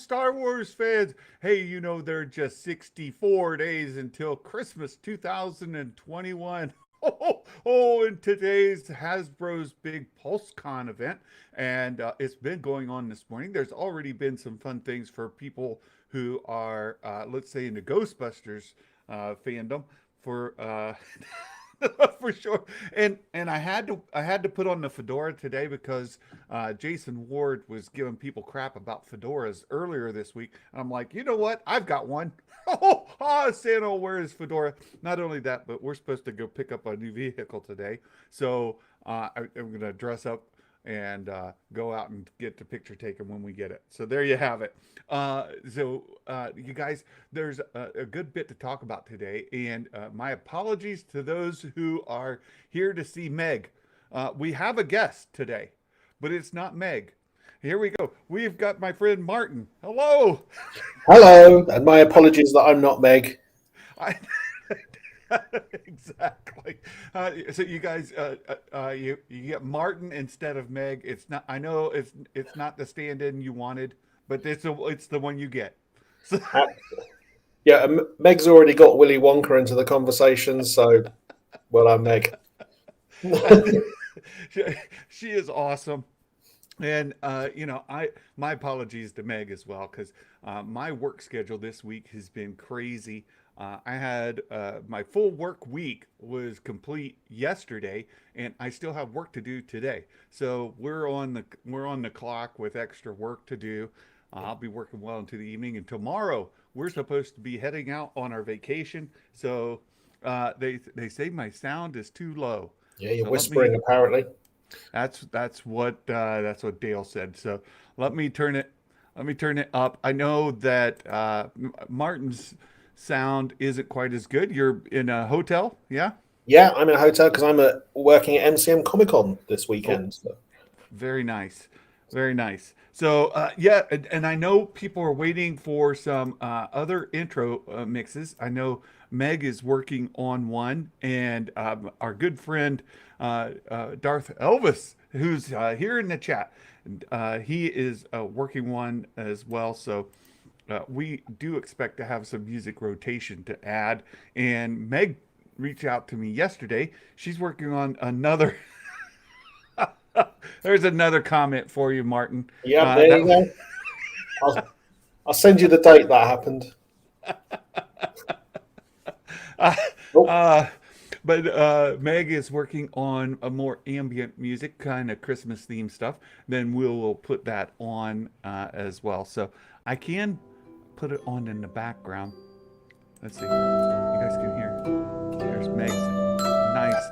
Star Wars fans. Hey, there are just 64 days until Christmas 2021. And today's Hasbro's big PulseCon event. And it's been going on this morning. There's already been some fun things for people who are, let's say, in the Ghostbusters fandom for for sure. And I had to put on the fedora today because Jason Ward was giving people crap about fedoras earlier this week. And I'm like, you know what? I've got one. Santa will wear his fedora. Not only that, but we're supposed to go pick up a new vehicle today. So I'm going to dress up and go out and get the picture taken when we get it. So there you have it. You guys, there's a good bit to talk about today. And my apologies to those who are here to see Meg. We have a guest today, but it's not Meg. Here we go. We've got my friend Martin. Hello. Hello, and my apologies that I'm not Meg. Exactly. So you guys, you get Martin instead of Meg. It's not. I know it's not the stand-in you wanted, but it's the one you get. So. Yeah, Meg's already got Willy Wonka into the conversation, so well, I'm Meg. She is awesome. And my apologies to Meg as well, because my work schedule this week has been crazy. I had my full work week was complete yesterday, and I still have work to do today. So we're on the clock with extra work to do. I'll be working well into the evening, and tomorrow we're supposed to be heading out on our vacation. So they say my sound is too low. Yeah, you're whispering apparently. That's what Dale said. So let me turn it up. I know that Martin's sound isn't quite as good. You're in a hotel, yeah? Yeah, I'm in a hotel because I'm working at MCM Comic Con this weekend. Oh, so. Very nice. Very nice. So, and I know people are waiting for some other intro mixes. I know Meg is working on one, and our good friend Darth Elvis, who's here in the chat, he is working one as well. So we do expect to have some music rotation to add. And Meg reached out to me yesterday. She's working on another. There's another comment for you, Martin. Yeah, there you go. I'll send you the date that happened. But Meg is working on a more ambient music, kind of Christmas themed stuff. Then we'll put that on as well. So I can put it on in the background. Let's see. You guys can hear. There's Meg's nice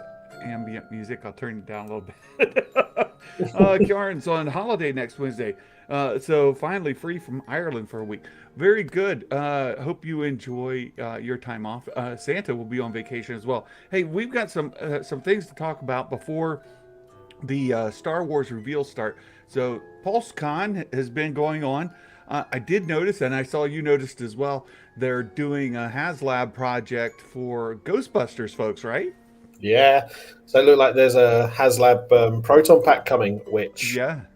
ambient music. I'll turn it down a little bit. Kieran's on holiday next Wednesday. So finally free from Ireland for a week. Very good. Hope you enjoy your time off. Santa will be on vacation as well. Hey, we've got some things to talk about before the Star Wars reveals start. So PulseCon has been going on. I did notice, and I saw you noticed as well, they're doing a HasLab project for Ghostbusters folks, right? Yeah. So it looked like there's a HasLab Proton Pack coming, which to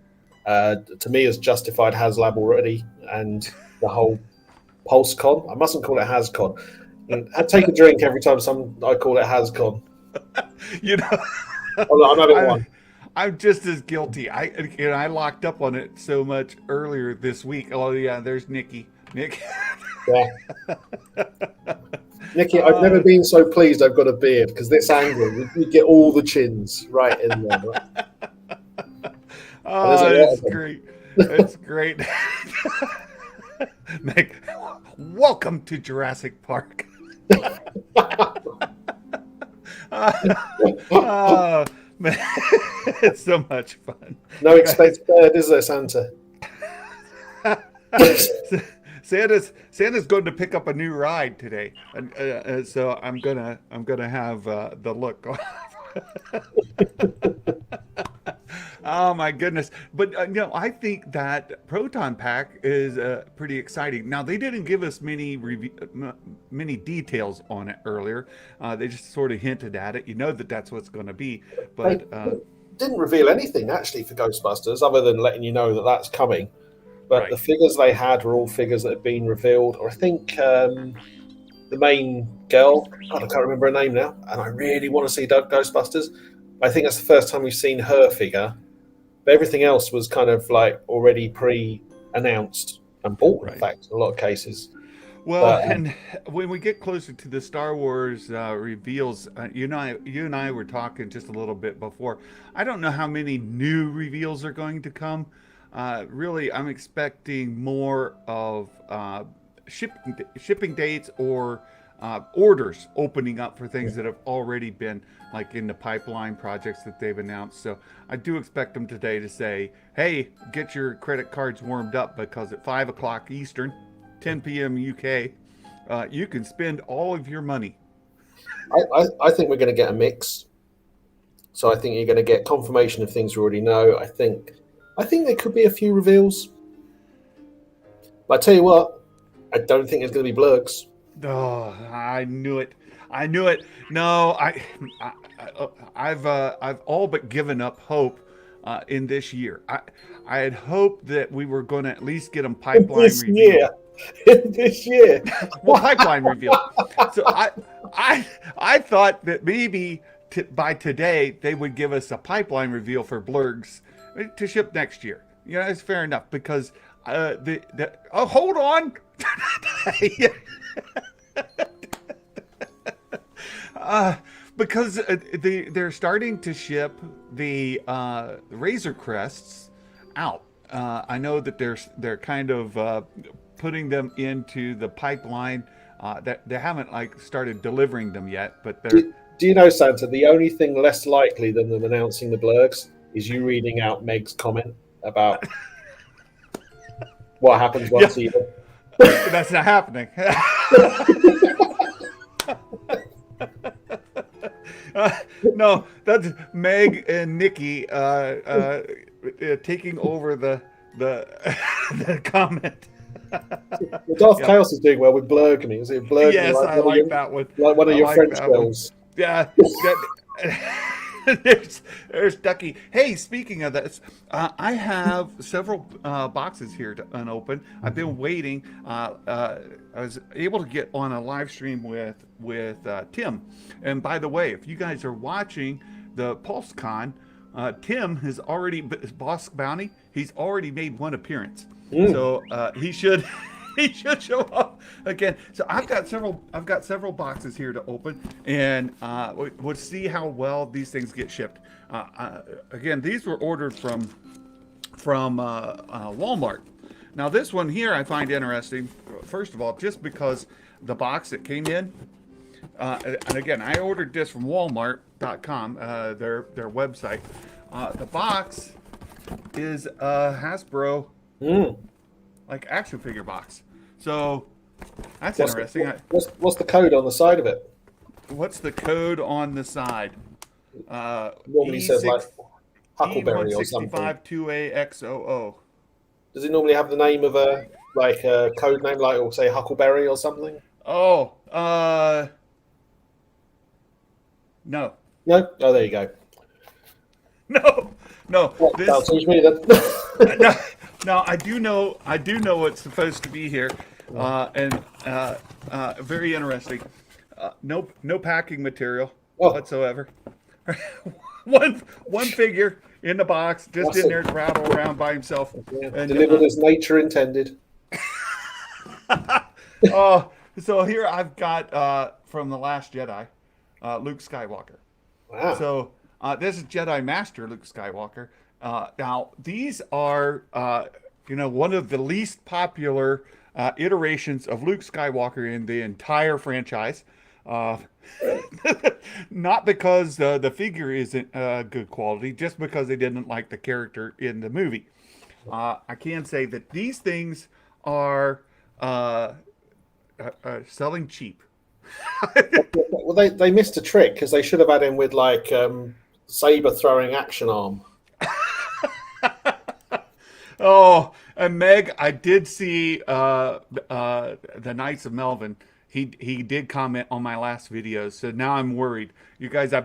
me has justified HasLab already, and the whole PulseCon. I mustn't call it HasCon. I take a drink every time I call it HasCon. I'm having one. I'm just as guilty. I locked up on it so much earlier this week. Oh yeah, there's Nick. Yeah. Nikki, I've never been so pleased I've got a beard, because this angle, you get all the chins right in there. Right? It's great. It's great. Meg, welcome to Jurassic Park. Man, it's so much fun. No expected bird, is there, Santa? Santa's going to pick up a new ride today, and so I'm gonna have the look. Oh my goodness! But I think that Proton Pack is pretty exciting. Now they didn't give us many details on it earlier. They just sort of hinted at it. You know that's what's going to be, but they didn't reveal anything actually for Ghostbusters, other than letting you know that that's coming. But the figures they had were all figures that had been revealed, or I think the main girl, God, I can't remember her name now, and I really want to see Ghostbusters. I think that's the first time we've seen her figure. But everything else was kind of like already pre-announced and bought, in fact, in a lot of cases. Well, and when we get closer to the Star Wars reveals, you and I were talking just a little bit before. I don't know how many new reveals are going to come. Really, I'm expecting more of shipping dates or orders opening up for things that have already been like in the pipeline projects that they've announced. So I do expect them today to say, hey, get your credit cards warmed up because at 5 o'clock Eastern, 10 p.m. UK, you can spend all of your money. I think we're going to get a mix. So I think you're going to get confirmation of things we already know. I think there could be a few reveals. But I tell you what, I don't think there's going to be blurgs. Oh, I knew it. No, I've all but given up hope in this year. I had hoped that we were going to at least get them pipeline revealed. This year. Well, pipeline revealed. So I thought that maybe by today they would give us a pipeline reveal for blurgs to ship next year. You know, it's fair enough because hold on. Because they're starting to ship the Razor Crests out. I know that they're kind of putting them into the pipeline. That they haven't like started delivering them yet, but they're. Do you know, Santa? The only thing less likely than them announcing the blurgs is you reading out Meg's comment about what happens once a year. That's not happening. No, that's Meg and Nikki taking over the comment. Darth Chaos is doing well with blurgamy. Is it blurgamy? Yes, I like that one. Like one of your French girls. Yeah. There's Ducky. Hey, speaking of this, I have several boxes here to unopen. I've been waiting. I was able to get on a live stream with Tim. And by the way, if you guys are watching the PulseCon, Tim has already, Boss Bounty, he's already made one appearance. So he should show up again. So I've got several boxes here to open, and we'll see how well these things get shipped. Again, these were ordered from Walmart. Now this one here I find interesting. First of all, just because the box that came in, and again I ordered this from Walmart.com, their website. The box is a Hasbro like action figure box. So that's interesting. What's the code on the side of it? What's the code on the side? Normally says like Huckleberry or something. E165-2AXOO. Does it normally have the name of a code name, like or say Huckleberry or something? Oh, no. No? Oh, there you go. No. That'll teach me then. No, I do know what's supposed to be here, and very interesting. No packing material whatsoever. one figure in the box, just in there to rattle around by himself. Yeah, and delivered as nature intended. So here I've got from The Last Jedi, Luke Skywalker. Wow. So this is Jedi Master Luke Skywalker. Now these are one of the least popular iterations of Luke Skywalker in the entire franchise. Not because the figure isn't good quality, just because they didn't like the character in the movie. I can say that these things are selling cheap. Well, they missed a trick because they should have had him with like saber throwing action arm. Oh, and Meg, I did see the Knights of Melvin. He did comment on my last video, so now I'm worried. You guys, I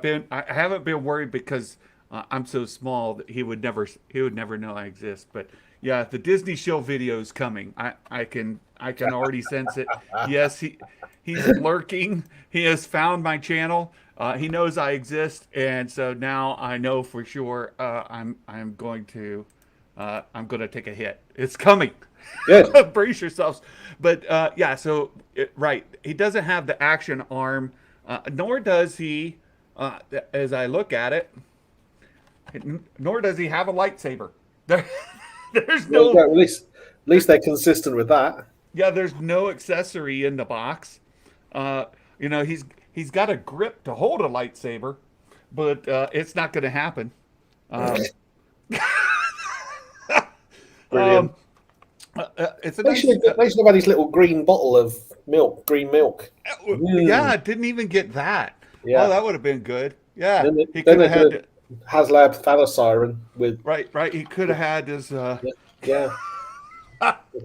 haven't been worried because I'm so small that he would never know I exist. But yeah, the Disney show video is coming. I can already sense it. Yes, he's lurking. He has found my channel. He knows I exist, and so now I know for sure I'm going to take a hit. It's coming. Good. Brace yourselves. But yeah, so right, he doesn't have the action arm, nor does he. As I look at it, nor does he have a lightsaber. There's no. Well, at least they're consistent with that. Yeah, there's no accessory in the box. You know, he's got a grip to hold a lightsaber, but it's not going to happen. Brilliant. It's a they nice. should have had his little green bottle of milk, green milk. Yeah, didn't even get that. Yeah. Oh, that would have been good. Yeah, he could have had HasLab Thanos Siren with. Right. He could have had his. Yeah.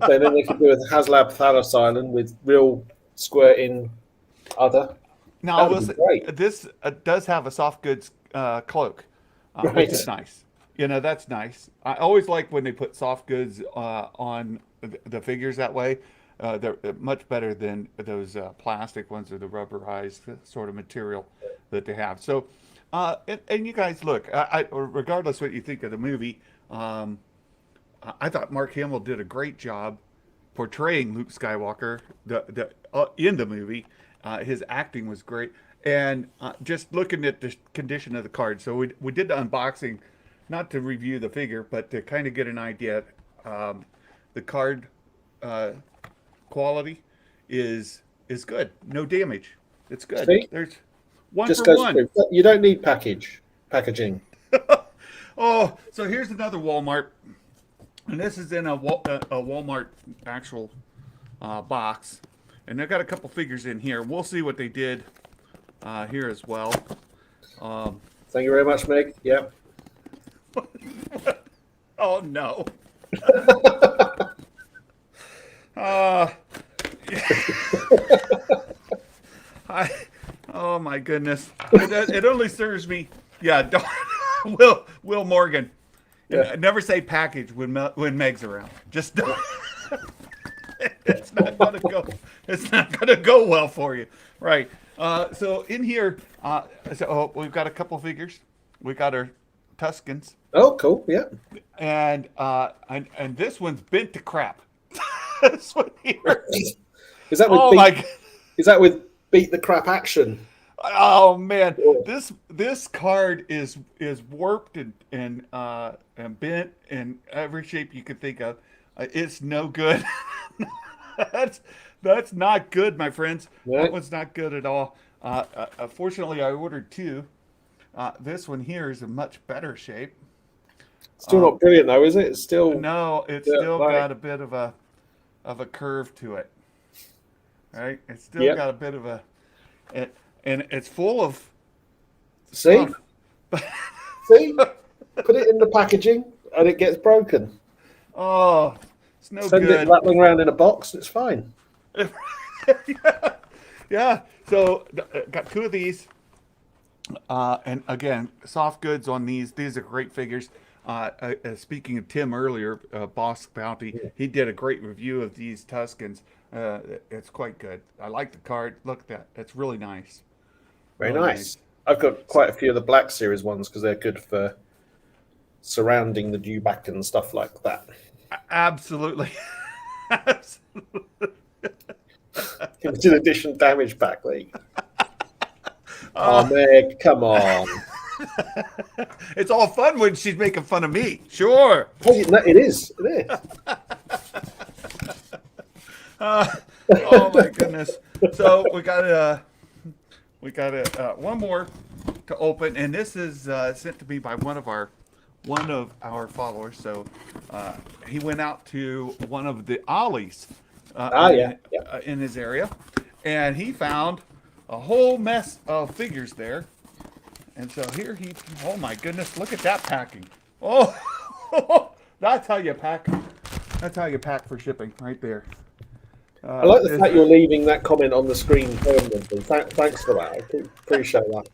Then they could do a HasLab Thanos Siren with real squirting udder. Now, this does have a soft goods cloak, which is nice. You know, that's nice. I always like when they put soft goods on the figures that way. They're much better than those plastic ones or the rubberized sort of material that they have. So, and you guys, look, regardless what you think of the movie, I thought Mark Hamill did a great job portraying Luke Skywalker in the movie. His acting was great. And just looking at the condition of the card. So we did the unboxing, not to review the figure, but to kind of get an idea. The card quality is good. No damage. It's good. See? There's one Just for one. through. You don't need packaging. Oh, so here's another Walmart. And this is in a Walmart actual box. And they've got a couple figures in here. We'll see what they did here as well. Thank you very much, Meg. Yep. Oh, no. Oh, my goodness. It only serves me. Yeah, Will Morgan. Yeah. Never say package when Meg's around. Just don't. It's not gonna go well for you, right? So in here, we've got a couple figures. We got our Tuscans. Oh, cool. Yeah. And this one's bent to crap. This one here. Is that with Is that with beat the crap action? Oh man, this card is warped and bent in every shape you could think of. It's no good. That's not good, my friends. Yeah. That one's not good at all. Fortunately, I ordered two. This one here is in much better shape. Still not brilliant though, is it? It's still still got a bit of a curve to it. Right? It's still got a bit of and it's full of stuff. See? Put it in the packaging and it gets broken. Oh, it's no Send good. It rattling around in a box, it's fine. Yeah. So got two of these. And again, soft goods on these. These are great figures. Speaking of Tim earlier, Boss Bounty, he did a great review of these Tuscans. It's quite good. I like the card. Look at that. It's really nice. Very nice. I've got quite a few of the Black Series ones because they're good for surrounding the dewback and stuff like that. Absolutely. Absolutely. Limited edition damage pack, Lee. Oh, Meg, come on. It's all fun when she's making fun of me. Sure. It is. It is. Oh my goodness. So we got one more to open, and this is sent to me by one of our followers. So he went out to one of the Ollies in his area, and he found a whole mess of figures there. And so here oh my goodness, look at that packing. Oh, that's how you pack. That's how you pack for shipping right there. I like the fact you're leaving that comment on the screen permanently. Thanks for that. I appreciate that.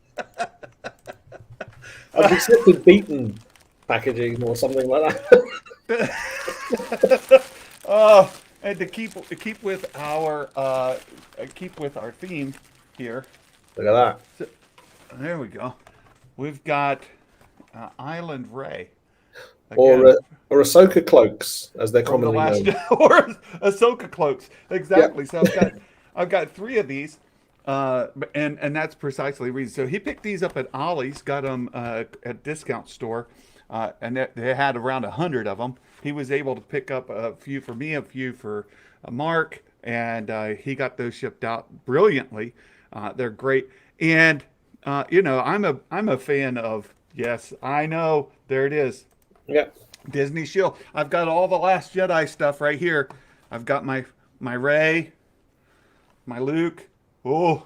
I've accepted beaten packaging or something like that. And to keep with our theme here. Look at that. So, there we go. We've got Island Ray. Again, or Ahsoka Cloaks, as they're commonly known. Or Ahsoka Cloaks, exactly. Yep. So I've got 3 of these, and that's precisely the reason. So he picked these up at Ollie's, got them at a discount store, and they had around 100 of them. He was able to pick up a few for me, a few for Mark, and he got those shipped out brilliantly. They're great, and I'm a fan of. Yes, I know. There it is. Yeah. Disney Shield. I've got all the Last Jedi stuff right here. I've got my Rey, my Luke. Oh,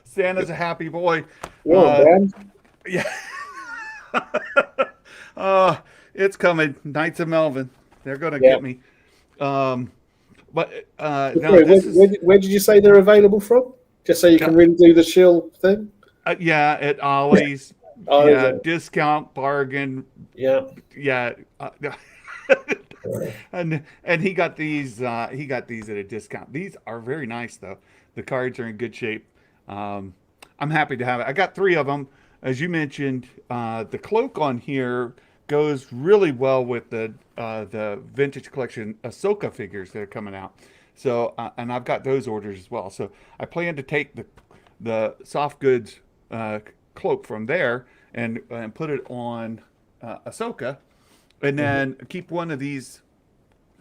Santa's a happy boy. Whoa, man. Yeah. It's coming. Knights of Melvin. They're going to get me. Where did you say they're available from? Just so you can really do the shield thing? Yeah, at Ollie's. Oh, yeah, discount, bargain. Yeah. Yeah. And he got these at a discount. These are very nice though. The cards are in good shape. I'm happy to have it. I got 3 of them. As you mentioned, the cloak on here goes really well with the vintage collection Ahsoka figures that are coming out. So and I've got those orders as well. So I plan to take the soft goods cloak from there and put it on Ahsoka, and then keep one of these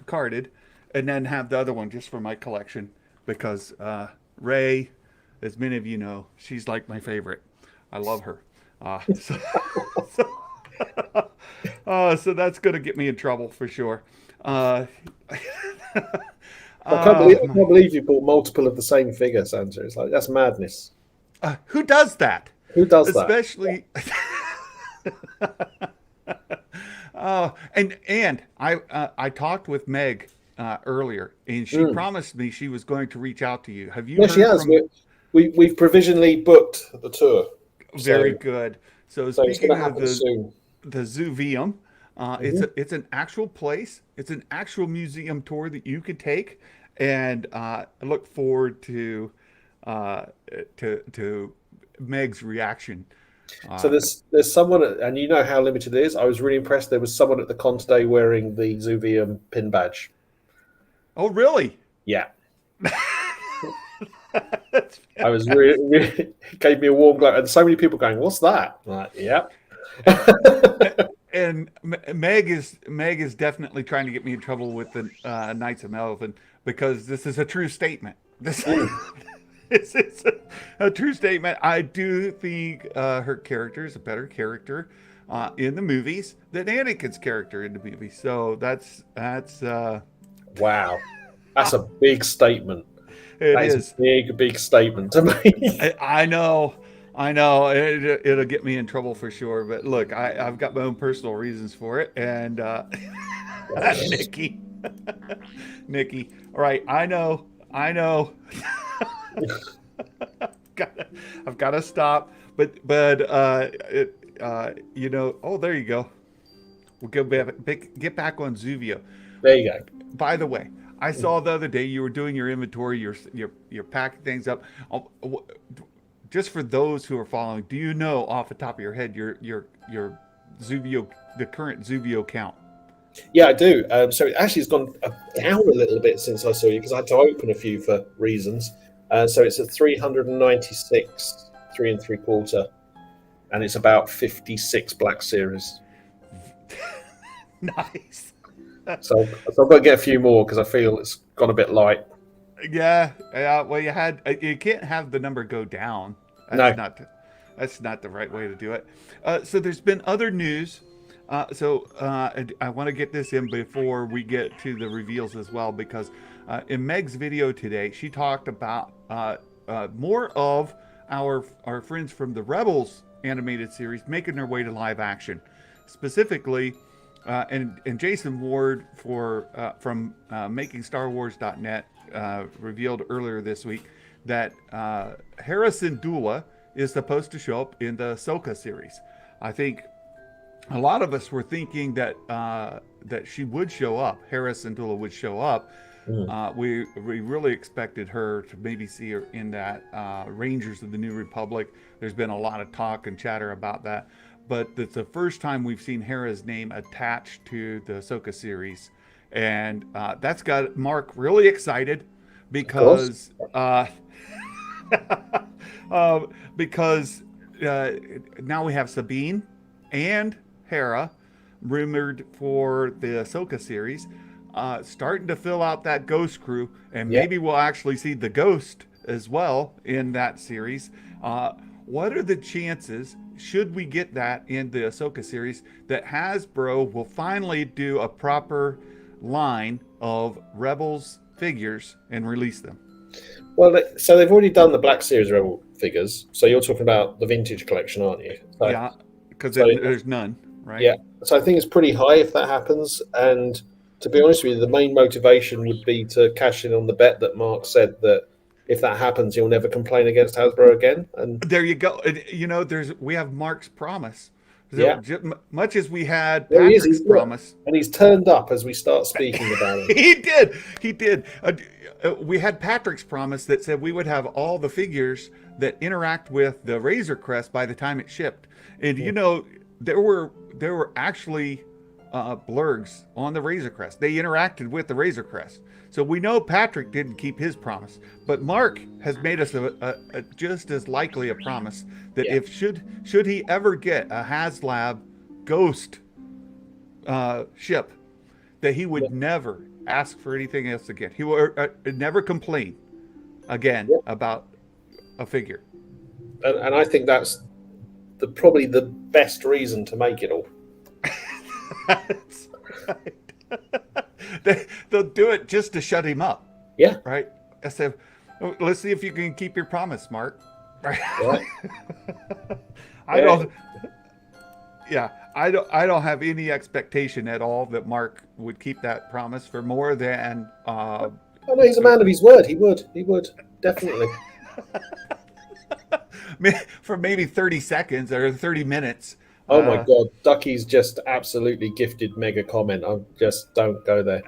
carded, and then have the other one just for my collection because Rey, as many of you know, she's like my favorite. I love her. So that's going to get me in trouble for sure. I can't believe you bought multiple of the same figure, Santa. It's like, that's madness. Who does that? Who does Especially... and I talked with Meg earlier, and she promised me she was going to reach out to you. Have you? Yeah, she has. We've provisionally booked the tour. Very good. So speaking of the Zuveum, it's an actual place. It's an actual museum tour that you could take, and I look forward to Meg's reaction. So there's someone, and you know how limited it is. I was really impressed. There was someone at the con today wearing the Zuveum pin badge. Oh, really? Yeah. I was really gave me a warm glow, and so many people going, "What's that?" I'm like, yeah. And Meg is definitely trying to get me in trouble with the Knights of Melvin because this is a true statement. It's a true statement. I do think her character is a better character in the movies than Anakin's character in the movies. So that's wow, that's a big statement. That is a big statement to me. I know. It'll get me in trouble for sure. But look, I've got my own personal reasons for it, and Nikki. All right, I know. I've got to stop, but oh, there you go. We'll get back on Zuveum. There you go. By the way, I saw the other day you were doing your inventory. You're packing things up. Just for those who are following, do you know off the top of your head your Zuveum, the current Zuveum count? Yeah, I do. So it actually has gone down a little bit since I saw you because I had to open a few for reasons. So it's at 396, 3 3/4, and it's about 56 Black Series. Nice. So I've got to get a few more because I feel it's gone a bit light. Yeah. Well, you can't have the number go down. That's not the right way to do it. So there's been other news. So I want to get this in before we get to the reveals as well, because in Meg's video today, she talked about more of our friends from the Rebels animated series making their way to live action. Specifically, and Jason Ward from MakingStarWars.net revealed earlier this week that Hera Syndulla is supposed to show up in the Ahsoka series. I think a lot of us were thinking that that she would show up. Hera Syndulla would show up. We really expected her to maybe see her in that Rangers of the New Republic. There's been a lot of talk and chatter about that, but it's the first time we've seen Hera's name attached to the Ahsoka series, and that's got Mark really excited because because now we have Sabine and Hera rumored for the Ahsoka series, starting to fill out that Ghost crew, and maybe we'll actually see the Ghost as well in that series. What are the chances, should we get that in the Ahsoka series, that Hasbro will finally do a proper line of Rebels figures and release them? Well, so they've already done the Black Series Rebel figures. So you're talking about the vintage collection, aren't you? So, yeah, because there's none, right? Yeah. So I think it's pretty high if that happens. And to be honest with you, the main motivation would be to cash in on the bet that Mark said that if that happens, he'll never complain against Hasbro again. And there you go. You know, we have Mark's promise. So yeah. Much as we had Patrick's promise, and he's turned up as we start speaking about it. He did. We had Patrick's promise that said we would have all the figures that interact with the Razor Crest by the time it shipped. And you know, there were actually blurgs on the Razor Crest. They interacted with the Razor Crest. So we know Patrick didn't keep his promise, but Mark has made us a just as likely a promise that if should he ever get a HasLab Ghost ship, that he would never ask for anything else again. He will never complain again about a figure. And I think that's probably the best reason to make it all. That's right. They'll do it just to shut him up. Yeah. Right? I said, let's see if you can keep your promise, Mark. Right? Yeah. I don't have any expectation at all that Mark would keep that promise for more than oh no, he's a man of his word. He would definitely. For maybe 30 seconds or 30 minutes. Oh my God, Ducky's just absolutely gifted mega comment. Just don't go there.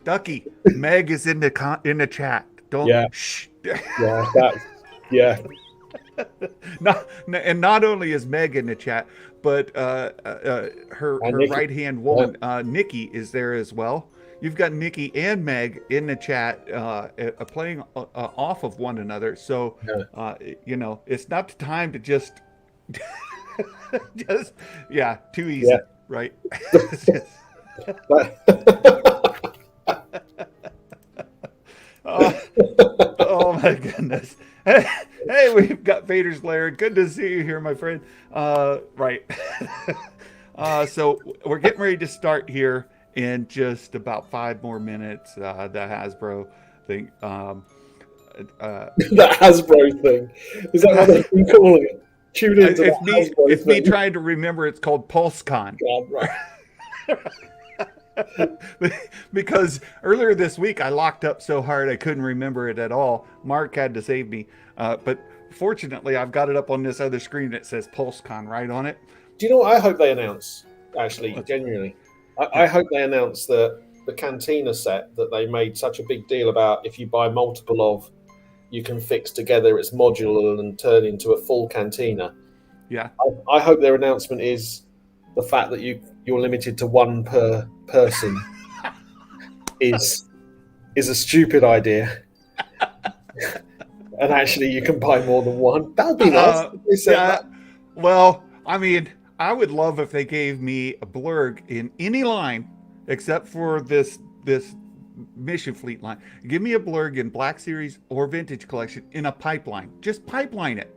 Ducky, Meg is in the chat. Don't. Yeah. Shh. Yeah. Not only is Meg in the chat, but her right hand woman, Nikki, is there as well. You've got Nikki and Meg in the chat playing off of one another. So, you know, it's not the time to just too easy, right? Oh my goodness. Hey, we've got Vader's Lair. Good to see you here, my friend. Right. So we're getting ready to start here in just about 5 more minutes. The Hasbro thing. The Hasbro thing. Is that what they've been calling it? Tune into it's me trying to remember. It's called PulseCon. God, right. Because earlier this week I locked up so hard I couldn't remember it at all. Mark had to save me. But fortunately, I've got it up on this other screen that says PulseCon right on it. Do you know what I hope they announce? Actually, genuinely. I hope they announce the Cantina set that they made such a big deal about. If you buy multiple of, you can fix together. It's modular and turn into a full Cantina. Yeah. I hope their announcement is the fact that you're limited to one per person is a stupid idea. And actually, you can buy more than one. That would be nice. Well, I mean, I would love if they gave me a blurg in any line except for this Mission Fleet line. Give me a blurg in Black Series or Vintage Collection in a pipeline. Just pipeline it.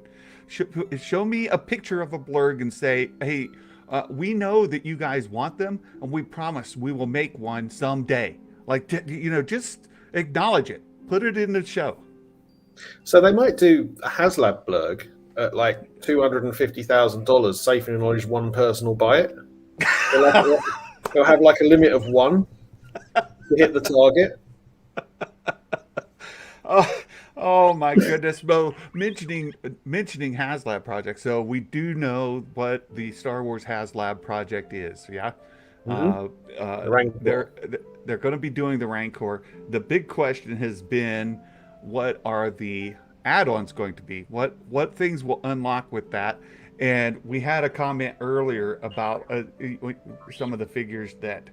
Show me a picture of a blurg and say, hey, we know that you guys want them, and we promise we will make one someday. Like, just acknowledge it. Put it in the show. So they might do a HasLab blurg at like $250,000, safe in knowledge one person will buy it. They'll have like a limit of one to hit the target. Oh my goodness! Well, mentioning HasLab project, so we do know what the Star Wars HasLab project is. Yeah, Rancor. they're going to be doing the Rancor. The big question has been, what are the add-ons going to be? What things will unlock with that? And we had a comment earlier about some of the figures that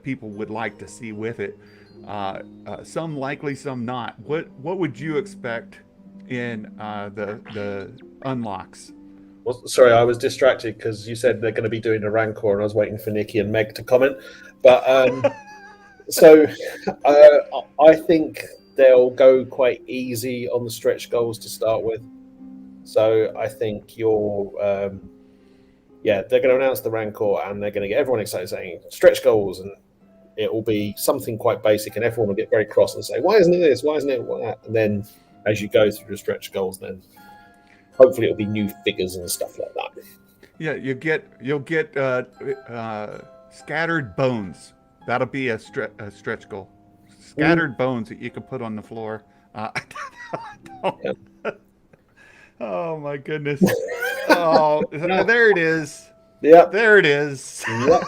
people would like to see with it. Some likely, some not. What would you expect in the unlocks? Well, sorry, I was distracted because you said they're going to be doing a Rancor, and I was waiting for Nikki and Meg to comment. But I think they'll go quite easy on the stretch goals to start with. So I think they're going to announce the Rancor, and they're going to get everyone excited saying stretch goals, and it will be something quite basic, and everyone will get very cross and say, why isn't it this? Why isn't it that? And then as you go through the stretch goals, then hopefully it'll be new figures and stuff like that. Yeah, you'll get scattered bones. That'll be a stretch goal. Scattered bones that you can put on the floor. Oh my goodness! Oh, there it is. Yeah, there it is. Yep.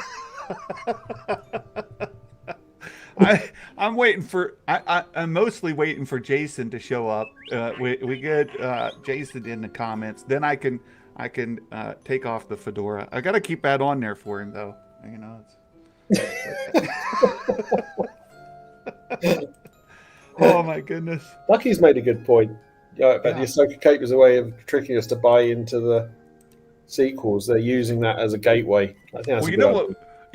I'm waiting for. I'm mostly waiting for Jason to show up. We get Jason in the comments, then I can take off the fedora. I got to keep that on there for him though. You know. Oh my goodness! Lucky's made a good point. But the Ahsoka Cape is a way of tricking us to buy into the sequels. They're using that as a gateway. I think that's you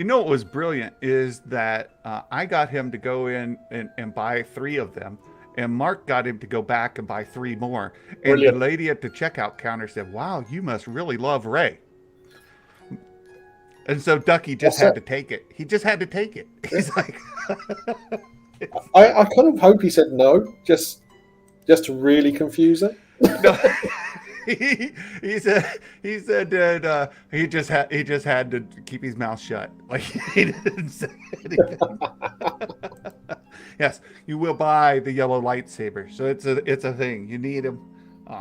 know what was brilliant is that I got him to go in and buy 3 of them, and Mark got him to go back and buy 3 more. And brilliant. The lady at the checkout counter said, "Wow, you must really love Rey." And so Ducky just had to take it. He just had to take it. He's like, I kind of hope he said no, just to really confuse her. No, he said that he just had to keep his mouth shut. Like he didn't say anything. Yes, you will buy the yellow lightsaber, so it's a thing. You need him.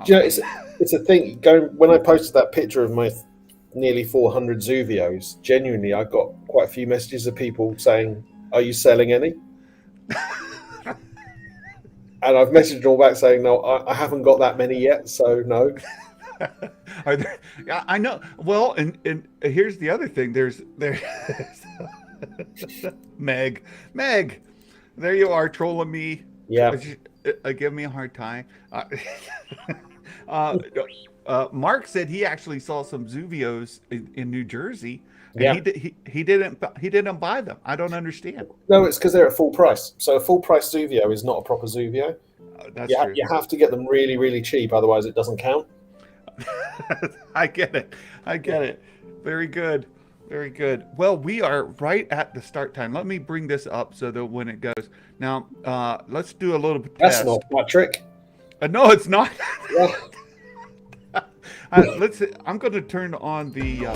It's a thing. When I posted that picture of my nearly 400 Zuveos, genuinely, I got quite a few messages of people saying, "Are you selling any?" And I've messaged all back saying, "No, I haven't got that many yet, so no." I know. Well, and here's the other thing. There's Meg, there you are trolling me. Yeah, give me a hard time. Mark said he actually saw some Zuveos in New Jersey. And he didn't buy them. I don't understand. No, it's because they're at full price. So a full price Zuvio is not a proper Zuvio. That's true. You have to get them really, really cheap, otherwise it doesn't count. I get it. Very good. Well, we are right at the start time. Let me bring this up so that when it goes. Now, let's do a little test. That's not my trick. No, it's not. Yeah. I'm going to turn on the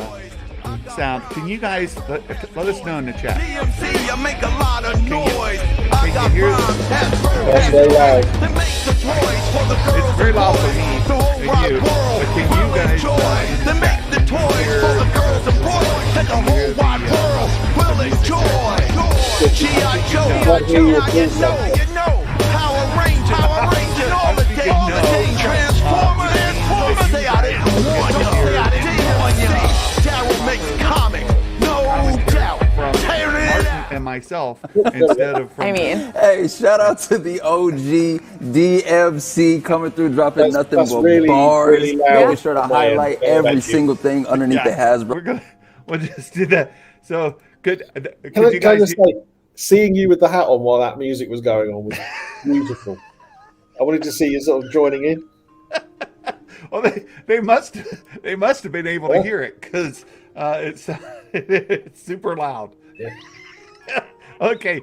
sound. Can you guys let us know in the chat? I make a lot of noise. Can you hear That's very loud. It's very loud for me and you. But can you guys They make the toys for the girls and boys that the whole wide world will enjoy. G.I. Joe, you know, Power Rangers, all the day, Transformers, say I didn't warn you. Daryl makes comics, no doubt. and myself instead of from hey, shout out to the OG DMC coming through, dropping nothing but really, bars. Really making sure to highlight every single thing underneath the Hasbro. We'll just do that. So good. Can I just say, seeing you with the hat on while that music was going on was beautiful. I wanted to see you sort of joining in. Well, they must have been able to hear it because it's super loud. Yeah. Okay.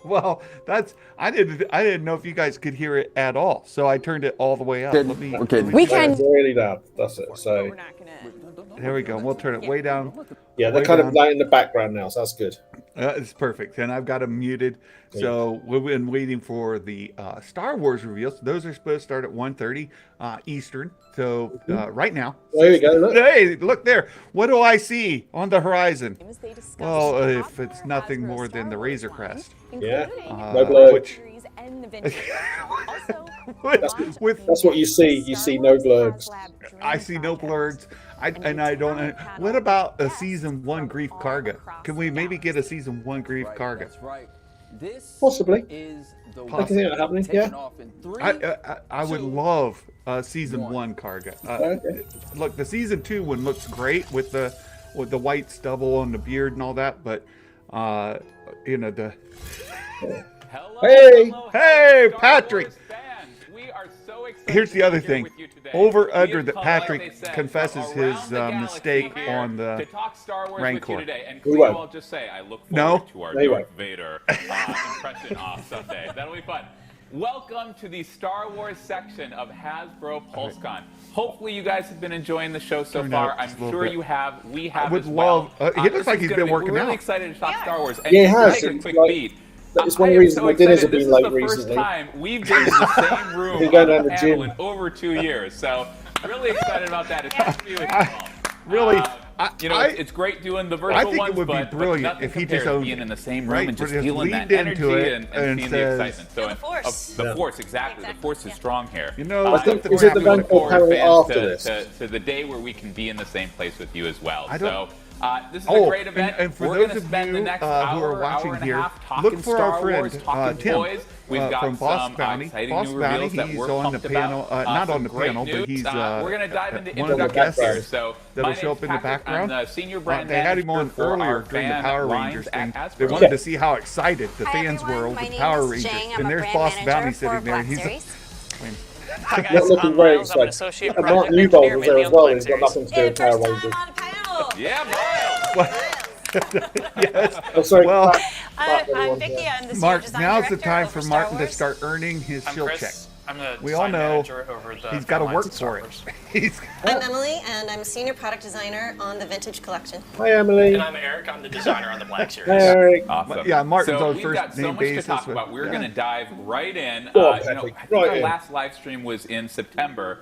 Well, I didn't know if you guys could hear it at all, so I turned it all the way up. We can. Really loud. That's it. So there we go. We'll turn it way down. Yeah, they're kind of light in the background now, so that's good. It's perfect, and I've got them muted. So we've been waiting for the Star Wars reveals. Those are supposed to start at 1:30 Eastern. So right now, there you go. Look. Hey, look there. What do I see on the horizon? Well, if it's nothing more than the Razor Crest. Yeah, no blurb. That's what you see. You see no blurgs. I see no blurgs. I don't. What about a season 1 Grief Karga? Can we maybe get a season 1 Grief Karga? Possibly. I can see that happening. Yeah. I would love season 1 Karga. Okay. Look, the season 2 one looks great with the white stubble and the beard and all that, but you know the. Hey, Patrick. Here's the other thing. Over under that Patrick confesses his mistake on the Rancor. And we all just say, I look forward to our Darth Vader impression off Sunday. That'll be fun. Welcome to the Star Wars section of Hasbro PulseCon. Hopefully you guys have been enjoying the show so far. I'm sure you have. We have as well. He looks like he's been working out. We're really excited to talk Star Wars. And yeah, he has. Take a quick beat. That's one reason my dinners have been late recently. This is the first time we've been in the same room in over 2 years. So really excited about that. It's nice to be with you all. Really, it's great doing the virtual ones. I think it would be brilliant if he just owned being in the same room and just feeling feeling that energy and seeing the excitement. So the Force. The Force, exactly. The Force is strong here. You know, I think is it the Rancor panel after this? To the day where we can be in the same place with you as well. So. This is a great event. And for We're those of spend you the next who are watching here, look for our friend Tim We've got from Boss some Bounty. exciting Boss new Bounty, reveals that he's we're on the pumped panel, about. not on the Great panel, but he's we're going to dive into one of the guests here. So that'll show up in the background. I'm the senior brand they had him on manager earlier for during the our Power fan Rangers lines thing. at They Hasbro. wanted to see how excited the Hi, fans everyone. were My with name Power is Rangers. Jane. I'm And a there's brand Boss manager Bounty for sitting there. Black He's Series. Hi guys, Not looking I'm very Miles. I'm an excited. associate Mark project Newbold engineer was there mainly as on well. Black He's got Series. nothing to do with Power First time Rangers. on a panel. Yeah, Miles. Yes. Oh, sorry. Well, I'm Vicky. I'm the senior Mark, design now's the director time over for Star Martin to Wars. start earning his I'm shield check. Chris. I'm the We all design know manager over the he's got to front work lines of Star for it. Wars. I'm Emily, and I'm a senior product designer on the Vintage Collection. Hi, Emily. And I'm Eric. I'm the designer on the Black Series. Hi, Eric. Awesome. Yeah, Martin's so on we've first got so name much basis. to talk about. We're going to dive right in. Go on, I Patrick. think Right our in. last live stream was in September.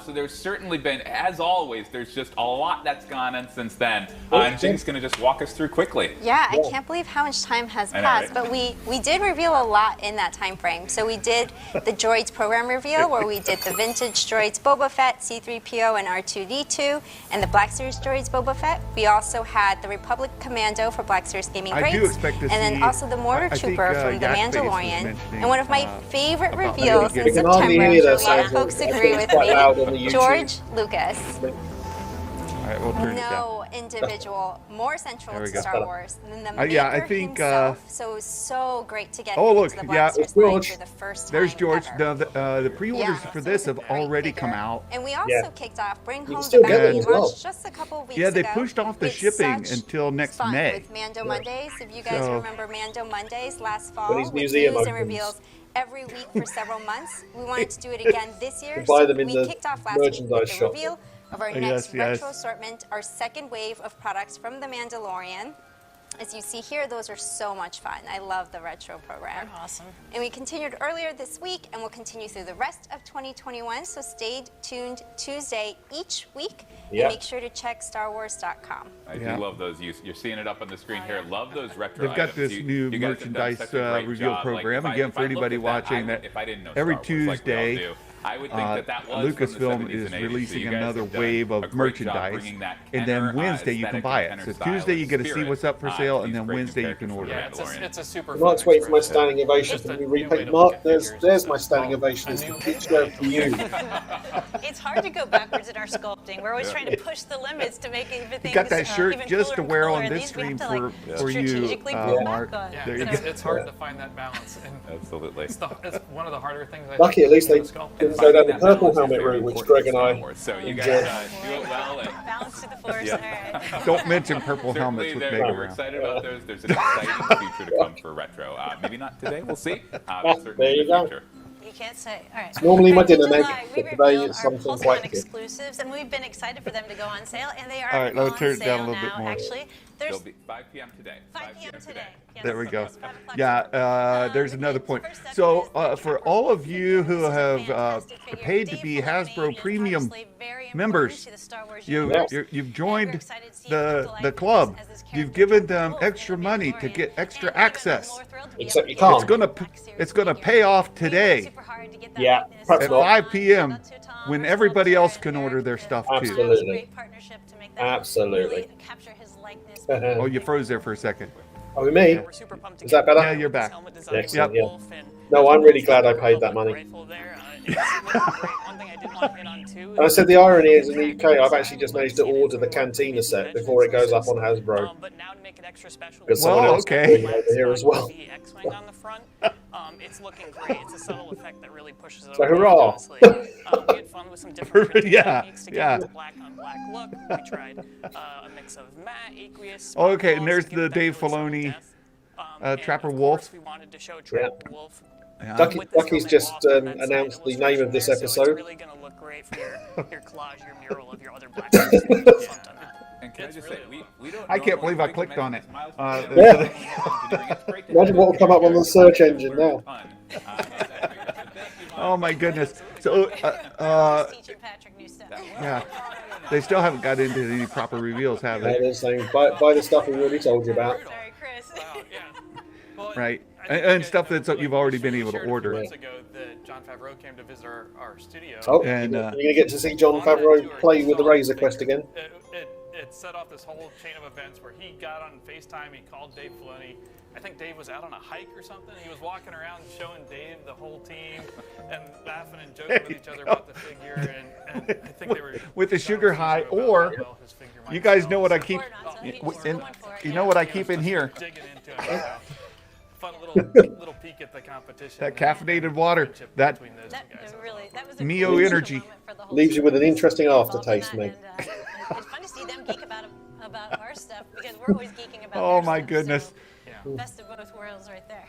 So there's certainly been, as always, there's just a lot that's gone on since then. And Jane's going to just walk us through quickly. Yeah, I can't believe how much time has I know, passed, right? but we did reveal a lot in that time frame. So we did the Droids program reveal, where we did the vintage Droids Boba Fett, C-3PO, and R2-D2, and the Black Series Droids Boba Fett. We also had the Republic Commando for Black Series Gaming I Grades, do expect to and then see- also the Mortar I think, Trooper from the Yak Face was Mandalorian. mentioning, And one of my favorite about reveals maybe in We can hardly September, hear a that lot of sound. folks I think agree it's with quite loud on the me, YouTube. George Lucas. All right, we'll turn it down. No individual more central There we to go. Star Wars than the maker Yeah, I think, himself. So it was so great to get Oh, him look, into the yeah, Black Series George. line for the first time There's George. ever. The pre-orders Yeah, for so this it's a have great already figure. come out. And we also Yeah. kicked off Bring can Home still the get Bounty it as well. launched just a couple of weeks Yeah, they ago. pushed off the It's shipping such until next fun May. with Mando Mondays. If you guys So- remember Mando Mondays last fall When his with museum news and opens. reveals every week for several months. We wanted to do it again this year. You buy So them in we the kicked off last week with merchandise the shop. reveal of our Yes, next yes. retro assortment, our second wave of products from The Mandalorian. As you see here, those are so much fun. I love the retro program. They're awesome. And we continued earlier this week, and we'll continue through the rest of 2021. So stay tuned Tuesday each week, Yeah. and make sure to check StarWars.com. I Yeah. do love those. You're seeing it up on the screen here. Love those retro They've got items. this new You guys have done merchandise such a great reveal job. program. Like, Again, if for I looked anybody at watching that, that if I didn't know every Star Wars like we all Tuesday, do, I would think that was Lucasfilm from the is 70s and 80s. So releasing you guys another have done wave a of great job merchandise, bringing that and then Kenner, Wednesday you can aesthetic buy and it. Kenner So style Tuesday you and get to see spirit, what's up for to sale, these and then great Wednesday you characters can from order the Yeah, it. Mandalorian. it's a super. Mark's fun waiting for my experience. standing ovation Just to a be new way repaid. to Mark, look at there's figures. my standing Well, ovation. a It's new- picture for you. It's hard to go backwards in our sculpting. We're always trying to push the limits to make everything You got that shirt even just to cooler and wear cooler. on this These we stream have to, for you, strategically pull back Mark. on. Yeah, There you it's hard to find that balance, and Absolutely. it's one of the harder things. I Lucky, think, at least in they the sculpt. didn't go down the That purple balance is helmet very route, which important Greg and in I Star Wars. So you enjoyed. guys do it well. And Balance to the force. All right. Don't mention purple helmets with Mega we're Round. excited about those. There's an exciting future to come for retro. Maybe not today. We'll see. But certainly There you in the go. future. You can't say. All right. Normally my All right, dinner, in Meg, July, but we today revealed it's our something PulseCon quite good. exclusives, and we've been excited for them to go on sale, and they are All right, let's on turn it down sale a little bit now. more. Actually, they're They'll be 5 p.m. today. 5 p.m. today. Yes. There we go. It's 5 o'clock Yeah, today. there's another point. So for all of you who have paid to be Hasbro Premium members, you've joined the club. You've given them extra money to get extra access. Except you can't. It's gonna pay off today. Yeah, At 5 p.m. when everybody else can order their stuff too. Absolutely. Absolutely. Oh, you froze there for a second. Oh, me? Is that better? Yeah, you're back. Excellent, yeah. No, I'm really glad I paid that money. And I said the irony is in the UK, I've actually just managed to order the Cantina set before it goes up on Hasbro. Because someone else is doing it over here as well. It's looking great. It's a subtle effect that really pushes it So over. hurrah! We had fun with some different techniques to get the black on black look. We tried a mix of matte, aqueous. Okay, and there's the Dave Filoni Trapper Wolf. We wanted to show Trapper Wolf. Yeah. Ducky's just announced the name of this So it's episode. really going to look great for your collage, your mural of your other black. And can I just say, we don't I can't normally believe I make clicked on it. Imagine what will come up on the search engine now. Oh my goodness. So, yeah, they still haven't got into any proper reveals, have They're they? saying, buy the stuff we already told you about. Sorry, Chris. Right, and stuff that you've already been able to order. Months ago, John Favreau came to visit our studio. Oh, And, you're going to get to see John Favreau play with the Razor Quest again. It set off this whole chain of events where he got on FaceTime, he called Dave Filoni. I think Dave was out on a hike or something. He was walking around showing Dave the whole team and laughing and joking with each other about the figure. And I think they were with the sugar high, or you guys know what I keep, you know what I keep in here? Digging into it. Fun little peek at the competition. That caffeinated water, that was Mio energy. Leaves you with an interesting aftertaste, Meg. It's fun to see them geek about our stuff because we're always geeking about Oh their my stuff, goodness. so best of both worlds right there.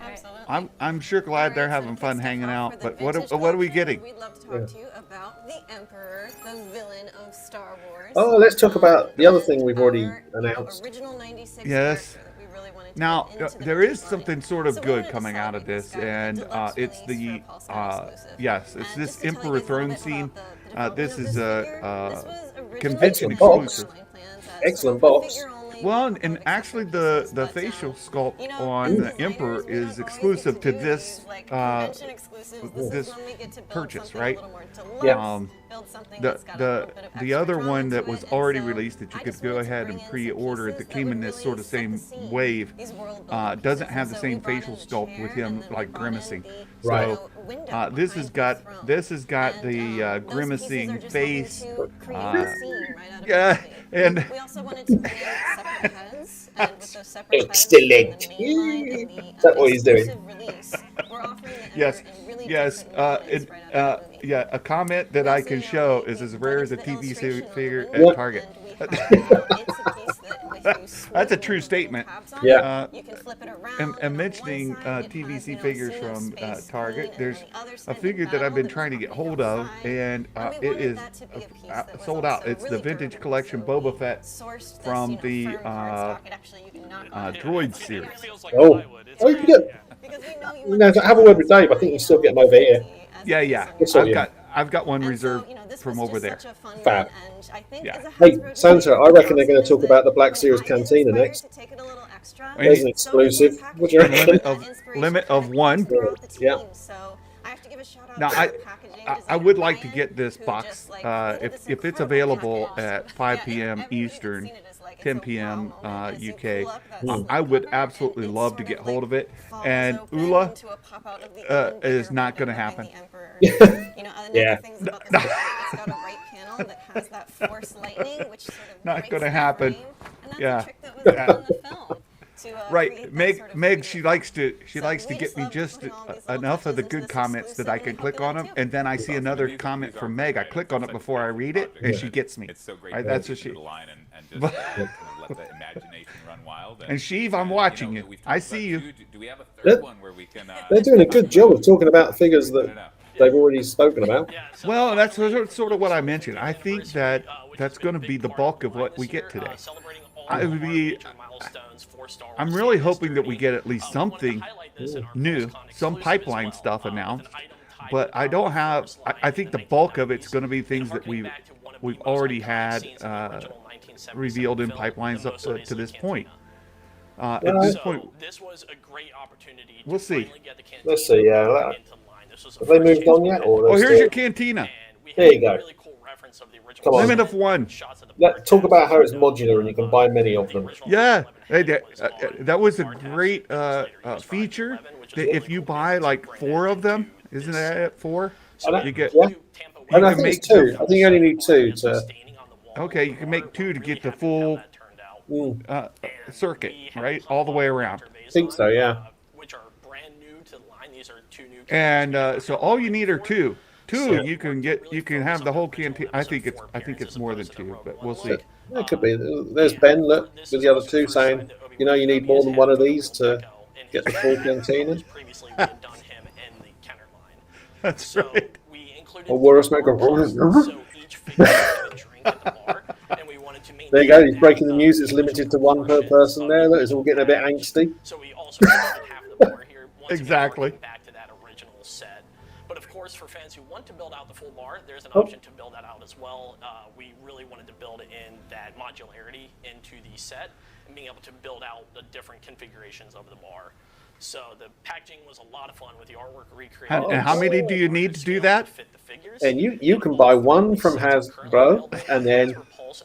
Absolutely. I'm sure glad they're having fun hanging out, but what are we getting? We'd love to talk to you about the Emperor, the villain of Star Wars. Oh, let's talk about the other thing we've already announced. Original 96 Yes. character that we really wanted to Now, get into the there is Pokemon. something sort of So we good wanted to coming out of celebrate this, Sky, and deluxe it's release the, for PulseCon exclusive. yes, it's And this just to tell you Emperor guys a little Throne bit scene. about the This development is of a this figure. This was originally convention Excellent box. exclusive. Excellent box. Well, and actually the facial sculpt on the Emperor is exclusive to this this purchase, right? Yeah. The other one that was already released that you could go ahead and pre-order that came in this sort of same wave doesn't have the same facial sculpt with him like grimacing. Right. So this has got the grimacing face. Yeah, and we also wanted to create separate heads, and with those separate Excellent. heads, the main line and the Is that what he's doing? exclusive release, we're offering the yes, Emperor in really yes, different ways right out of the movie. yeah. A comment that I can show is as rare as a The TVC illustration figure on at the Target. and we have, it's a piece that if you swing That's a the true little statement. tabs on Yeah. it, you can flip it around, And on mentioning one side it TVC has, you know, figures scene of from space Target, queen, and there's on the other a side figure the that I've been battle trying to that's get on the hold of, outside. and And we it wanted is that to be a piece that was sold out. also It's the really vintage durable. collection So Boba we Fett sourced this, from you know, the firm cardstock. It actually, you can knock on it. Droid series. Oh, oh, you can get. Because we know you No, want have a word with Dave. I think you still get them over here. Yeah, yeah. Yes, I I've do. got one And so, reserved you know, this from was over just there. such a fun Fab. one, and I think Yeah. as a Hey, Hasbro Santa, I reckon they're going to talk Like, about the Black I Series get Cantina inspired next. to take it a little extra. There's an So exclusive. What do you reckon? Limit of one. Yeah. So I have to give a shout out Now, to I- the packaging I designer would like to Brian, get this who box just, like, created if this it's incredible available package. at 5 Yeah, p.m. everybody that's Eastern, seen it is like, it's 10 a p.m. wow moment as you UK. pull up that I would cover, absolutely and it love to sort get of, hold like, of it. falls And open Ula into a pop-out of the end is figure not going to holding happen. the Emperor. Yeah. You know, other Yeah. things about this figure, it's got a right panel that has that force lightning, which sort of Not breaks gonna the happen. frame, and that's Yeah. a trick that was done in the film. To, Right, create that Meg. sort of Meg, figure. she likes to So we get me love just putting all these little enough of the touches good into this comments that I exclusive, can and click we on hope them, you and then I see another comment from Meg. I click on it before I read it, and she gets me. It's so great. That's to what she. the line and just kind of let the imagination run wild. And Sheev, I'm you know, watching you. we've talked I about see you. Do we have a They're- third one where we can? They're doing a good job of talking about figures that they've already spoken about. Well, that's sort of what I mentioned. I think that that's going to be the bulk of what we get today. I would be. I'm really hoping that we get at least something new, some pipeline stuff announced. But I don't have. I think the bulk of it's going to be things that we've already had revealed in pipelines up to this point. At this point, this was a great opportunity. We'll see. Let's see. Yeah. Have they moved on yet? Oh, here's your cantina. There you go. Come on. Limit of 1. Talk about how it's modular and you can buy many of them. Yeah, that was a great feature. That if you buy like 4 of them, isn't that 4? You get. Yeah. And I think it's 2. I think you only need 2 to. Okay, you can make 2 to get the full circuit, right, all the way around. I think so. Yeah. And so all you need are 2. 2, you can have the whole canteen. I think it's more than 2, but we'll see. It could be. There's Ben, look, with the other 2 saying, you need more than one of these to get the full cantina. That's right. Or worse, make a There you go. He's breaking the news. It's limited to 1 per person there. That is all getting a bit angsty. Exactly. But of course, for fans who want to build out the full bar, there's an option to build that out as well. We really wanted to build in that modularity into the set and being able to build out the different configurations of the bar. So the packaging was a lot of fun with the artwork recreated. And how many do you need to do that? And you can buy 1 from Hasbro, and then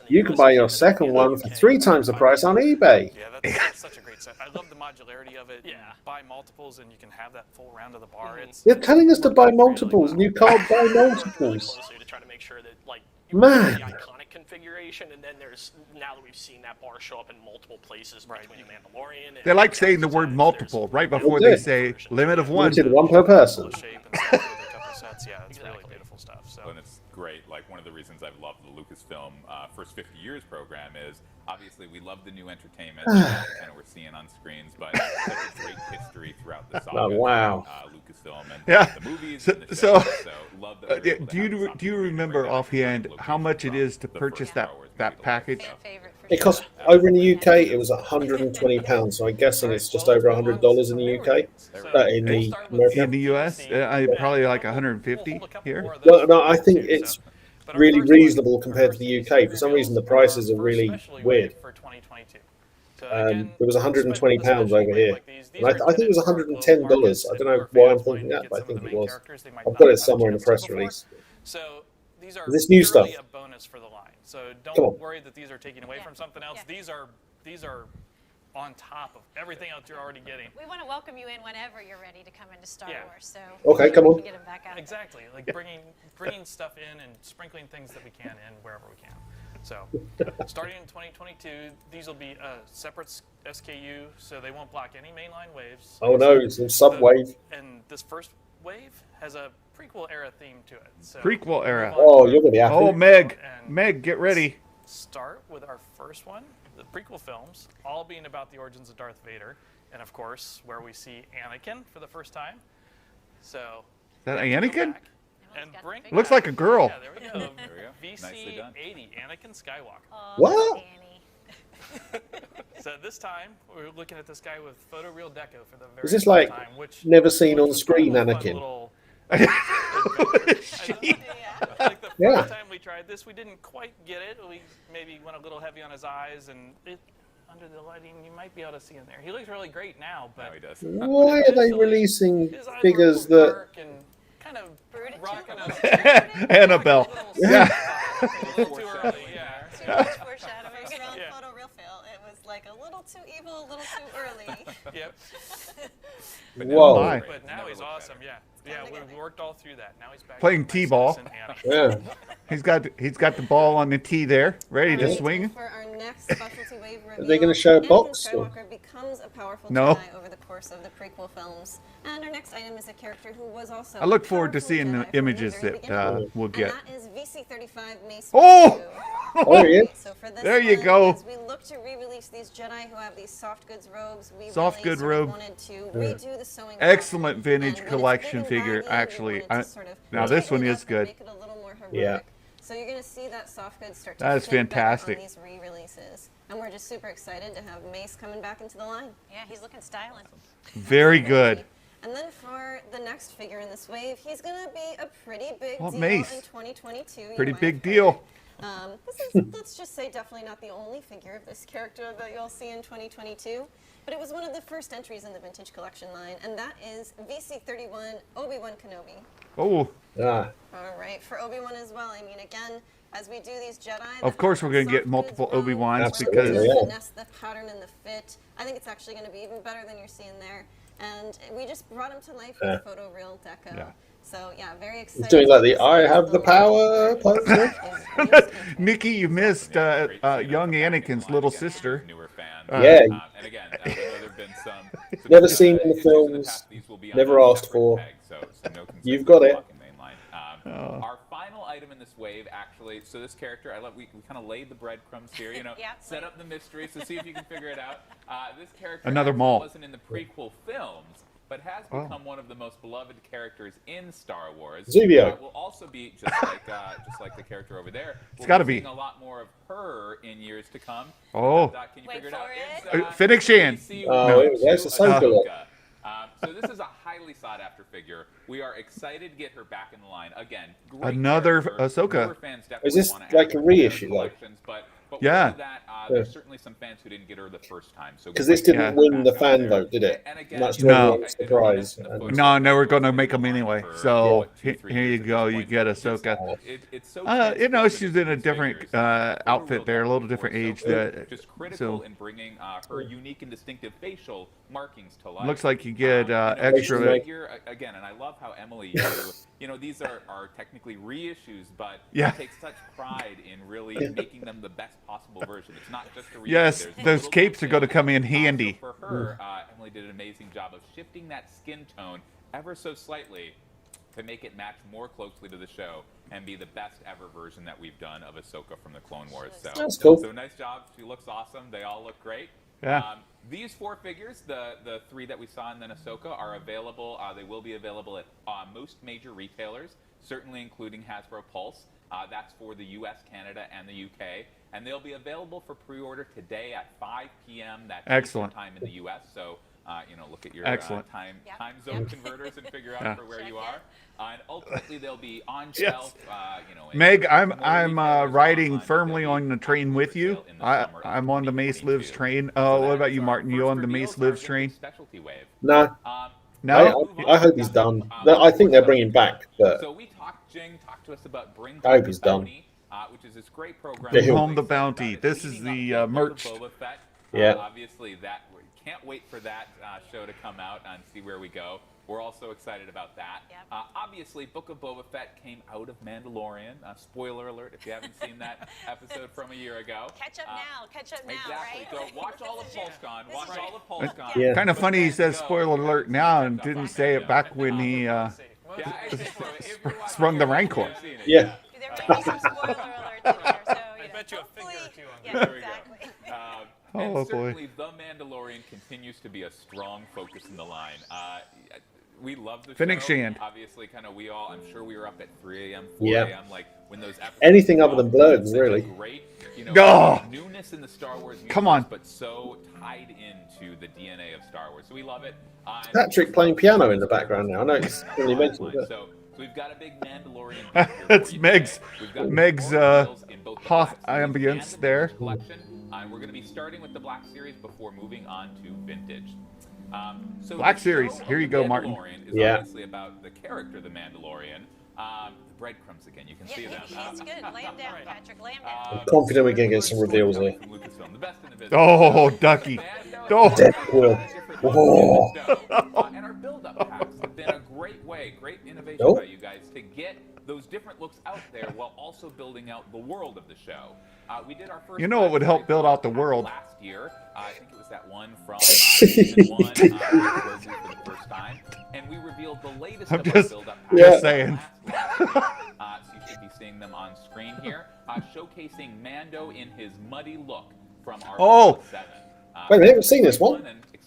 you can buy your second one for 3 times the price on eBay. Yeah, that's such a great set. I love the modularity of it. Yeah. Buy multiples and you can have that full round of the bar. You're telling us to buy multiples, and you can't buy multiples. To try to make sure that, Man. the iconic configuration, and then there's, now that we've seen that bar show up in multiple places between the Mandalorian and they like saying the word multiple right before they say limit of 1. Limited 1 per person. Yeah, it's really beautiful stuff. So. And it's great. Like, one of the reasons I've loved the Lucasfilm First 50 Years program is obviously we love the new entertainment that we're seeing on screens, but such a great history throughout the saga. Oh, wow. Lucasfilm and the movies. So, and the shows, so love that do you remember offhand how much it is to purchase that package? It cost over in the UK. It was £120, so I'm guessing it's just over $100 in the UK. In the US, probably like 150 here. Well, no, I think it's really reasonable compared to the UK. For some reason, the prices are really weird. There was £120 over here. And I think it was $110. I don't know why I'm thinking that, but I think it was. I've got it somewhere in the press release. So these are this new stuff. A bonus for the line. So don't worry that these are taken away from something else. These are on top of everything else you're already getting. We want to welcome you in whenever you're ready to come into Star Wars. So okay, come on. Get them back out exactly, like bringing stuff in and sprinkling things that we can in wherever we can. So, starting in 2022, these will be a separate SKU, so they won't block any mainline waves. Oh no, it's a sub-wave. And this first wave has a prequel era theme to it. So prequel era. Oh, you're gonna be happy. Oh, Meg, get ready. Start with our first one, the prequel films, all being about the origins of Darth Vader, and of course, where we see Anakin for the first time. So. Is that Anakin? And bring looks like a girl. Yeah, there we go. VC80, Anakin Skywalker. Oh, what? So this time we're looking at this guy with photoreal deco for the very Is this like first time, which never seen on screen Anakin? Like the first time we tried this, we didn't quite get it. We maybe went a little heavy on his eyes, and under the lighting, you might be able to see him there. He looks really great now, but he does. Why are they releasing figures that? Kind of rocking Annabelle. Yeah. Too early, yeah. Too much foreshadowing. Photo real fail. It was like a little too evil, a little too early. Yep. Whoa. But now he's awesome. Yeah. Yeah, we worked all through that. Now he's back playing T-ball. Yeah. He's got the ball on the tee there, ready to swing. For our next specialty wave reveal, are they going to show a box? Skywalker becomes a powerful No. Jedi over the course of the prequel films. And our next item is a character who was also I look forward to seeing the images that we'll get. And that is VC35 Mace. Oh! Oh, yeah. So for this there you one, go. As we look to re-release these Jedi who have these soft goods robes, we soft really good robe. wanted to redo the sewing. Excellent vintage collection figure, actually. Now this one is good. Make it a little more heroic. Yeah. So you're going to see that soft goods start to that is fit better fantastic. on these re-releases. And we're just super excited to have Mace coming back into the line. Yeah, he's looking stylish. Very good. And then for the next figure in this wave, he's going to be a pretty big deal Mace. in 2022. Pretty big deal. This is, let's just say, definitely not the only figure of this character that you'll see in 2022, but it was one of the first entries in the Vintage Collection line, and that is VC31 Obi-Wan Kenobi. Oh. Yeah. All right, for Obi-Wan as well. I mean, again, as we do these Jedi, Of course, we're going to get multiple Obi-Wans because the pattern and the fit. I think it's actually going to be even better than you're seeing there. And we just brought him to life with photo real deco. Yeah. So yeah, very excited. He's doing like the "I have the power" pose. Nikki, you missed young Anakin's little sister. Yeah. And again, there've been some never seen in the films, never asked for. You've got it. Our final item in this wave, actually, so this character, we kind of laid the breadcrumbs here, you know, set up the mystery, so see if you can figure it out. This character wasn't in the prequel films, but has become one of the most beloved characters in Star Wars. Zuveum will also be just like the character over there. It's got to be a lot more of her in years to come. Oh, can you figure it out? It's, Fennec Shand. There's Ahsoka. So this is a highly sought after figure. We are excited to get her back in the line again. Another Ahsoka. Is this like a reissue, like? But yeah. There's certainly some fans who didn't get her the first time. So because this didn't win the fan vote, did it? And again, Much to everyone's surprise. No, we're going to make them anyway. So here you go. You get Ahsoka. You know, she's in a different outfit there, a little different age. Just critical in bringing her unique and distinctive facial markings to life. Looks like you get extra. Again, and I love how Emily, you know, these are technically reissues, but take such pride in really making them the best possible version. It's not just a reissue. Yes, those capes are going to come in handy. For her, Emily did an amazing job of shifting that skin tone ever so slightly to make it match more closely to the show and be the best ever version that we've done of Ahsoka from the Clone Wars. So, that's cool. So nice job. She looks awesome. They all look great. Yeah. These four figures, the three that we saw in then Ahsoka, are available. They will be available at most major retailers, certainly including Hasbro Pulse. That's for the U.S., Canada, and the U.K. And they'll be available for pre-order today at 5 p.m. That's excellent time in the U.S. So, you know, look at your time zone converters and figure out for where you are. And ultimately, they'll be on shelf. You know, Meg, I'm riding firmly on the train with you. I'm on the Mace Lives train. What about you, Martin? You on the Mace Lives train? No. No. I hope he's done. I think they're bringing back. But so we Jing talked to us about Bring I hope he's done. Which is this great program. Bring Home the Bounty. This is the merch. Boba Fett. Yeah. Obviously, we can't wait for that show to come out and see where we go. We're also excited about that. Yep. Obviously, Book of Boba Fett came out of Mandalorian. Spoiler alert if you haven't seen that episode from a year ago. Catch up now. Catch up now, exactly. right? So watch all of PulseCon. Watch all of PulseCon. Yeah. Kind of funny he says spoiler alert now and didn't say it back when he sprung the Rancor. Yeah. There might be some spoiler alerts in there, so I bet you a figure or two on yeah, exactly. And certainly, The Mandalorian continues to be a strong focus in the line. We love the Fennec show. Shand. Obviously, kind of I'm sure we were up at 3 a.m., 4 a.m. Like when those episodes anything other than Blurgs, really. Great, you know, newness in the Star Wars universe, come on, but so tied into the DNA of Star Wars. So we love it. Patrick playing piano in the background now. I know it's really mentioned. So we've got a big Mandalorian. That's Meg's Hoth ambience there. Collection. We're going to be starting with the Black Series before moving on to Vintage. So Black Series. Here you go, Martin. Is obviously about the character, the Mandalorian. The breadcrumbs again. You can see them. It's good. Lay them down, Patrick. Lay them down. I'm confident we're going to get some reveals here. Oh, Ducky. Oh. Deadpool. Oh. And our build-up packs have been a great innovation by you guys to get those different looks out there while also building out the world of the show. We did our first. You know what would help build out the world? Last year, I think it was that one from season 1 for the first time, and we revealed the latest of our build-up packs. Just saying. So you should be seeing them on screen here, showcasing Mando in his muddy look from our 7. Wait, we haven't seen this one.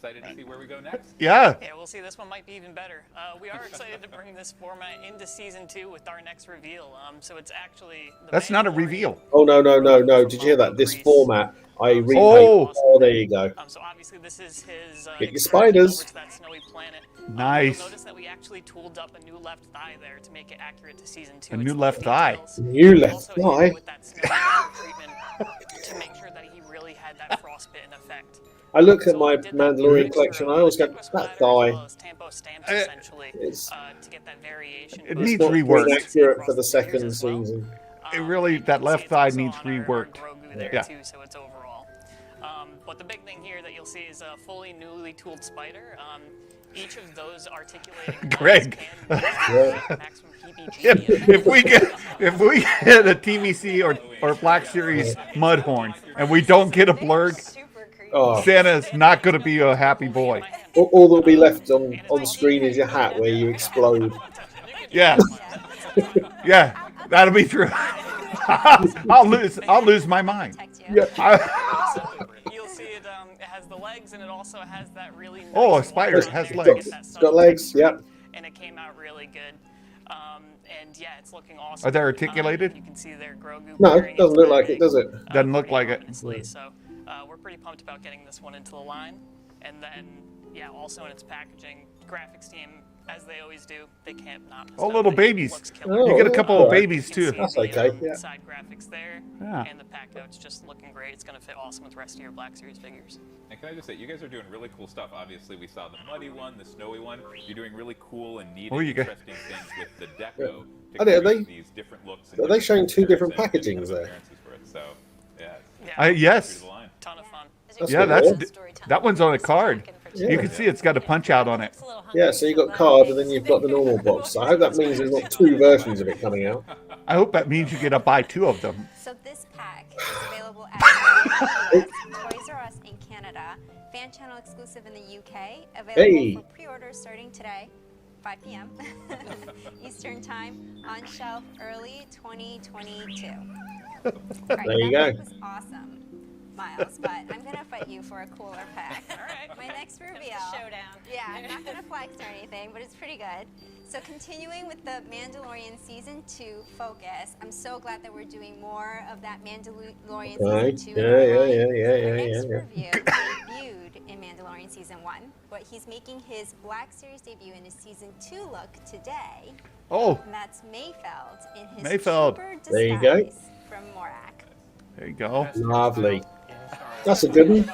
excited to see where we go next. Yeah. Yeah, we'll see. This one might be even better. We are excited to bring this format into season 2 with our next reveal. So it's actually. That's not a reveal. Oh no! Did you hear that? This format, I repaid. Oh, there you go. So obviously this is his. Get your spiders. To that snowy planet. Nice. You'll notice that we actually tooled up a new left thigh there to make it accurate to season 2. A new left thigh. New left thigh. With that snowy treatment to make sure that he really had that frostbitten effect. I look at my Mandalorian collection. I always go, that thigh. It needs rework. Accurate for the second season. It really, that left thigh needs reworked. Yeah. So it's overall. But the big thing here that you'll see is a fully newly tooled spider. Each of those articulating Greg. If we get a TVC or Black Series Mudhorn and we don't get a blurg, Santa's not going to be a happy boy. All that'll be left on the screen is your hat where you explode. Yeah. Yeah, that'll be true. I'll lose my mind. Yeah. You'll see it has the legs and it also has that really nice a spider has legs. It's got legs, yep. And it came out really good. And yeah, it's looking awesome. Are they articulated? You can see their Grogu. No, it doesn't look like it, does it? Doesn't look like it. So we're pretty pumped about getting this one into the line. And then, yeah, also in its packaging, graphics team, as they always do, they can't not. Oh, little babies. You get a couple of babies, too. That's okay. Yeah. Side graphics there. Yeah. And the pack out's just looking great. It's going to fit awesome with the rest of your Black Series figures. And can I just say, you guys are doing really cool stuff. Obviously, we saw the muddy one, the snowy one. You're doing really cool and neat and interesting things with the deco. Are they these different looks? Are they showing two different packagings there? So, yeah. Yes. Ton of fun. Yeah, that one's on a card. Yeah. You can see it's got a punch out on it. Yeah, so you've got card and then you've got the normal box. So I hope that means there's not two versions of it coming out. I hope that means you get to buy two of them. So this pack is available at Toys R Us in Canada, Fan Channel exclusive in the UK, available for pre-order starting today, 5 p.m. Eastern Time, on shelf early 2022. Right, there you go. That was awesome, Miles, but I'm going to fight you for a cooler pack. All right. My next reveal. Showdown. Yeah, I'm not going to flex or anything, but it's pretty good. So continuing with the Mandalorian Season 2 focus, I'm so glad that we're doing more of that Mandalorian Season 2. Yeah. Next review debuted in Mandalorian Season 1, but he's making his Black Series debut in his Season 2 look today. Oh. And that's Mayfeld in his Mayfeld. cheaper disguise There you go. from Morak. There you go. Lovely. That's a good one.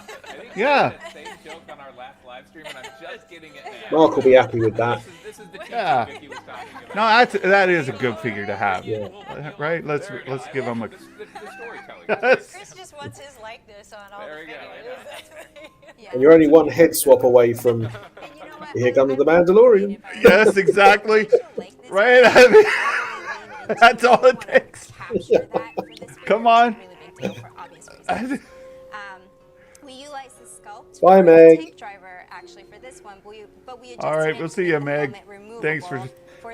Yeah. Same joke on our last live stream, and I'm just getting it now. Mark will be happy with that. This is the Yeah. Vicky was talking about. No, that is a good figure to have. Yeah. Right? Let's give him a. The storytelling. Chris just wants his likeness on all There the we go. figures. And you're only one head swap away from here comes the Mandalorian. Yes, exactly. Right? I mean, that's all it takes. Come on. We utilize the sculpt. Bye, for the Meg. tank driver actually for this one, but we All right, we'll see you, Meg.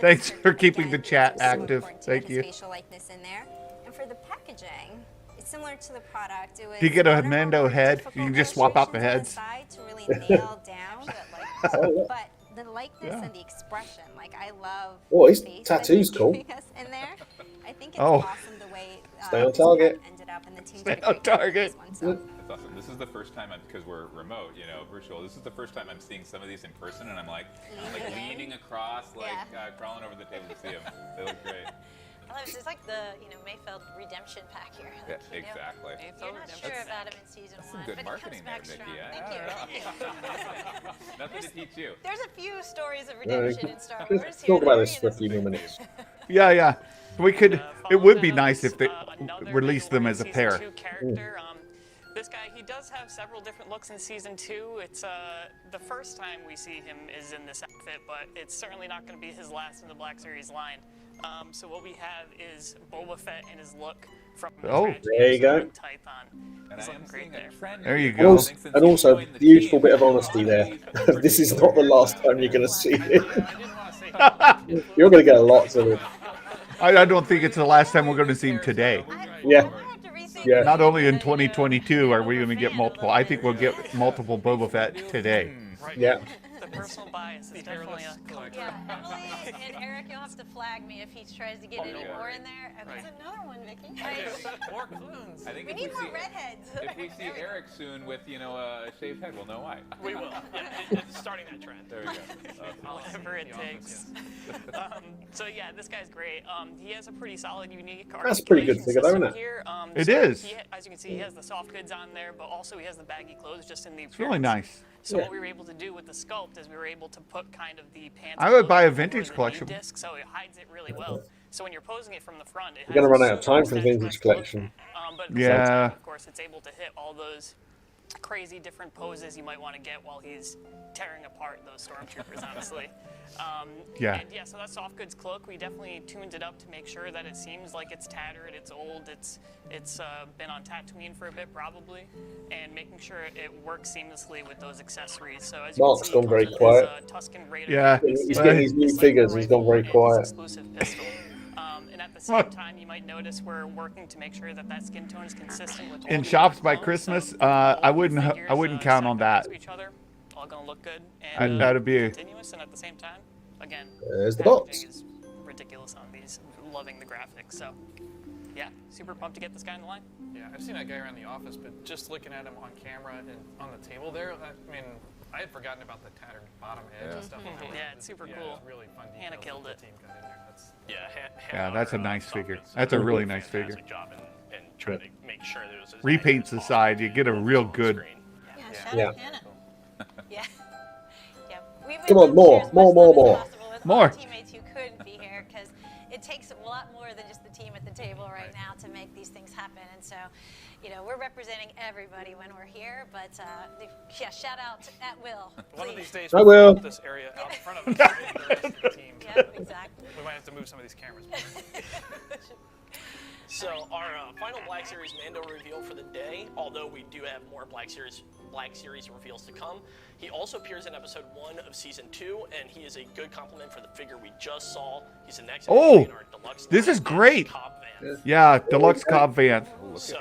Thanks for keeping the chat active. Thank you. Facial likeness in there, and for the packaging, it's similar to the product. It was Do you get a Mando head? You can just swap out the heads. To really nail down but the likeness and the expression, like I love. Oh, his the face tattoo's that cool. he's giving us in there. I think it's Oh. awesome the way Stay on this target. pack ended up, and the team Stay did a on great job with target. this one, so. That's awesome. This is the first time because we're remote, virtual. This is the first time I'm seeing some of these in person, and I'm like leaning across, crawling over the table to see them. They look great. It's like the Mayfeld redemption pack here. Yeah, exactly. You're not sure about him in season one, Good but marketing he comes there, back Nikki. strong. Thank you. Nothing to teach you. There's a few stories of redemption in Star Wars. Let's talk about this for a few more minutes. Yeah. We could. It would be nice if they released them as a pair. This guy, he does have several different looks in Season 2. It's the first time we see him is in this outfit, but it's certainly not going to be his last in the Black Series line. So what we have is Boba Fett in his look from there you go. And I am seeing a trend. There you go. And also, beautiful bit of honesty there. This is not the last time you're going to see him. You're going to get a lot of it. I don't think it's the last time we're going to see him today. Yeah. Not only in 2022 are we going to get multiple. I think we'll get multiple Boba Fett today. Right. Yeah. The personal bias is definitely a Yeah, Emily and Eric, you'll have to flag me if he tries to get any more in there. There's another one, Vicky. More clones. I think We if need more see, redheads. If we see Eric soon with, a shaved head, we'll know why. We will. Yeah, it's starting that trend. There we go. whatever it takes. So yeah, this guy's great. He has a pretty solid, unique That's a pretty good figure, though, isn't it? here. It So is. as you can see, he has the soft goods on there, but also he has the baggy clothes just in the It's really nice. So what we were able to do with the sculpt is we were able to put kind of the pants. I would buy a over vintage the knee collection. disc, so it hides it really well. So when you're posing it from the front, it You're going to has run a out of time for super the vintage statuesque look. collection. But at the Yeah. same time, of course, it's able to hit all those crazy different poses you might want to get while he's tearing apart those stormtroopers, honestly. Yeah. And yeah, so that soft goods cloak, we definitely tuned it up to make sure that it seems like it's tattered, it's old, it's been on Tatooine for a bit probably, and making sure it works seamlessly with those accessories. So as you Mark's can see, gone very it comes quiet. with his, Tusken Raider Yeah. He's getting his new figures. He's gone very quiet. exclusive pistol. And at the same time, you might notice we're working to make sure that that skin tone is consistent with In all shops the by clones. Christmas, So I all the wouldn't figures, count on stacked up that. next to each other, all gonna look good, and That'd be a- continuous. And at the same time, again, There's the packaging box. is ridiculous on these. Loving the graphics. So yeah, super pumped to get this guy in the line. Yeah, I've seen that guy around the office, but just looking at him on camera and on the table there, I mean, I had forgotten about the tattered bottom edge and stuff. Like that. Yeah, it's super cool. Really fun details Hannah that killed the it. team got in there. That's, Yeah, that's a nice Soft figure. goods That's a did really a nice figure. fantastic job in trying to make sure there was as Repaints accurate the as side, you possible get a on real the good. screen. Yeah, shout Yeah. out Hannah. Yeah. Yeah. We would Come on, love to more, share as more, much more, love as more. possible with More. all the teammates who couldn't be here, because it takes a lot more than just the team at the table right now to make these things happen. And so, we're representing everybody when we're here. But yeah, shout out at Will. one of please. these days, I we'll will. put this area out in front of us. The rest of the team. Yep, exactly. We might have to move some of these cameras. So our final Black Series Mando reveal for the day, although we do have more Black Series reveals to come, he also appears in episode 1 of season 2, and he is a good complement for the figure we just saw. He's the next Oh, in our deluxe this line, is great. Cobb Van. Yeah, deluxe Cobb Van. So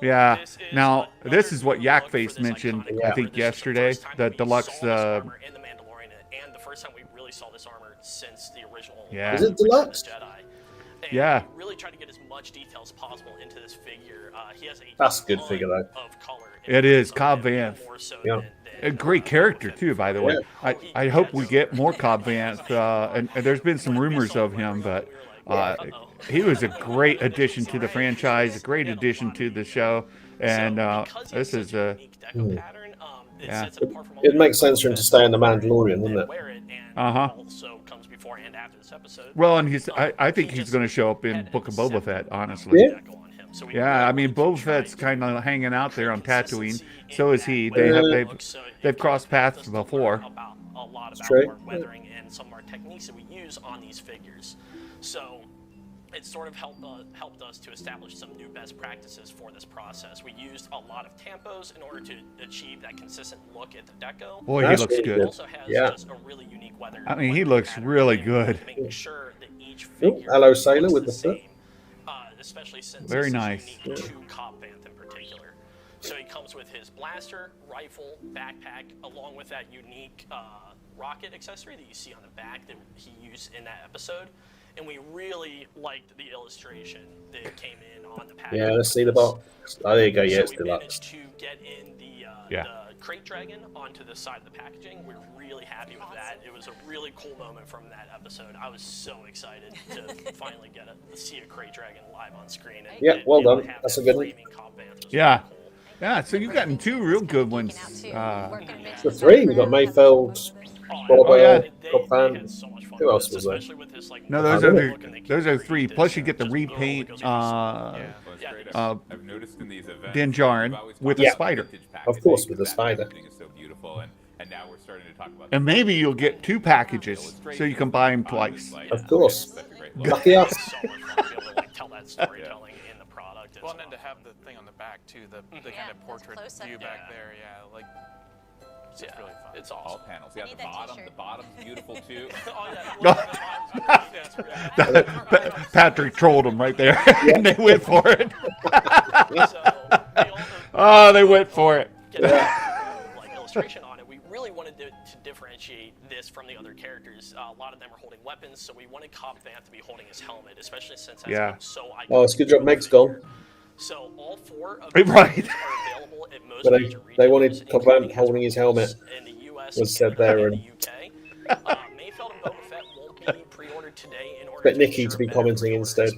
Yeah. this is Now, another this is what new look for Yakface this mentioned, iconic I armor. think, This is yesterday. first time The we deluxe. saw this armor in the Mandalorian, and the first time we really saw this armor since the original. Yeah. Is it deluxe? Jedi. And Yeah. we really try to get as much detail as possible into this figure. He has a That's a good ton figure, though. Of color It is, Cobb Van. Van. Yeah. A great character, too, by the way. I hope we get more Cobb Van. And there's been some rumors of him, but he was a great addition to the franchise, a great addition to the show. And this is a. Yeah. It makes sense for him to stay in the Mandalorian, doesn't it? Uh-huh. Also comes before and after this episode. Well, and I think he's going to show up in Book of Boba Fett, honestly. Yeah. Yeah, I mean, Boba Fett's kind of hanging out there on Tatooine. So is he. They've crossed paths before. About a lot about Straight. our weathering and some of our techniques that we use on these figures. So it sort of helped us to establish some new best practices for this process. We used a lot of tampos in order to achieve that consistent look at the deco. Boy, he That's looks really good. It also has Yeah. just a really unique weather. I mean, he weather looks pattern really and good. Making sure that each Oh, figure hello, Sailor, looks with the the foot. same, especially since Very this nice. is unique to Cobb Vanth in particular. So he comes with his blaster, rifle, backpack, along with that unique rocket accessory that you see on the back that he used in that episode. And we really liked the illustration that came in on the package. Yeah, let's see the box. Oh, there you go. Yeah, So it's we deluxe. managed to get in the Yeah. crate dragon onto the side of the packaging. We're really happy with that. It was a really cool moment from that episode. I was so excited to finally see a crate dragon live on screen. And Yeah, well be able done. to have That's that a good one. flaming Cobb Vanth was Yeah. really cool. Yeah, so you've gotten two real good ones. The three, we got Mayfeld, Boba, They Cobb Van. had so much fun Who with else this, was there? especially with his, like, No, look those are and three. the Plus, you get the just repaint goes I've noticed in these events, Din Djarin we've always with talked a Yeah. about spider. vintage Of course, packaging, with the that spider. packaging is so beautiful, and now we're starting to talk about. And maybe you'll get two packages, so you can buy them twice. Of course. Such a great look. Lucky us. so much fun to be able to like tell that storytelling in the product. Well, and then to have the thing on the back too, the kind of portrait close-up. view back Yeah. there, really fun. It's All awesome. panels. Yeah, need the that bottom. t-shirt. The bottom's beautiful too. Oh yeah. That's great. Patrick trolled them right there, and they went for it. So, Oh, they went for it. get like illustration on it. We really wanted to differentiate this from the other characters. A lot of them are holding weapons, so we wanted Cobb Vanth to be holding his helmet, especially since that's been so iconic. Oh, it's a good job Meg's gone. So all 4 of these right. are available at most But major they retailers, wanted Cobb Vanth holding his helmet. in the US, Was said there, and Mayfeld and Boba Fett won't be pre-ordered today in order expect Nikki to be commenting instead.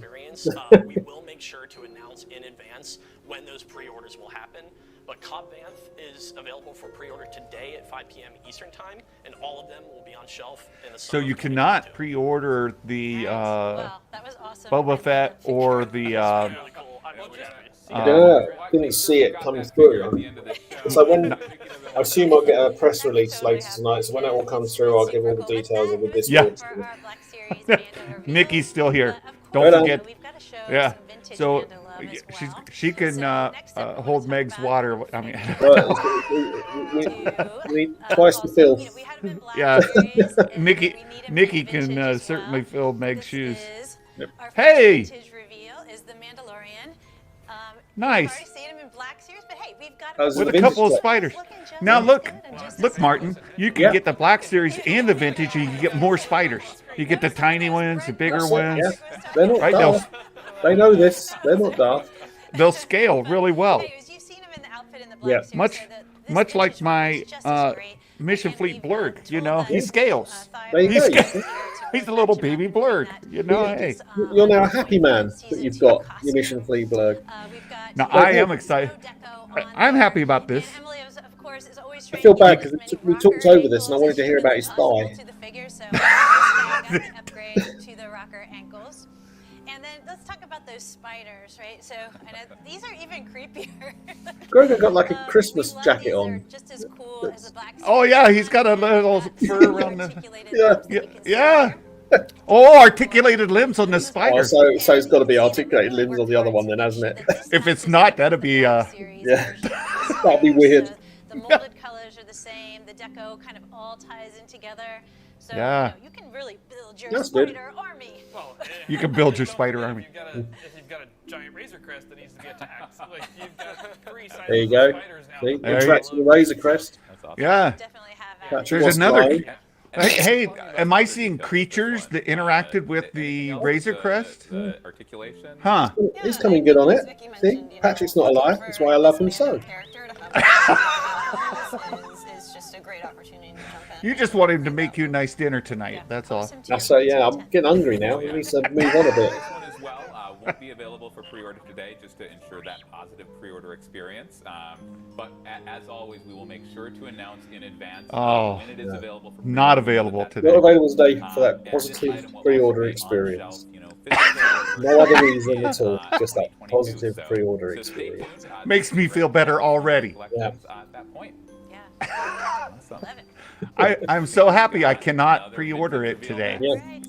We will make sure to announce in advance when those pre-orders will happen. But Cobb Vanth is available for pre-order today at 5 p.m. Eastern Time, and all of them will be on shelf in the So you cannot pre-order the Boba Fett or the. Didn't see it come through. So when I assume I'll get a press release later tonight. So when it all comes through, I'll give all the details of the Discord. Nikki's still here. Don't forget. Yeah. So she can hold Meg's water. I mean, we twice the fill. Yeah. Nikki can certainly fill Meg's shoes. Hey. Nice. With a couple of spiders. Now look, Martin. You can get the Black Series and the vintage. And you can get more spiders. You get the tiny ones, the bigger ones. Yeah. They're not daft. They know this. They're not daft. They'll scale really well. Yeah. Much like my Mission Fleet Blurg. You know, he scales. He's a little baby Blurg. You know, hey. You're now a happy man that you've got your Mission Fleet Blurg. Now I am excited. I'm happy about this. I feel bad because we talked over this and I wanted to hear about his thigh. And then let's talk about those spiders, right? So these are even creepier. Grogu got like a Christmas jacket on. Just as cool as a black. Oh yeah, he's got a little fur around the. Yeah. Oh, articulated limbs on the spider. Oh, so it's got to be articulated limbs on the other one, then, hasn't it? If it's not, that'd be yeah, that'd be weird. The molded colors are the same. The deco kind of all ties in together. So you can really build your spider army. Well, you can build your spider army. If you've got a giant Razor Crest that needs to be attacked, like you've got 3 there you go. spiders now. See, interacts with the Razor Crest. That's awesome. Yeah. Definitely have There's another. Hey, am I seeing creatures that interacted with the Razor Crest? Articulation. Huh. He's coming good on it. See, Patrick's not a liar. That's why I love him so. Is just a great opportunity to jump in. You just want him to make you a nice dinner tonight. That's all. So yeah, I'm getting hungry now. We need to move on a bit. This one as well won't be available for pre-order today, just to ensure that positive pre-order experience. But as always, we will make sure to announce in advance when it is available. For not available today. Not available today for that positive pre-order experience. No other reason at all. Just that positive pre-order experience. Makes me feel better already. Yeah. At that point. I'm so happy I cannot pre-order it today.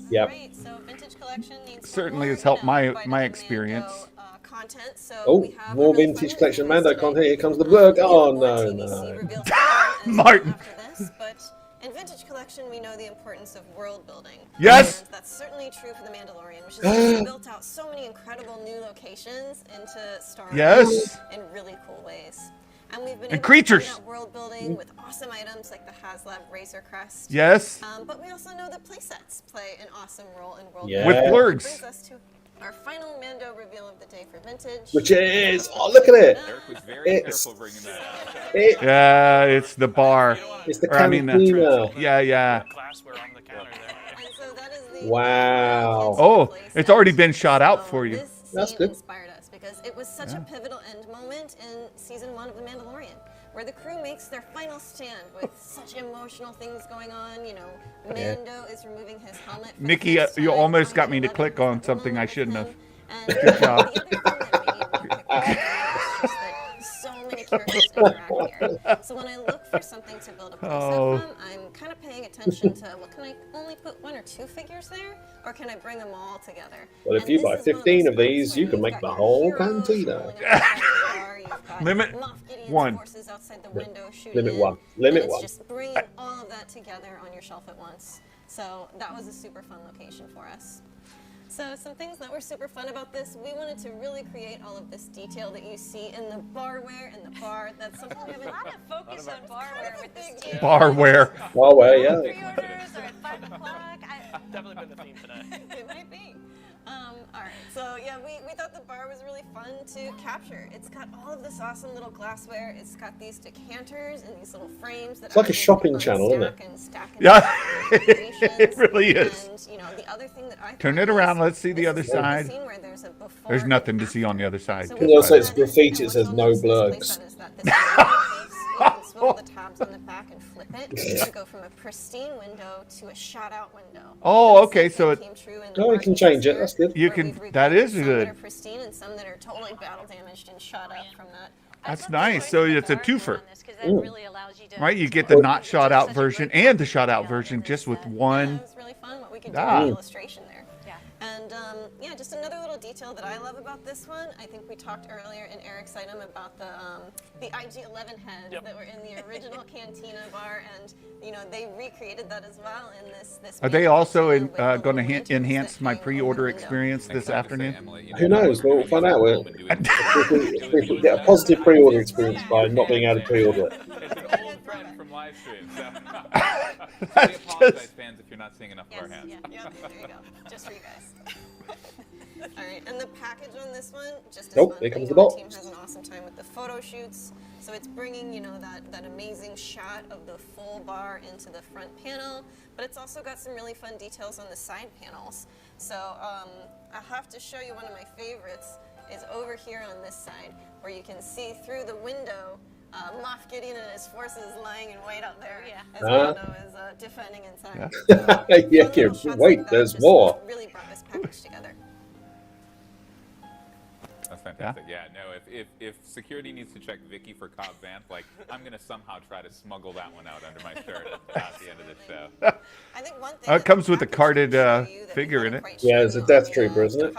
Yeah. Great. So vintage collection needs Certainly has helped my experience. Content. So Oh, more vintage collection Mando content. Here comes the Blurg. Oh no. Martin. But in vintage collection, we know the importance of world building. Yes. And that's certainly true for the Mandalorian, which has built out so many incredible new locations into Star Wars Yes. in really cool ways. And we've been And creatures. to world building with awesome items like the Haslab Razor Crest. Yes. But we also know that playsets play an awesome role in world Yeah. building. With Blurgs. Brings us to our final Mando reveal of the day for vintage. Which is, oh look at it. Eric was very careful bringing that up. Yeah, it's the bar. It's the Or, I mean, cantina. yeah. Glassware on the counter there. And so that is the Wow. Oh, it's already been shot out for you. This That's scene good. inspired us because it was such a pivotal end moment in season 1 of The Mandalorian, where the crew makes their final stand with such emotional things going on. You know, Mando is removing his helmet. For Nikki, the first you time, almost got coming me to love click him, on fall something in I love shouldn't with have. him. And Good job. The other thing that made me pick up on is just that so many characters interact here. So when I look for something to build a playset from, I'm kind of paying attention to, well, can I only put 1 or 2 figures there, or can I bring them all together? Well, if you buy 15 of these, you can make the whole cantina. Limit 1. Limit 1. Limit 1. Just bringing all of that together on your shelf at once. So that was a super fun location for us. So some things that were super fun about this, we wanted to really create all of this detail that you see in the barware and the bar. That's something we have a lot of focus on barware with this team. Barware. Barware, yeah. Pre-orders or at 5 o'clock. Definitely been the theme today. It might be. All right, so yeah, we thought the bar was really fun to capture. It's got all of this awesome little glassware. It's got these decanters and these little frames that it's like a shopping channel, isn't it? Yeah, it really is. And you know, the other thing that I Turn it around. Let's see the other side. There's nothing to see on the other side. And also, it's graffiti. It says no blurgs. You can swivel the tabs on the back and flip it to go from a pristine window to a shot-out window. Oh, okay. So it. Oh, you can change it. That's good. You can. That is some good. that are pristine and some that are totally battle damaged and shot up from that. That's nice. So it's a twofer. Really allows you to Right, you get the not shot out version and the shot out version just with one. It was really fun what we could do with the illustration there. Yeah. And yeah, just another little detail that I love about this one. I think we talked earlier in Eric's item about the IG-11 heads that were in the original Cantina bar, and you know they recreated that as well in this. Are they also going to enhance my pre-order experience this afternoon? Who knows? We'll find out. We'll get a positive pre-order experience by not being able to pre-order it. It's an old friend from live stream. So. We apologize, fans, if you're not seeing enough of our hands. Yeah, there you go. Just for you guys. All right, and the package on this one, just as Nope, fun. here comes The the box. team has an awesome time with the photo shoots. So it's bringing, you know, that amazing shot of the full bar into the front panel, but it's also got some really fun details on the side panels. So I have to show you one of my favorites is over here on this side, where you can see through the window Moff Gideon and his forces lying in wait out there as Mando is defending inside. Yeah, wait, there's more. Really brought this package together. That's fantastic. Yeah, no, if security needs to check Vicky for Cobb Vanth, like, I'm going to somehow try to smuggle that one out under my shirt at the end of the show. I think one thing It comes with a carded figure in it. Yeah, it's a Death Trooper, isn't it?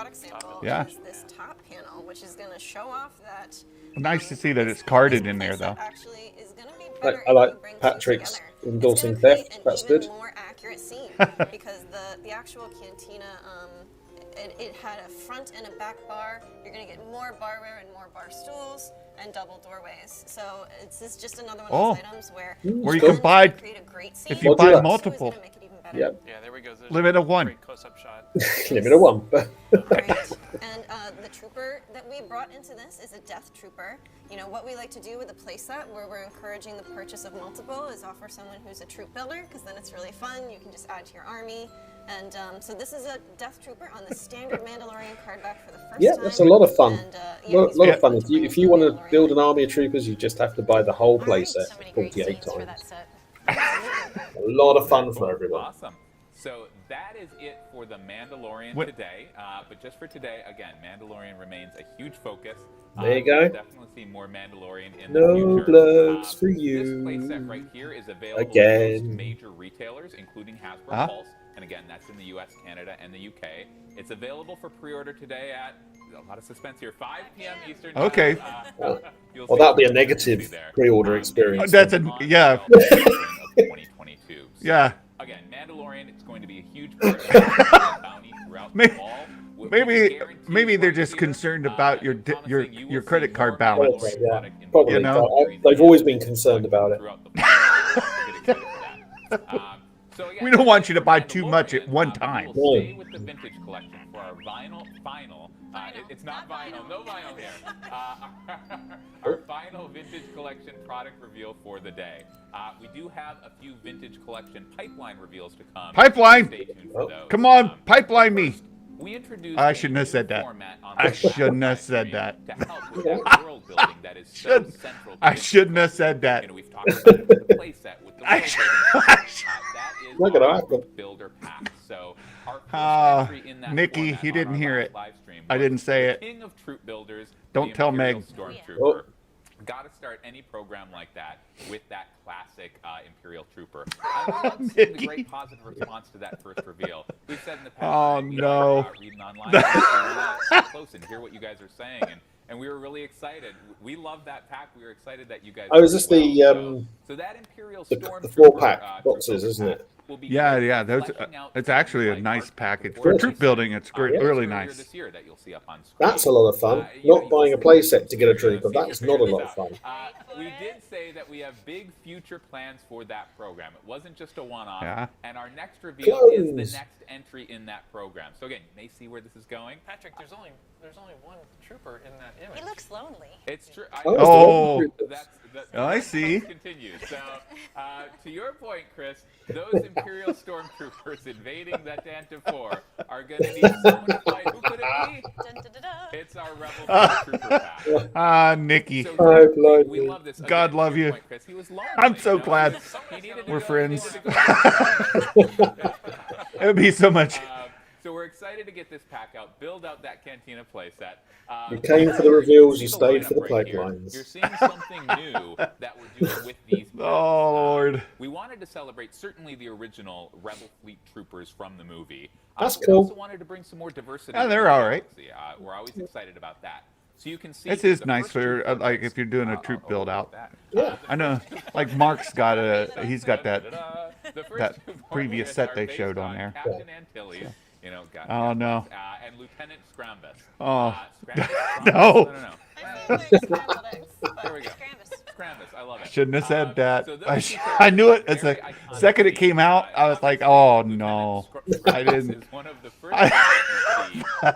Yeah. This top panel, which is going to show off that. Nice to see that it's carded in there, though. Actually, is going to be I like Patrick's endorsing theft. That's good. More accurate scene because the actual cantina. It had a front and a back bar. You're going to get more barware and more bar stools and double doorways. So this is just another one of those items where you can buy, create a great scene. if you buy multiple. Yeah. Yeah, there we go. There's Limit of one. Great close-up shot. Limit of one. Right. And the trooper that we brought into this is a Death Trooper. You know, what we like to do with a playset where we're encouraging the purchase of multiple is offer someone who's a troop builder, because then it's really fun. You can just add to your army. And so this is a Death Trooper on the standard Mandalorian card back for the first time. Yeah, that's a lot of fun. And, a lot of fun. If you want to build an army of troopers, you just have to buy the whole playset 48 times. A lot of fun for everyone. Awesome. So that is it for the Mandalorian today. But just for today, again, Mandalorian remains a huge focus. There you go. We'll definitely see more Mandalorian in the No future. blokes for you. This playset right here is available Again. at most major retailers, including Hasbro Pulse. And again, that's in the US, Canada, and the UK. It's available for pre-order today at, a lot of suspense here, 5 p.m. Eastern time. Okay. Well, that'll be a negative pre-order experience. That's yeah. 2022. So, Yeah. Again, Mandalorian, it's going to be a huge part of the bounty throughout the fall. Maybe they're just concerned about your credit card balance. Yeah, probably. You know? They've always been concerned about it. We don't want you to buy too much at one time. We'll stay with the vintage collection for our final. It's not vinyl, no vinyl here. Our final vintage collection product reveal for the day. We do have a few vintage collection pipeline reveals to come. Pipeline! Stay tuned for those. Come on, pipeline me. We introduced I shouldn't have said that. I shouldn't have said that. To help with that world building that is so central to I shouldn't have said that. You know, we've talked about the playset with the world building. That is Look at our builder pack. So our first entry in that Nikki, format he on didn't our hear last it. live stream I was didn't say the it. King of troop builders. Don't tell Imperial Meg. Stormtrooper. Got to start any program like that with that classic Imperial Trooper. I love seeing the great positive response to that first reveal. We've said in the past, Oh, no. reading online, we're close and hear what you guys are saying, and we were really excited. We love that pack. We were excited that you guys. Oh, is this the so that Imperial the Stormtrooper 4-pack boxes, isn't it? will be Yeah. It's actually a nice package for troop building. It's great, really nice. This year that you'll see up on screen. That's a lot of fun. Not buying a playset to get a trooper. That's not a lot of fun. We did say that we have big future plans for that program. It wasn't just a one-off. And our next reveal is the next entry in that program. So again, you may see where this is going. Patrick, there's only one trooper in that image. He looks lonely. It's true. I see. Continues. So, to your point, Chris, those Imperial stormtroopers invading that Tantive 4 are going to need someone to fight. Who could it be? Dun, dun, dun, dun. It's our Rebel Trooper pack. Nikki. So, we love this. God love you. Point, Chris, he was lonely, I'm so glad we're friends. It would be so much. So we're excited to get this pack out, build out that Cantina playset. You came for the reveals, you stayed for the pipelines. You're seeing something new that we're doing with these. Oh, Lord. We wanted to celebrate certainly the original Rebel Fleet troopers from the movie. That's We cool. also wanted to bring some more diversity. Yeah, they're all right. We're always excited about that. So you can see This is nice for like if you're doing a troop build out. Yeah, I know. Like Mark's got he's got that previous set they showed on there. Captain Antilles, you know, got Oh no. And Lieutenant Scrambus. Oh No. No. There we go. Scrambus, I love it. Shouldn't have said that. So those I, two I knew it. It's very the iconic second it came out. I was like, oh no, I didn't. Is one of the first you see. You know,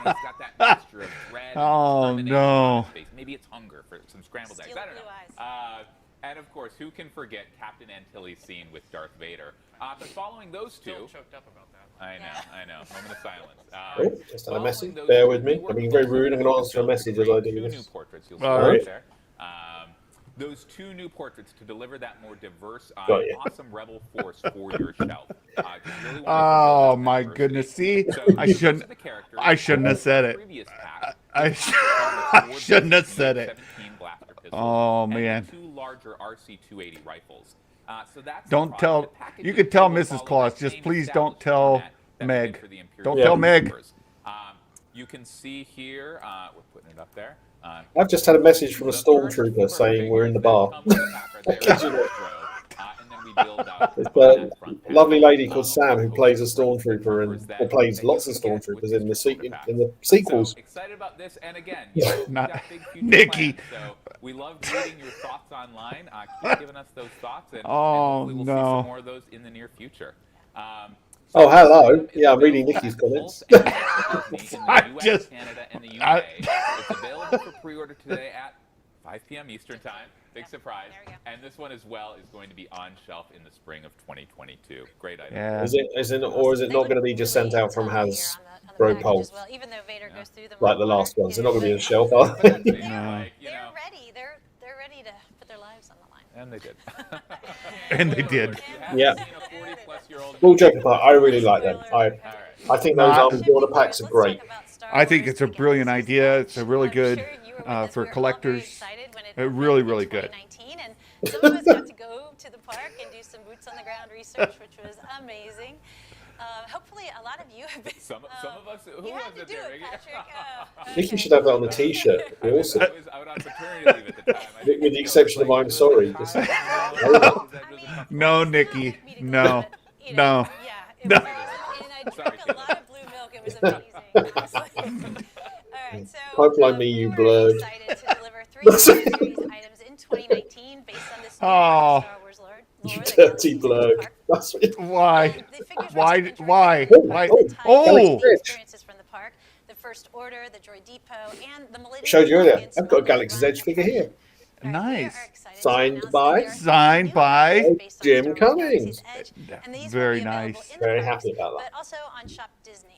it's got that mixture of dread. Oh, and no. space. Maybe it's hunger for some scrambled eggs. Steel I don't know. blue eyes. And of course, who can forget Captain Antilles' scene with Darth Vader? But following those two, Still choked up about that. I know. Moment of silence. Oh, just had a message. Following those Bear two, with me. we I'm being worked very closely rude. I'm going to answer a to message as I build do two this. new portraits. You'll see All right right. there. Those two new portraits to deliver that more diverse, Got you. awesome Rebel force for your shelf. Really Oh my goodness! See, I shouldn't. I shouldn't have said it. I shouldn't have said it. Oh man! Two larger RC-280 rifles. So that's Don't tell. You could tell Mrs. Claus. Just please don't tell Meg. Don't tell Meg. You can see here. We're putting it up there. I've just had a message from a stormtrooper saying we're in the bar. It's a lovely lady called Sam who plays a stormtrooper or plays lots of stormtroopers in the sequels. So excited about this, and again, Not got big future Nikki. plans, so we love reading your thoughts online. Keep giving us those thoughts, and Oh, hopefully we'll no. see some more of those in the near future. Oh, hello. Yeah, I'm reading Nikki's comments. Canada, and the UK. It's available for pre-order today at 5 p.m. Eastern Time. Big surprise. And this one as well is going to be on shelf in the spring of 2022. Great item. Yeah. Is it not going to be just sent out from Hasbro Pulse? Well, even though Vader goes through them Like the last ones. They're not going to be on the shelf, are they? They're ready. They're ready to put their lives on the line. And they did. And they did. Yeah. All joking apart, I really like them. I think those armor builder packs are great. I think it's a brilliant idea. It's a really good for collectors. Really, really good. And some of us got to go to the park and do some boots on the ground research, which was amazing. Hopefully, a lot of you have been. Some of us. Who you was had to it do there, it, Ricky? Patrick. I think you should have that on the T-shirt. It'd be awesome. I was on paternity leave at the time. With the exception of I'm sorry. Just, No, Nikki. No. No. Yeah. And I drank a lot of blue milk. It was amazing. All right, so Pipeline me, you blurred. excited to deliver 3 series items in 2019 based on this new Star Wars lore. You dirty blurred. That's what Why? Why? Oh! Experiences from the park, the First Order, the Droid Depot, and the Millennium. showed you earlier. I've got a Galaxy's Edge figure here. Nice. Signed by Jim Cummings. Very nice. Very happy about that. But also on Shop Disney.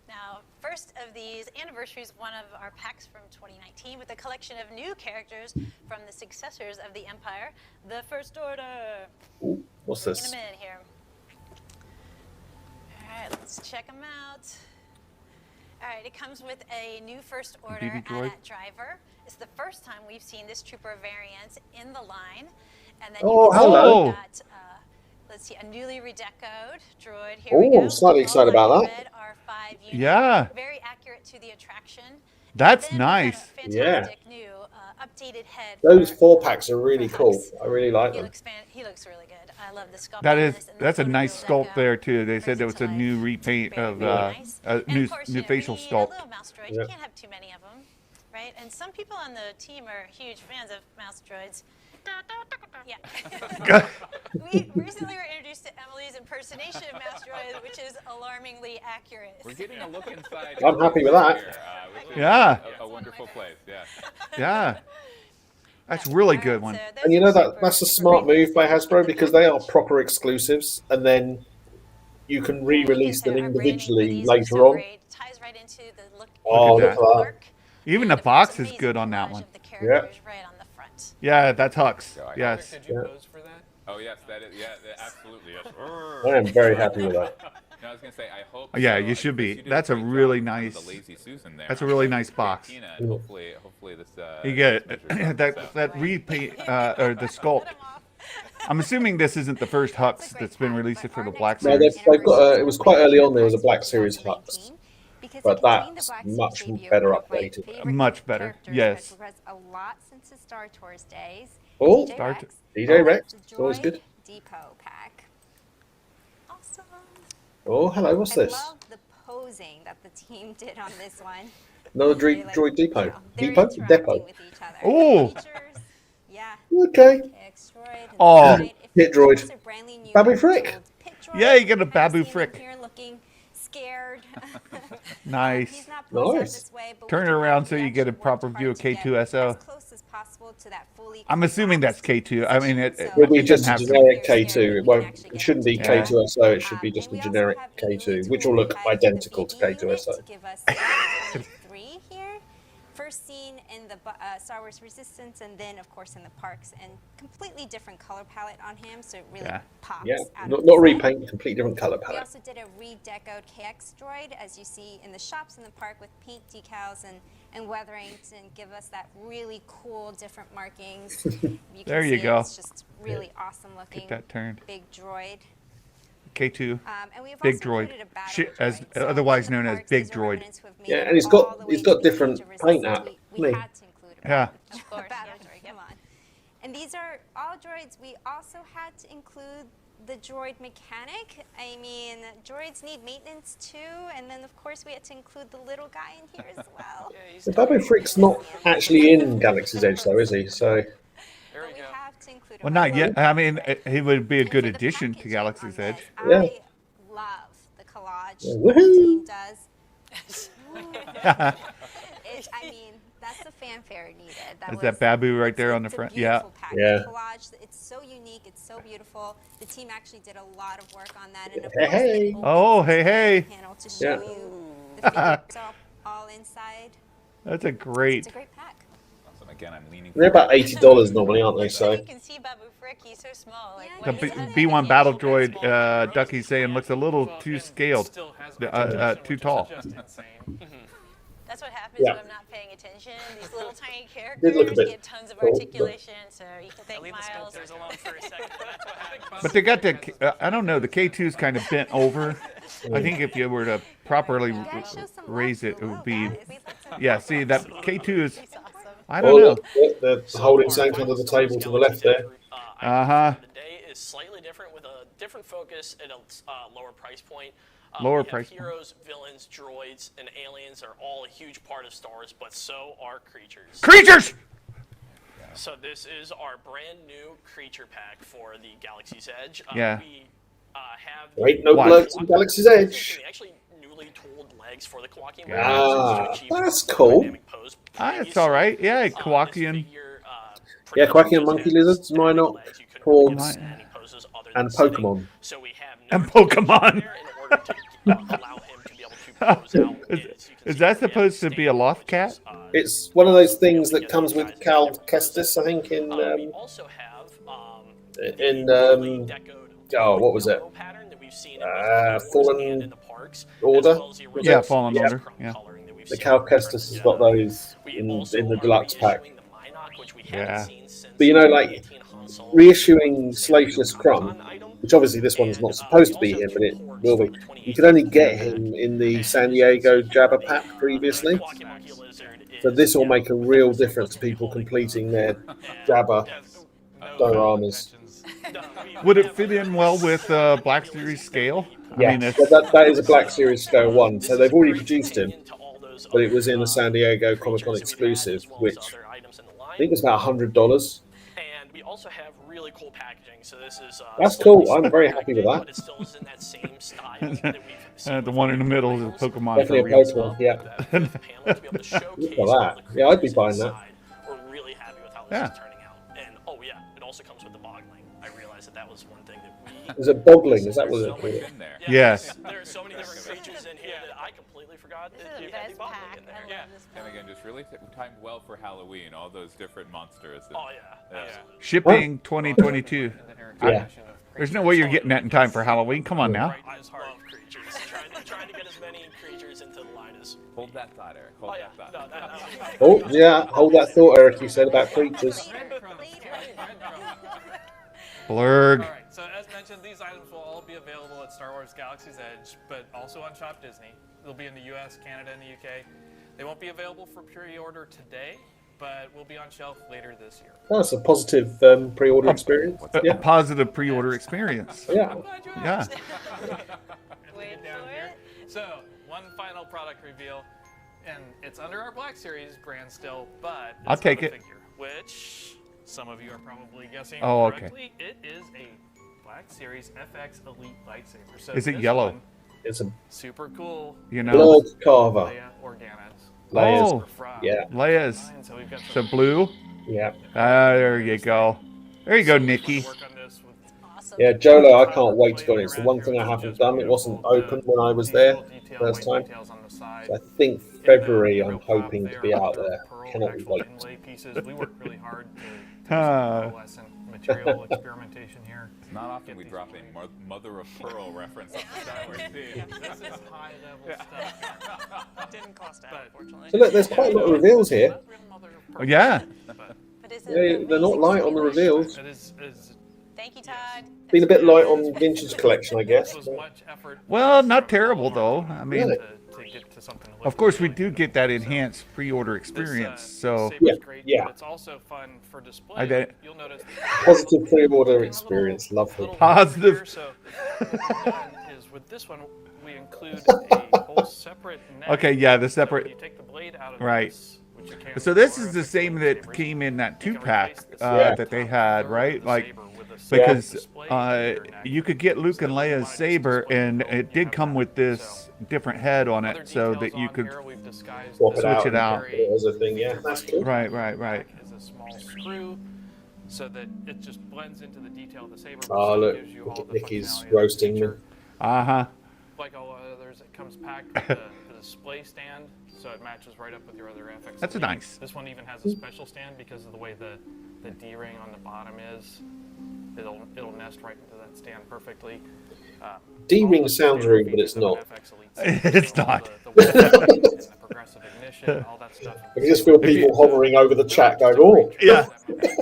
Now, first of these anniversaries, one of our packs from 2019 with a collection of new characters from the successors of the Empire, the First Order. Ooh, what's Bring this? them in here. All right, let's check them out. All right, it comes with a new First Order AT-AT driver. It's the first time we've seen this trooper variant in the line. And then Oh, you can hello. see got, let's see, a newly redecoed droid. Here we go. I'm slightly excited about that. Red R5 unit. Yeah. Very accurate to the attraction. That's And then nice. we've got a fantastic new updated head. Those for, 4 packs are really cool. I really like he them. looks he looks really good. I love the sculpt. That's a nice sculpt there too. They said it was a new repaint of new facial sculpt. Little mouse droid, you can't have too many of them, right? And some people on the team are huge fans of mouse droids. Yeah. We recently were introduced to Emily's impersonation of mouse droid, which is alarmingly accurate. We're getting a look inside. I'm happy with that. Yeah. A wonderful place. Yeah. Yeah. That's a really good one. And you know that's a smart move by Hasbro because they are proper exclusives, and then you can re-release them individually later on. Oh, look at that. Even the box is good on that one. Yeah. Yeah, that's Hux. Yes. Could you pose for that? Oh yes, that is. Yeah, absolutely. Yes. I am very happy with that. No, I was gonna say, I hope. Yeah, you should be. That's a really nice. That's a really nice box. Hopefully this. You get that repaint or the sculpt. I'm assuming this isn't the first Hux that's been released for the Black No, Series. they've got. It was quite early on. There was a Black Series Hux, but that's much better updated. Much better. Yes. A lot since the Star Tours days. Oh, DJ Rex. Always good. Depot pack. Awesome. Oh, hello. What's this? I love the posing that the team did on this one. Another Droid Depot. Depot. Oh. Yeah. Okay. Oh. Pit Droid. Babu Frick. Yeah, you get a Babu Frick. Here looking scared. Nice. Nice. Turn it around so you get a proper view of K2SO. I'm assuming that's K2. I mean, it will be just a have generic K2. It shouldn't be K2SO. It should be just a generic K2, which will look identical to K2SO. First seen in the Star Wars Resistance, and then of course in the parks, and completely different color palette on him, so it really pops. Yeah, out not repaint, completely different color palette. We also did a redecoed KX droid, as you see in the shops in the park, with paint decals and weathering to give us that really cool different markings. There you go. It's just really awesome looking. Get that turned. Big droid. K2, Big Droid, as otherwise known as Big Droid. Yeah, and he's got different paint app. Yeah. Of course, come on. And these are all droids. We also had to include the droid mechanic. I mean, droids need maintenance too, and then of course we had to include the little guy in here as well. The Babu Frick's not actually in Galaxy's Edge though, is he? So. Well, not yet. I mean, he would be a good addition to Galaxy's Edge. Yeah. I love the collage the team does. I mean, that's the fanfare needed. Is that Babu right there on the front? Yeah. Yeah. Collage, it's so unique. It's so beautiful. The team actually did a lot of work on that. And of hey. Oh, hey. Panel to show you the figures all inside. That's a great. It's a great pack. Again, I'm leaning. They're about $80 normally, aren't they? So. You can see Babu Frick. He's so small. Like, The B1 battle droid, Ducky's saying, looks a little too scaled, too tall. That's what happens when I'm not paying attention. These little tiny Did look a characters bit get tons of articulation, so you can thank Miles. But they got the, I don't know, the K2's kind of bent over. I think if you were to properly raise it, it would be, yeah, see, that K2 is, I don't know. The holding Sank under the table to the left there. Today is slightly different with a different focus at a lower price point. Lower price point. Heroes, villains, droids, and aliens are all a huge part of Star Wars, but so are creatures. Creatures! So this is our brand new creature pack for the Galaxy's Edge. Yeah. We have Wait, no blokes in Galaxy's Edge. Actually, newly tooled legs for the Kowakian. That's cool. It's all right. Yeah, Kowakian. Yeah, Kowakian monkey lizards, Minot, Hordes, and Pokemon. And Pokemon. Is that supposed to be a loft cat? It's one of those things that comes with Cal Kestis, I think, in what was it? Fallen Order? Yeah, Fallen Order. Yeah. The Cal Kestis has got those in the deluxe pack. Yeah. But you know, like reissuing Slaveless Crumb, which obviously this one's not supposed to be him, but it will be. You could only get him in the San Diego Jabba pack previously. So this will make a real difference to people completing their Jabba dioramas. Would it fit in well with Black Series scale? Yeah, I mean, that is a Black Series scale one. So they've already produced him, but it was in a San Diego Comic-Con exclusive, which I think was about $100. And we also have really cool packaging. So this is That's cool. I'm very happy with that. but it still is in that same style that we've seen the one in the middle is a Pokemon. Definitely a Pokemon, yeah. Look at that. Yeah, I'd be buying that. We're really happy with how this is turning out. And oh yeah, it also comes with the boggling. I realized that was one thing that we... Is it boggling? Is that what it's called? Yes. There are so many different creatures in here that I completely forgot that you had the boggling in there. Yeah. And again, just really timed well for Halloween. All those different monsters. Oh yeah. Shipping 2022. Yeah. There's no way you're getting that in time for Halloween. Come on now. I just love creatures. Trying to get as many creatures into the line as... Hold that thought, Eric. Hold that thought. Oh, yeah. Hold that thought, Eric, you said about creatures. Blurg. All right, so as mentioned, these items will all be available at Star Wars Galaxy's Edge, but also on Shop Disney. They'll be in the US, Canada, and the UK. They won't be available for pre-order today, but will be on shelf later this year. That's a positive pre-order experience. A positive pre-order experience. Yeah. Yeah. Wait Down for here. it. So, one final product reveal, and it's under our Black Series brand still, but it's I'll take not a it. figure, which some of you are probably guessing Oh, okay. correctly. It is a Black Series FX Elite lightsaber. So Is it this yellow? one, It's a super cool. You know. blood carver. Leia Organa's. Layers. Oh, From Yeah. Leia's. So we've got So some blue. Yeah. There you go. There you go, Nikki. work on this with Awesome. Yeah, Jolo, I can't wait to go in. It's the one thing I haven't done. It wasn't open when I was there first time. So I think February I'm hoping to be out there. Cannot wait. inlay pieces. We worked really hard to Ah. lesson material experimentation here. It's not often we drop a mother of pearl reference on the Star Wars scene. This is high level stuff. It didn't cost that, unfortunately. So look, there's quite a lot of reveals here. Oh, yeah. But isn't Yeah, it they're not amazing light on the simulation? reveals. It is Thank you, Todd. Been a bit light on vintage collection, I guess. was much effort Well, not terrible though. I mean, Really? to get to something to look of course we really do good. get that enhanced pre-order This, experience. So saber's Yeah, great, yeah. but it's also fun for display. I bet. You'll notice Positive pre-order experience. Lovely. little Positive. here, so what we've done is with this one we include a whole separate neck. okay, yeah, the So when separate. you take the blade out of Right. this, which you can So with this the is the RFX same that lightsabers, came in that you can 2-pack replace the that they had, third right? of the Like saber with a because display under your neck. you could get Luke and Leia's saber, and it did come with this different head on Other it, so details that you on could. here, we've disguised Swap this it out. Switch it out. very As a thing, yeah. That's cool. Right, right, right. is a small screw so that it just blends into the detail of the saber. but Oh, still look. gives you Look all at the Nikki's functionality of the roasting feature. them. Uh huh. Like all others, it comes packed with the display stand, so it matches right up with your other FX. That's Elite. nice. This one even has a special stand because of the way the D-ring on the bottom is. It'll nest right into that stand perfectly. D-ring All the sounds standard rude, but it's features of an not. FX Elite series, It's so all not. The weapons and the progressive ignition, all that stuff. I can just feel people hovering over the chat going, oh. Yeah.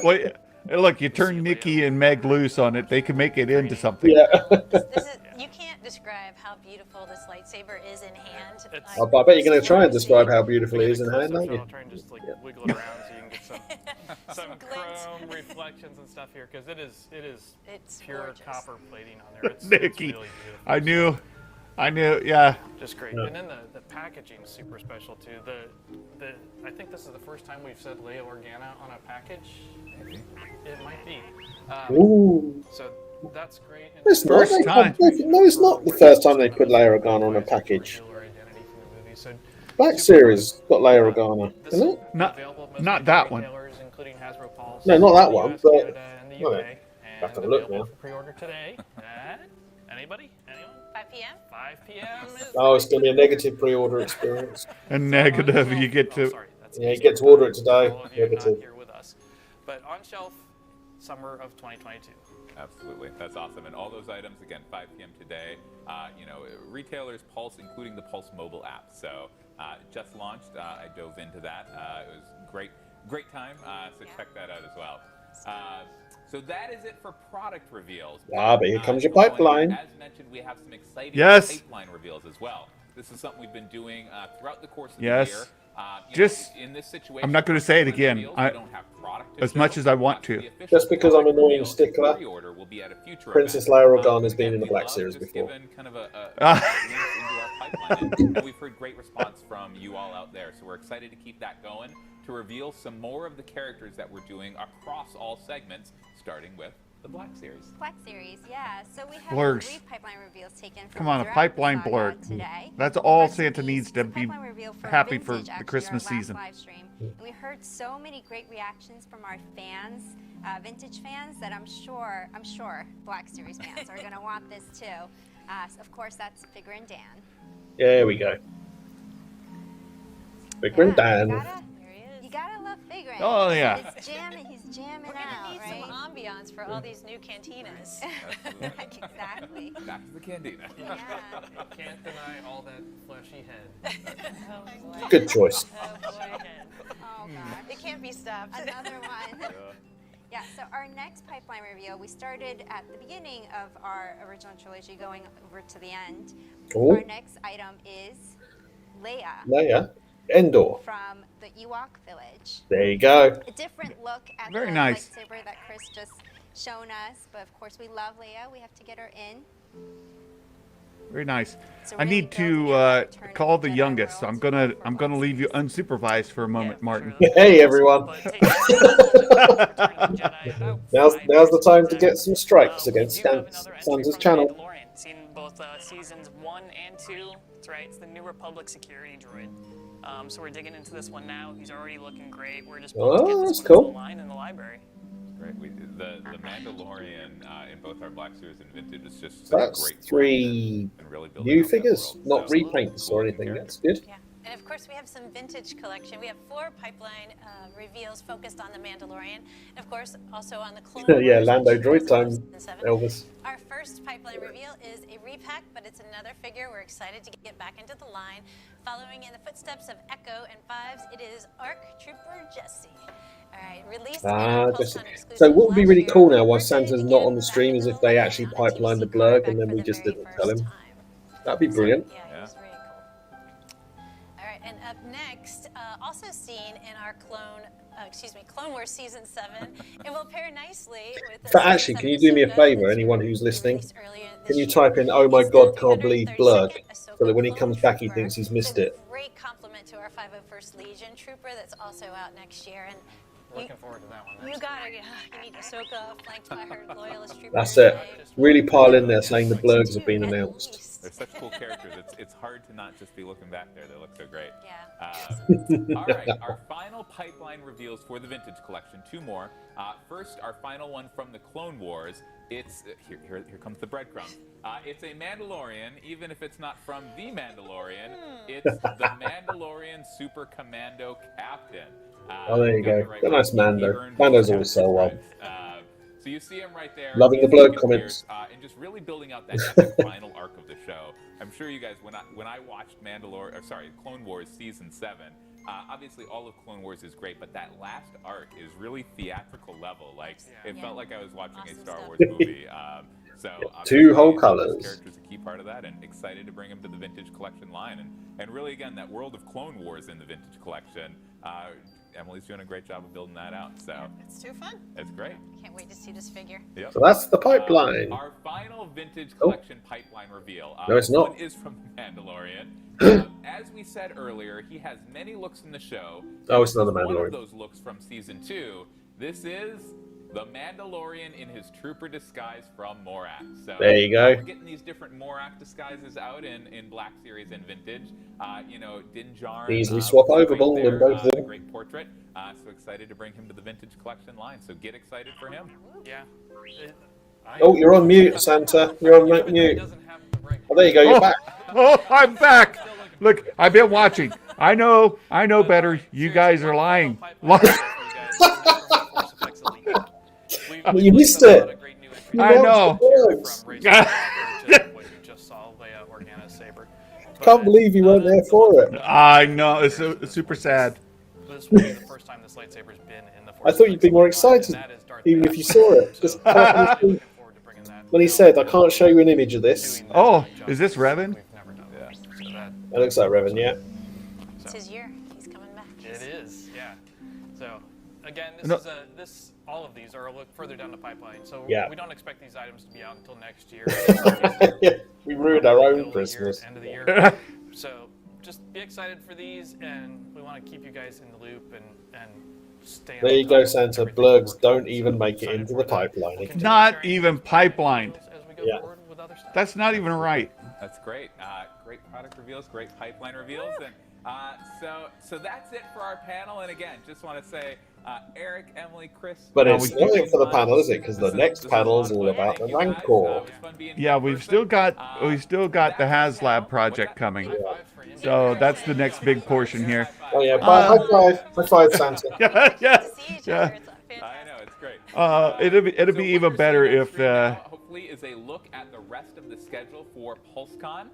Well, look, you turn Nikki and Meg loose on it, they can make it into something. Yeah. This is, you can't describe how beautiful this lightsaber is in hand. It's- I bet you're going to try and describe how beautiful it is in hand, aren't you? I'll try and just like wiggle it around so you can get some glint. chrome reflections and stuff here because it is It's pure gorgeous. copper plating on there. It's Nikki, really beautiful. I knew, yeah. Just great. And then the packaging is super special too. I think this is the first time we've said Leia Organa on a package. It might be. Ooh. So that's great. And It's not. First time. No, it's not the first time they put Leia Organa on a package. reveal her identity from the movie. So Black Series got Leia Organa, this isn't is it? Not- available at most not major that one. retailers, including Hasbro Pulse. No, not that in the one, US, but- Canada, and the Right. UK. Have to And look available now. for pre-order today. Anybody? Anyone? 5 p.m. 5 p.m. is Oh, it's going to be a negative pre-order experience. A negative, you get Oh, to. sorry, that's Yeah, you get to order it today. all of you not Negative. here with us. But on shelf, summer of 2022. Absolutely, that's awesome. And all those items again, 5 p.m. today. Retailers Pulse, including the Pulse mobile app. So just launched. I dove into that. It was great time. So check that out as well. So that is it for product reveals. Ah, but here comes your going pipeline. As mentioned, we have some exciting Yes. pipeline reveals as well. This is something we've been doing throughout the course of Yes. the year. In this situation, I'm not going to say it again. As much as I want to. Just because I'm an annoying stickler, Princess Leia Organa has been in the Black Series before. Kind of and we've heard great response from you all out there, so we're excited to keep that going, to reveal some more of the characters that we're doing across all segments, starting with the Black Series. Black Series, yeah. So we have Blurgs. 3 pipeline reveals taken from Come on, a throughout pipeline the saga blurg. today. That's all First Santa piece needs to is a be pipeline reveal for happy for Vintage, the actually, Christmas our last season. live stream. And we heard so many great reactions from our fans, Vintage fans, that I'm sure Black Series fans are going to want this too. Of course, that's Figure and Dan. There we go. Figure and Dan. You gotta love Figure. Oh, yeah. He's jamming We're out, gonna need right? some ambiance for all these new cantinas. Exactly. Back to the cantina. Yeah. Can't deny all that fleshy head. Oh, boy. Good choice. Oh, boy. Oh gosh. It can't be stopped. Another one. Yeah, so our next pipeline reveal, we started at the beginning of our original trilogy going over to the end. Ooh. Our next item is Leia. Leia. Endor. From the Ewok village. There you go. A different look at Very the nice. lightsaber that Chris just shown us, but of course we love Leia. We have to get her in. Very nice. So I really need building to out the return of call the the Jedi youngest. world I'm gonna for Black leave you Series. unsupervised for a moment, Martin. Hey everyone. Now's the time to get some strikes against Santa's channel. Seen both seasons 1 and 2. That's right. It's the New Republic security droid. So we're digging into this one now. He's already looking great. We're just about to get this that's one cool. to the line in the library. Great. The Mandalorian in both our Black Series and Vintage is just such a That's great 3 and really building new out that figures, world. not So, repaints or anything. That's good. Yeah. And of course, we have some vintage collection. We have 4 pipeline reveals focused on the Mandalorian, and of course, also on the Clone Wars. Yeah, Lando which droid was time, Season 7. Elvis. Our first pipeline reveal is a repack, but it's another figure. We're excited to get back into the line. Following in the footsteps of Echo and Fives, it is ARC Trooper Jesse. All right, released in our Just, PulseCon exclusive so what would be last really year. cool now We're while excited Santa's to not get on the back stream is into if the they line actually on a pipeline the TVC blurg Figure and then for we the just very didn't tell him. first time. That'd be brilliant. Yeah, it was very cool. All right, and up next, also seen in our Clone Wars Season 7, it will pair nicely with the But actually, can you do me a favour, anyone who's listening? Can you type in, "Oh my God, can't believe blurg," so that when he comes back, he thinks he's missed it. Great compliment to our 501st Legion Trooper that's also out next year. And Looking forward to that one. you gotta, you need Ahsoka flanked by her loyalist trooper. That's it. Really pile in there saying the blurgs have been announced. They're such cool characters. It's hard to not just be looking back there. They look so great. Yeah. All right, our final pipeline reveals for the Vintage Collection. 2 more. First, our final one from the Clone Wars. It's here comes the breadcrumbs. It's a Mandalorian, even if it's not from the Mandalorian. It's the Mandalorian Super Commando Captain. Oh, there you go. Right, A nice Mando. earned Mando's his always so well. So you see him right there. Loving the He's blurg looking comments. fierce, and just really building out that epic final arc of the show. I'm sure you guys, when I watched Clone Wars Season 7, obviously all of Clone Wars is great, but that last arc is really theatrical level. Like, it felt like I was watching a Star Wars movie. So 2 whole this colors. character's a key part of that, and excited to bring him to the Vintage Collection line, and really again that world of Clone Wars in the Vintage Collection. Emily's doing a great job of building that out, so It's too fun. it's great. Can't wait to see this figure. Yep. So that's the pipeline. Our final Vintage Collection pipeline reveal. No, it's not. One is from The Mandalorian. As we said earlier, he has many looks in the show. Oh, it's not The One Mandalorian. of those looks from Season 2. This is the Mandalorian in his trooper disguise from Morak. So There you go. We're getting these different Morak disguises out in Black Series and Vintage. Din Djarin. Easily swappable in both of A them. great portrait. So excited to bring him to the Vintage Collection line. So get excited for him. Yeah. Oh, you're on mute, Santa. You're on mute. Oh, there you go. You're back. Oh, I'm back. Look, I've been watching. I know better. You guys are lying. Well, you missed it. I know. Can't believe you weren't there for it. I know. It's super sad. This will be the first time this lightsaber's been in the Force. I thought you'd be more excited, even if you saw it. Just when he said, "I can't show you an image of this." Oh, is this Revan? It looks like Revan, yeah. It's his year. He's coming nice. It is, yeah. So again, all of these are a look further down the pipeline. So we don't expect these items to be out until next year. We ruined our own Christmas. End of the year. So just be excited for these, and we want to keep you guys in the loop and stay. There you go, Santa. Blurgs don't even make it into the pipeline. Not even pipelined. As we go forward with other stuff. That's not even right. That's great. Great product reveals, great pipeline reveals, and so that's it for our panel. And again, just want to say, Eric, Emily, Chris. But it's not it for the panel, is it? Because the next panel is all about the Rancor. Yeah, we've still got the HasLab project coming. Yeah. So that's the next big portion here. Oh yeah, high five, Santa. yeah. I know, it's great. It'll be even better if. Hopefully, is a look at the rest of the schedule for PulseCon.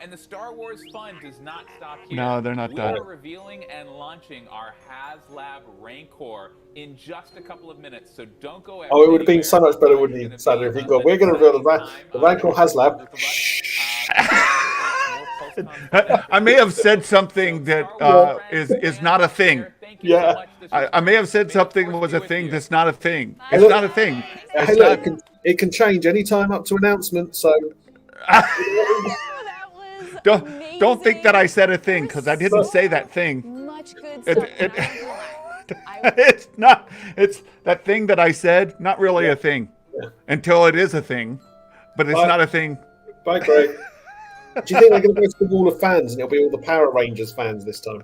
And the Star Wars fun does not stop here. No, they're not done. We are revealing and launching our HasLab Rancor in just a couple of minutes, so don't go anywhere. Oh, it would have been so much better, wouldn't it, Santa, if you go, we're going to reveal the Rancor HasLab. I may have said something that is not a thing. Yeah. I may have said something was a thing that's not a thing. It's not a thing. It can change any time up to announcement, so... Don't think that I said a thing, because I didn't say that thing. Much good stuff. It's that thing that I said, not really a thing. Until it is a thing. But it's not a thing. Bye, Craig. Do you think they're going to go to the wall of fans and it'll be all the Power Rangers fans this time?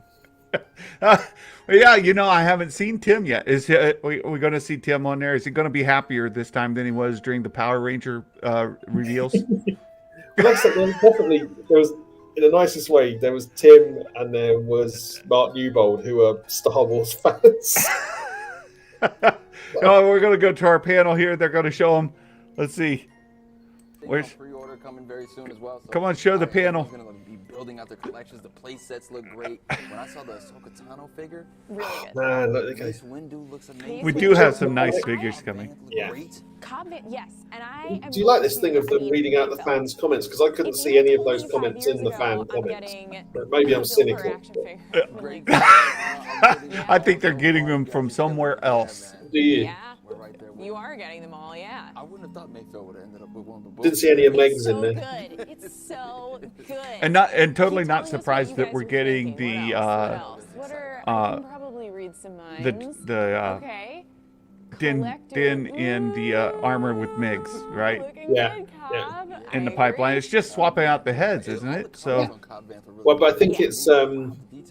Yeah, I haven't seen Tim yet. We're going to see Tim on there? Is he going to be happier this time than he was during the Power Ranger reveals? Definitely, there was, in the nicest way, there was Tim and there was Mark Newbold, who are Star Wars fans. We're going to go to our panel here. They're going to show them. Let's see. Where's pre-order coming very soon as well. So come on, show the panel. Going to be building out their collections. The play sets look great. When I saw the Ahsoka Cloaks figure, really good. Man, look, Mace Windu looks amazing. We do have some nice figures coming. Yeah. Yes, and I am do you like this thing of them reading out the fans' comments? Because I couldn't see any of those comments in the fan comments. But maybe I'm cynical. I think they're getting them from somewhere else. Do you? Yeah. You are getting them all, yeah. I wouldn't have thought Mayfield would have ended up with one of the books. Didn't see any of Meg's in there. Good. It's so good. And totally not surprised that we're getting the I can probably read some minds. Okay. Din in the armor with Migs, right? Yeah. In the pipeline. It's just swapping out the heads, isn't it? So. Well, but I think it's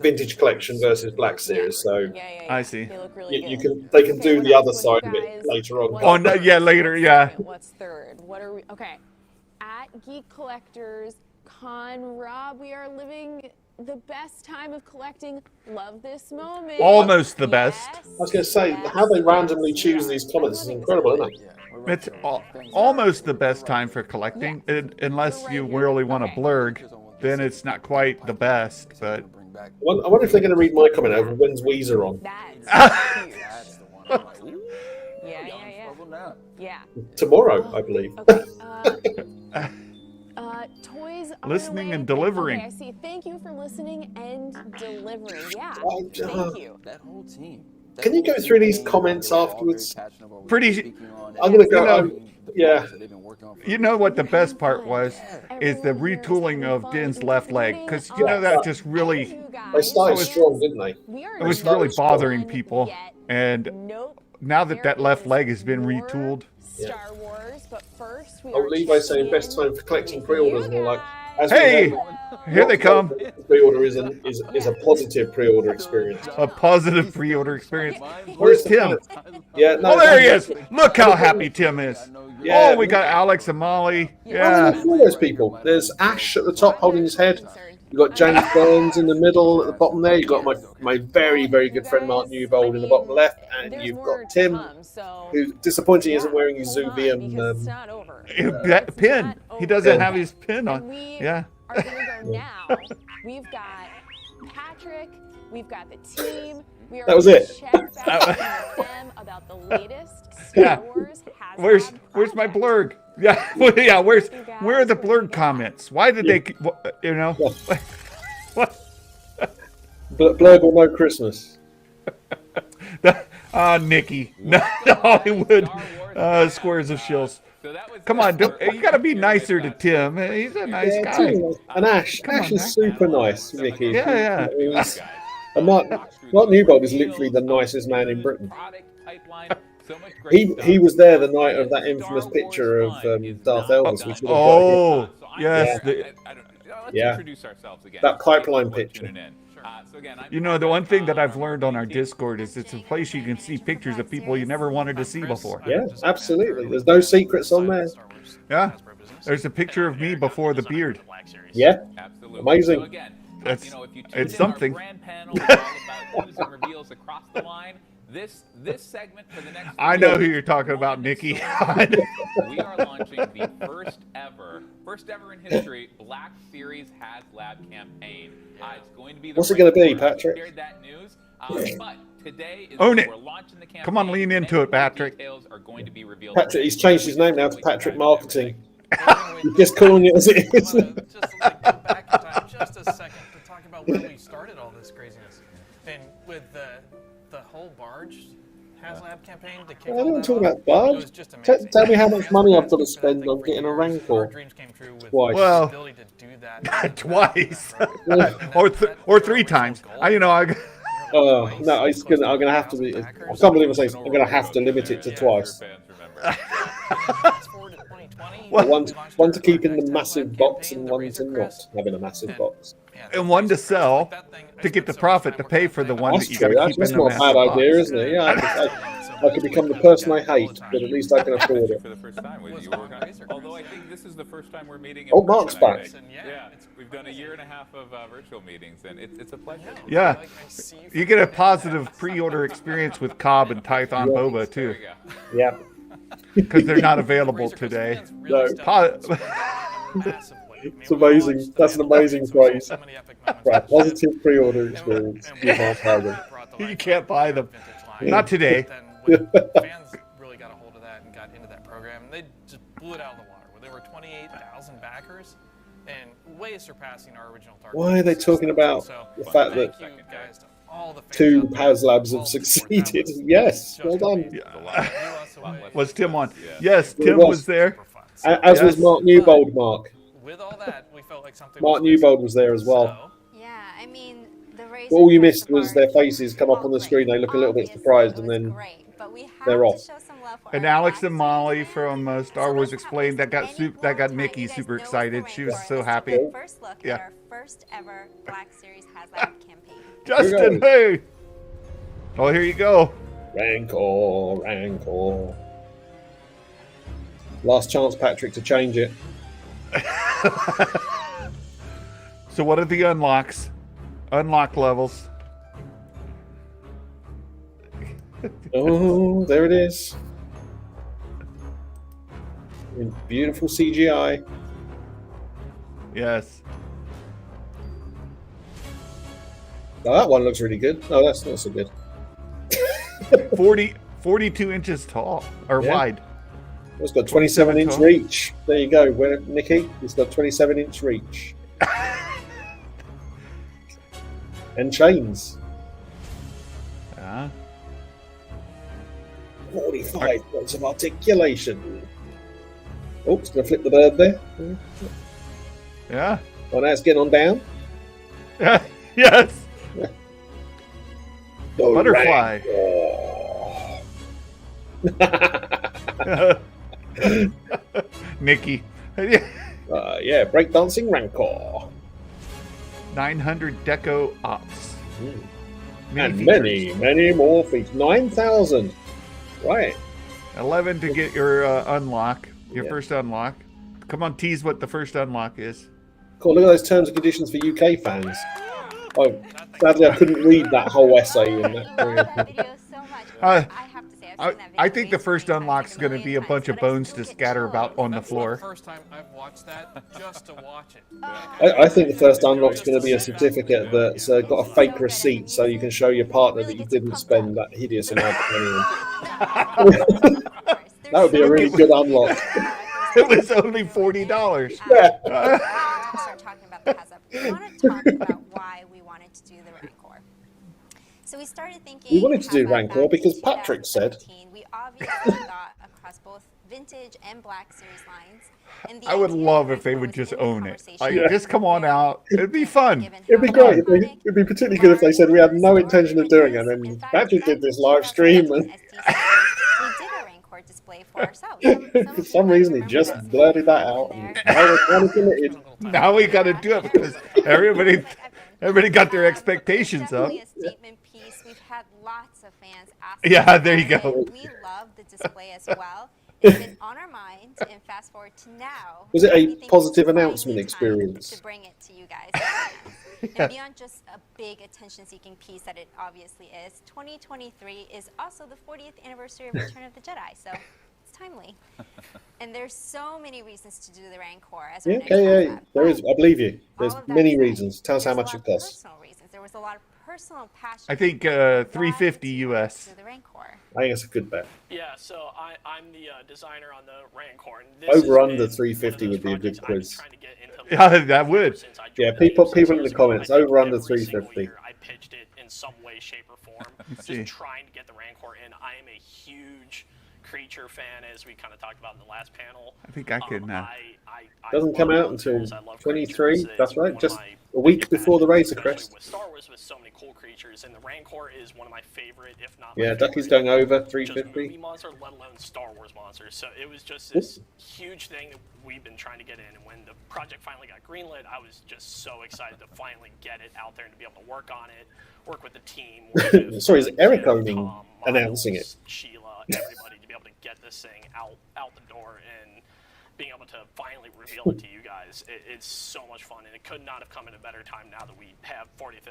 Vintage Collection versus Black Series, so I see. They look really you good. they can do the other side of it later on. Oh no, yeah, later, yeah. What's third? What are we? Okay, at Geek Collectors Con Rob, we are living the best time of collecting. Love this moment. Almost the best. I was going to say, how they randomly choose these comments is incredible, isn't it? It's almost the best time for collecting, unless you really want a blurg. Then it's not quite the best, but. I wonder if they're going to read my comment over when's Weezer on. That's the one. Yeah. Tomorrow, I believe. Okay. Toys are listening away. and delivering. Okay, I see. Thank you for listening and delivering. Yeah. Thank you. That whole team. Can you go through these comments afterwards? Pretty. I'm going to go. Yeah. You know what the best part was? Is the retooling of Din's left leg. Because, that just really... They started strong, didn't they? It was really bothering people. And now that left leg has been retooled... Star Wars, but first we Levi's saying best time for collecting pre-orders, and all like, hey, here they come. Pre-order is a positive pre-order experience. A positive pre-order experience. Where's Tim? Yeah, no, there he is. Look how happy Tim is. Yeah. Oh, we got Alex and Molly. Yeah. All those people. There's Ash at the top holding his head. You've got James Burns in the middle at the bottom there. You've got my very, very good friend Mark Newbold in the bottom left. And you've got Tim, who disappointing isn't wearing his Zuveum pin. He doesn't have his pin on. Yeah. Are going to go now. We've got Patrick. We've got the team. We are that was it. Check back with them about the latest Star Wars. Where's my blurg? Yeah, yeah. Where are the blurg comments? Why did they? What? Blurb or no Christmas. Nikki, not Hollywood squares of shills. Come on, you got to be nicer to Tim. He's a nice guy. And Ash is super nice, Mickey. Yeah. And Mark Newbold is literally the nicest man in Britain. He was there the night of that infamous picture of Darth Elvis. We should have got him. Yes. Yeah. Introduce ourselves again. That pipeline picture. You know, the one thing that I've learned on our Discord is it's a place you can see pictures of people you never wanted to see before. Yeah, absolutely. There's no secrets on there. Yeah. There's a picture of me before the beard. Yeah. Amazing. It's something. This segment for the next. I know who you're talking about, Nikki. We are launching the first ever in history Black Series HasLab campaign. It's going to be. What's it going to be, Patrick? Shared that news, but today is Own it. we're launching the campaign. Come on, lean into it, Patrick. Details are going to be revealed. Patrick, he's changed his name now to Patrick Marketing. He's just calling it as it is. Just like go back in time just a second to talk about when we started all this craziness, and with the whole barge HasLab campaign to kick I all don't that talk off. about barge. It was just amazing. Tell me how much money I've got to spend on getting a Rancor. Twice. Well, twice. or 3 times. Oh no! I'm gonna have to be. I can't believe I'm saying I'm gonna have to limit it to twice. One to keep in the massive box and one to not have in a massive box. And one to sell to get the profit to pay for the one That's that you true. got to keep That's in the not a bad massive idea, box. isn't it? Yeah, I could become the person I hate, but at least I can afford it. For the first time with you. Although I think this is the first time we're meeting. Oh, Mark's back. Yeah, we've done a year and a half of virtual meetings, and it's a pleasure. Yeah, you get a positive pre-order experience with Cobb and Tython Boba too. Yeah, because they're not available today. No. It's amazing. That's an amazing phrase. Right, positive pre-order experience. You can't buy them. Not today. Fans really got a hold of that and got into that program. They just blew it out of the water. There were 28,000 backers, and way surpassing our original target. Why are they talking about the fact that two HasLabs have succeeded? Yes, well done. Was Tim on? Yes, Tim was there. As was Mark Newbold, Mark. With all that, we felt like something. Mark Newbold was there as well. Yeah, I mean, All you missed was their faces come up on the screen. They look a little bit surprised, and then they're off. And Alex and Molly from Star Wars Explained that got Nikki super excited. She was so happy. First look at our first ever Black Series HasLab campaign. Justin, hey! Oh, here you go. Rancor. Last chance, Patrick, to change it. So what are the unlocks? Unlock levels. Oh, there it is. In beautiful CGI. Yes. Oh, that one looks really good. No, that's not so good. 42 inches tall or wide. It's got 27-inch reach. There you go, Nikki. It's got 27-inch reach. And chains. 45 points of articulation. Oops, gonna flip the bird there. Yeah. Oh, now it's getting on down. Yes. The Butterfly. Nikki. Yeah, breakdancing Rancor. 900 deco ops. And many more features. 9,000. Right. 11 to get your unlock, your first unlock. Come on, tease what the first unlock is. Cool, look at those terms and conditions for UK fans. Oh, sadly, I couldn't read that whole essay in that. I think the first unlock's going to be a bunch of bones to scatter about on the floor. That's the first time I've watched that just to watch it. I think the first unlock's going to be a certificate that's got a fake receipt so you can show your partner that you didn't spend that hideous amount of money on. That would be a really good unlock. It was only $40. Start talking about the HasLab. We want to talk about why we wanted to do the Rancor. we started thinking. We wanted to do Rancor because Patrick said. We obviously thought across both vintage and Black Series lines. And I would love if they would just own it. Like, just come on out. It'd be fun. It'd be great. It'd be particularly good if they said we had no intention of doing it, and then Patrick did this live stream, and we did a Rancor display for ourselves. for some reason he just blurted that out. And now we're kind of committed. Now we got to do it because everybody got their expectations up. A statement piece. We've had lots of fans asking. Yeah, there you go. We love the display as well. It's been on our minds, and fast forward to now. Was it a positive announcement experience? To bring it to you guys. And beyond just a big attention-seeking piece that it obviously is, 2023 is also the 40th anniversary of Return of the Jedi, so it's timely. And there's so many reasons to do the Rancor as our next collab. There is. I believe you. There's many reasons. Tell us how much it costs. Personal reasons. There was a lot of personal passion. I think $350 US. The Rancor. I think it's a good bet. Yeah, so I'm the designer on the Rancor. Over under 350 would be a good quiz. Yeah, that would. Yeah, people in the comments. Over under 350. I pitched it in some way, shape, or form. Just trying to get the Rancor in. I am a huge creature fan, as we kind of talked about in the last panel. I think I can. Doesn't come out until 23. That's right. Just a week before the Razor Crest. With Star Wars, with so many cool creatures, and the Rancor is one of my favorite, if not. Yeah, Ducky's going over 350. Movie monster, let alone Star Wars monsters. So it was just this huge thing that we've been trying to get in, and when the project finally got greenlit, I was just so excited to finally get it out there and to be able to work on it, work with the team. Sorry, is Eric owning announcing it? Sheila, everybody, to be able to get this thing out the door and being able to finally reveal it to you guys. It's so much fun, and it could not have come at a better time now that we have 40th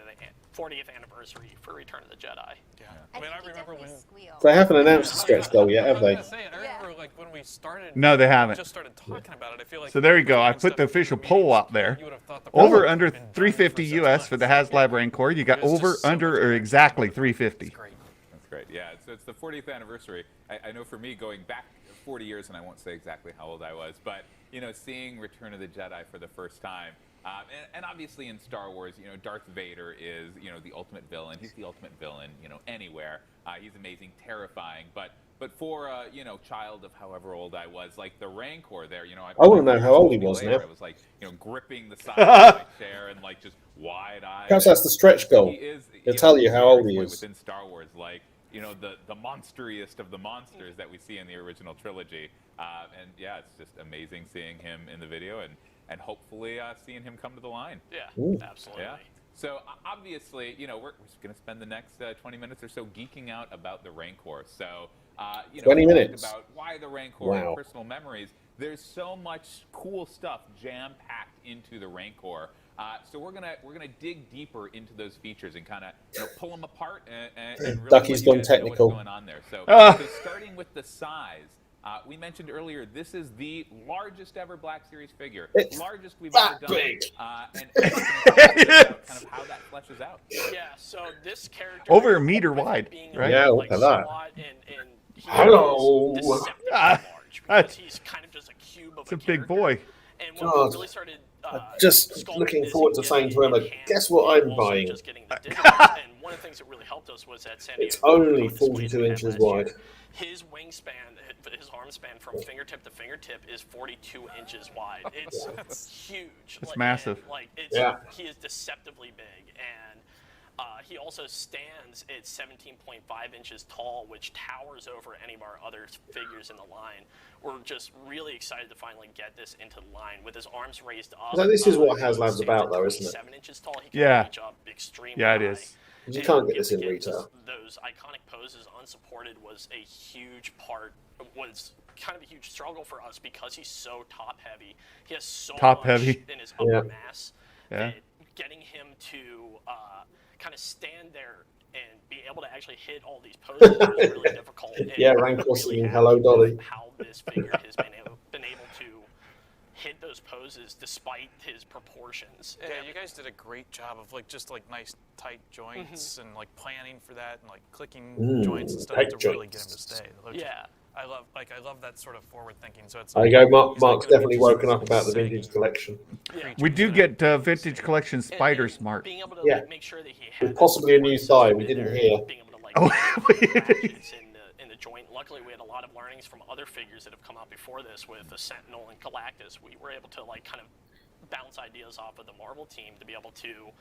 anniversary for Return of the Jedi. Yeah. I mean, I remember when They haven't announced the stretch goal yet, have they? I remember like when we started. No, they haven't. Just started talking about it. I feel like. So there you go. I put the official poll out there. Over under 350 US for the HasLab Rancor. You got over, under, or exactly 350. That's great. Yeah, it's the 40th anniversary. I know for me, going back 40 years, and I won't say exactly how old I was, but seeing Return of the Jedi for the first time, and obviously in Star Wars, Darth Vader is the ultimate villain. He's the ultimate villain, anywhere. He's amazing, terrifying, but for a child of however old I was, like the Rancor there, I want to know how old he was now. I was like gripping the side of my chair and like just wide-eyed. Perhaps that's the stretch goal. He'll tell you how old he is. Within Star Wars, like the monsteriest of the monsters that we see in the original trilogy, and yeah, it's just amazing seeing him in the video and hopefully seeing him come to the line. Yeah, absolutely. Yeah. So obviously, we're just going to spend the next 20 minutes or so geeking out about the Rancor. So 20 minutes about why the Rancor and personal memories. There's so much cool stuff jam-packed into the Rancor. So we're gonna dig deeper into those features and kind of pull them apart and really Ducky's gone technical. What's going on there. So starting with the size, we mentioned earlier this is the largest ever Black Series figure, largest we've ever done, and kind of how that fleshes out. Yeah, so this character over a meter wide, right? Yeah, look at that. Hello. Because he's kind of just a cube of it's a big boy. And when we really started just looking forward to saying to Emma, guess what I'm buying? Just getting the digitals, and one of the things that really helped us was that San Diego. It's only 42 inches wide. His wingspan, his arm span from fingertip to fingertip is 42 inches wide. It's huge. It's massive. He is deceptively big, and he also stands at 17.5 inches tall, which towers over any of our other figures in the line. We're just really excited to finally get this into the line with his arms raised up. So this is what HasLab's about, though, isn't it? 7 inches tall. He can reach up extremely high. It is. You can't get this in retail. Those iconic poses unsupported was a huge part, was kind of a huge struggle for us because he's so top heavy. He has so much in his upper mass that getting him to kind of stand there and be able to actually hit all these poses was really difficult. Rancor singing Hello Dolly. How this figure has been able to hit those poses despite his proportions. Yeah, you guys did a great job of just nice tight joints and planning for that and clicking joints and stuff to really get him to stay. I love that sort of forward thinking. So it's. There you go. Mark's definitely woken up about the vintage collection. Yeah. We do get vintage collection spiders, Mark. Being able to make sure that he with possibly a new thigh we didn't hear. Being able to in the joint. Luckily, we had a lot of learnings from other figures that have come out before this with the Sentinel and Galactus. We were able to kind of bounce ideas off of the Marvel team to be able to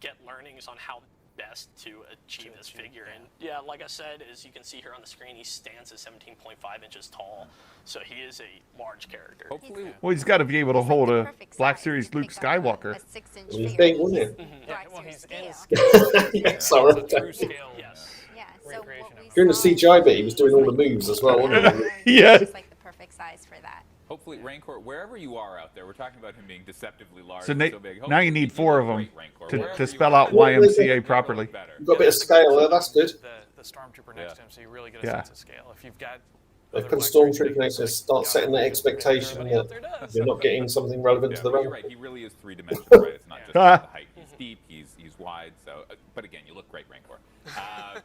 get learnings on how best to achieve this figure. And yeah, like I said, as you can see here on the screen, he stands at 17.5 inches tall, so he is a large character. Hopefully, well, he's got to be able to hold a Black Series Luke Skywalker. You think, wouldn't it? Yeah, well, he's in scale. Yeah, sorry. True scale. Yes. Yeah. So during the CGI bit, he was doing all the moves as well, wasn't he? Yes. It's like the perfect size for that. Hopefully, Rancor, wherever you are out there, we're talking about him being deceptively large So, and so big. now you need 4 of them Rancor, to spell out YMCA properly. You've got a bit of scale there, that's good. The stormtrooper next to him, so you really get a sense of scale. If you've got They've put Stormtrooper next to start setting that expectation that you're not getting something relevant to the You're run. right. He really is three-dimensional, right? It's not just the height. He's deep. He's wide. So, but again, you look great, Rancor. And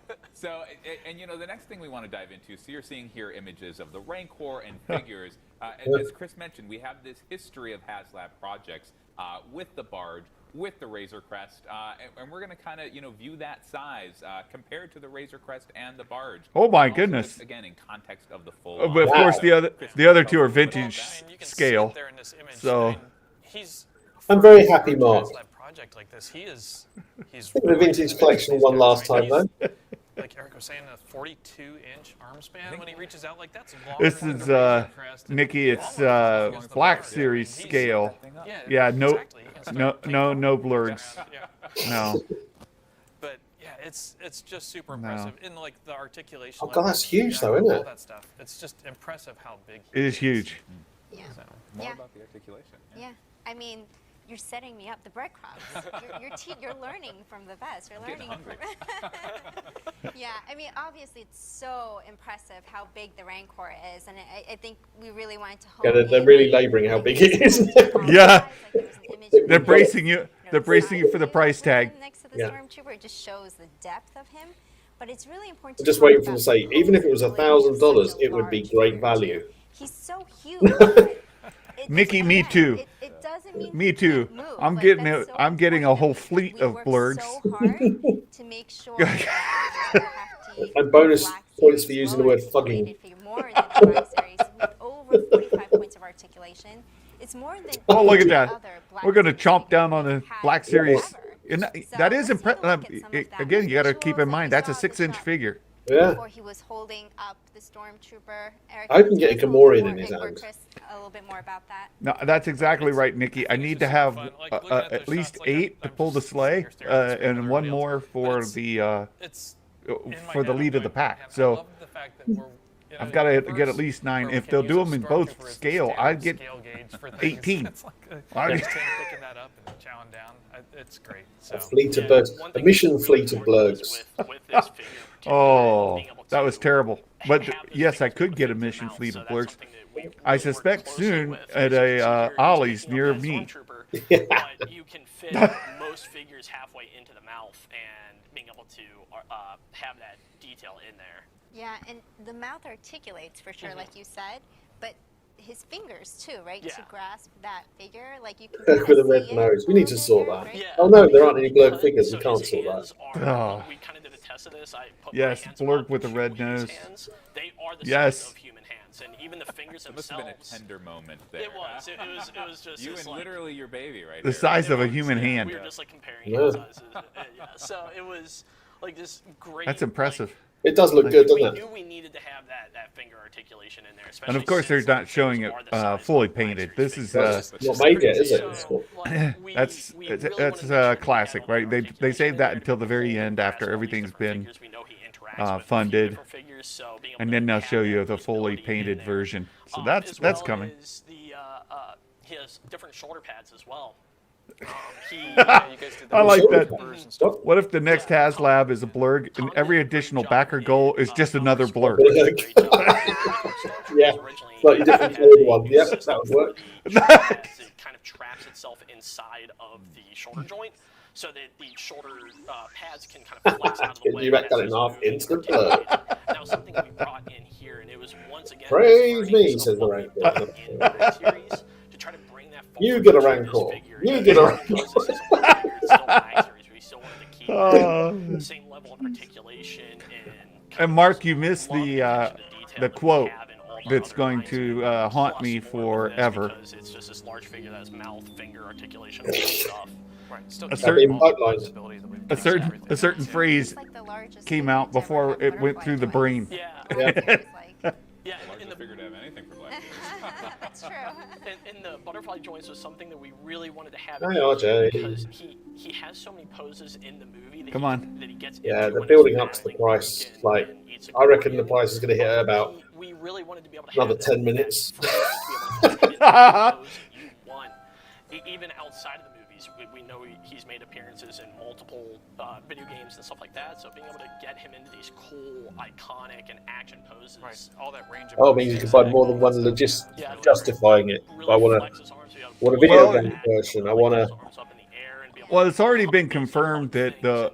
the next thing we want to dive into. So you're seeing here images of the Rancor and figures. As Chris mentioned, we have this history of HasLab projects with the Barge, with the Razor Crest, and we're going to kind of view that size compared to the Razor Crest and the Barge. Oh my goodness! Again, in context of the full. But of course, the other two are vintage scale. So I'm very happy, Mark. Project like this, he's the vintage collection won last time, though. Like Eric was saying, a 42-inch arm span when he reaches out, that's long. This is Nikki. It's Black Series scale. Yeah, no blurs. No. But yeah, it's just super impressive. In the articulation. Oh God, that's huge, though, isn't it? All that stuff. It's just impressive how big. It is huge. Yeah. So, more about the articulation. Yeah. I mean, you're setting me up the breadcrumbs. You're learning from the best. You're learning from. Yeah, I mean, obviously, it's so impressive how big the Rancor is, and I think we really wanted to. Yeah, they're really labouring how big it is. Yeah, they're bracing you. They're bracing you for the price tag. Next to the Stormtrooper, it just shows the depth of him. But it's really important. I'm just waiting for them to say, even if it was $1,000, it would be great value. He's so huge. Nikki, me too. It doesn't mean me too. I'm getting a whole fleet of blurgs. So hard to make sure and bonus points for using the word fucking. More than the series with over 45 points of articulation. It's more than. Oh, look at that! We're going to chomp down on the Black Series. And that is impressive. Again, you got to keep in mind that's a 6-inch figure. Yeah. Before he was holding up the Stormtrooper. I can get a Gamorrean in his hand. A little bit more about that. No, that's exactly right, Nikki. I need to have at least 8 to pull the sleigh, and 1 more for the lead of the pack. So I've got to get at least 9. If they'll do them in both scale, I'd get 18. It's like picking that up and chowing down. It's great. So. A fleet of birds, a mission fleet of blurgs. Oh, that was terrible. But yes, I could get a mission fleet of blurgs. I suspect soon at a Ollie's near me. But you can fit most figures halfway into the mouth, and being able to have that detail in there. Yeah, and the mouth articulates for sure, like you said, but his fingers too, right? To grasp that figure, like you can. With a red nose, we need to sort that. Right? Oh no, there aren't any blurred figures. We can't sort that. We kind of did a test of this. I put yes, blurred with a red nose. They are the size of human hands, and even the fingers themselves. It must have been a tender moment there. It was. It was just. You and literally your baby, right? The size of a human hand. We were just comparing hand sizes. So it was this great. That's impressive. It does look good, doesn't it? We knew we needed to have that finger articulation in there, especially. And of course, they're not showing it fully painted. This is not made yet, is it? That's classic, right? They save that until the very end after everything's been funded, and then they'll show you the fully painted version. So that's coming. He has different shoulder pads as well. I like that. What if the next HasLab is a blurg and every additional backer goal is just another blurg? Yeah, slightly different colored one. Yeah, that would work. It kind of traps itself inside of the shoulder joint. so that the shoulder pads can kind of flex out of the way. You back cut it in half instant blood. Now something we brought in here, and it was once again Praise me, says the Rancor. in the series to try to bring that forward. You get a Rancor. You get a Rancor. We still wanted to keep the same level of articulation and Mark, you missed the quote that's going to haunt me forever. Because it's just this large figure that has mouth, finger articulation, all this stuff. A certain phrase came out before it went through the brain. Yeah, and the figure to have anything for Black That's true. And the butterfly joints was something that we really wanted to have because he has so many poses in the movie that he gets yeah, they're building up to the price. Like, I reckon the price is going to hit about another 10 minutes. Even outside of the movies, we know he's made appearances in multiple video games and stuff like that. So being able to get him into these cool, iconic, and action poses, all that range of it means you can find more than one justifying it. I want a video game version. I want to. Well, it's already been confirmed that the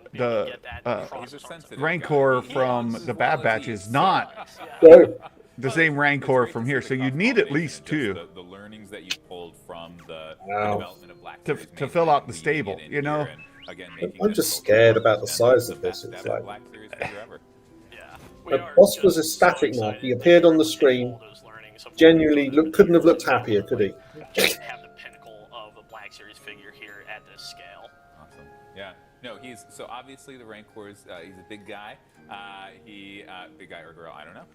Rancor from the Bad Batch is not the same Rancor from here, so you need at least two. The learnings that you pulled from the Wow. development of Black to fill out the stable, you know. I'm just scared about the size of this. It's like the boss was a static mark. He appeared on the screen. Genuinely, couldn't have looked happier, could he? Just have the pinnacle of a Black Series figure here at this scale. Awesome. Yeah. No, he's so obviously the Rancor's. He's a big guy. Big guy or girl, I don't know.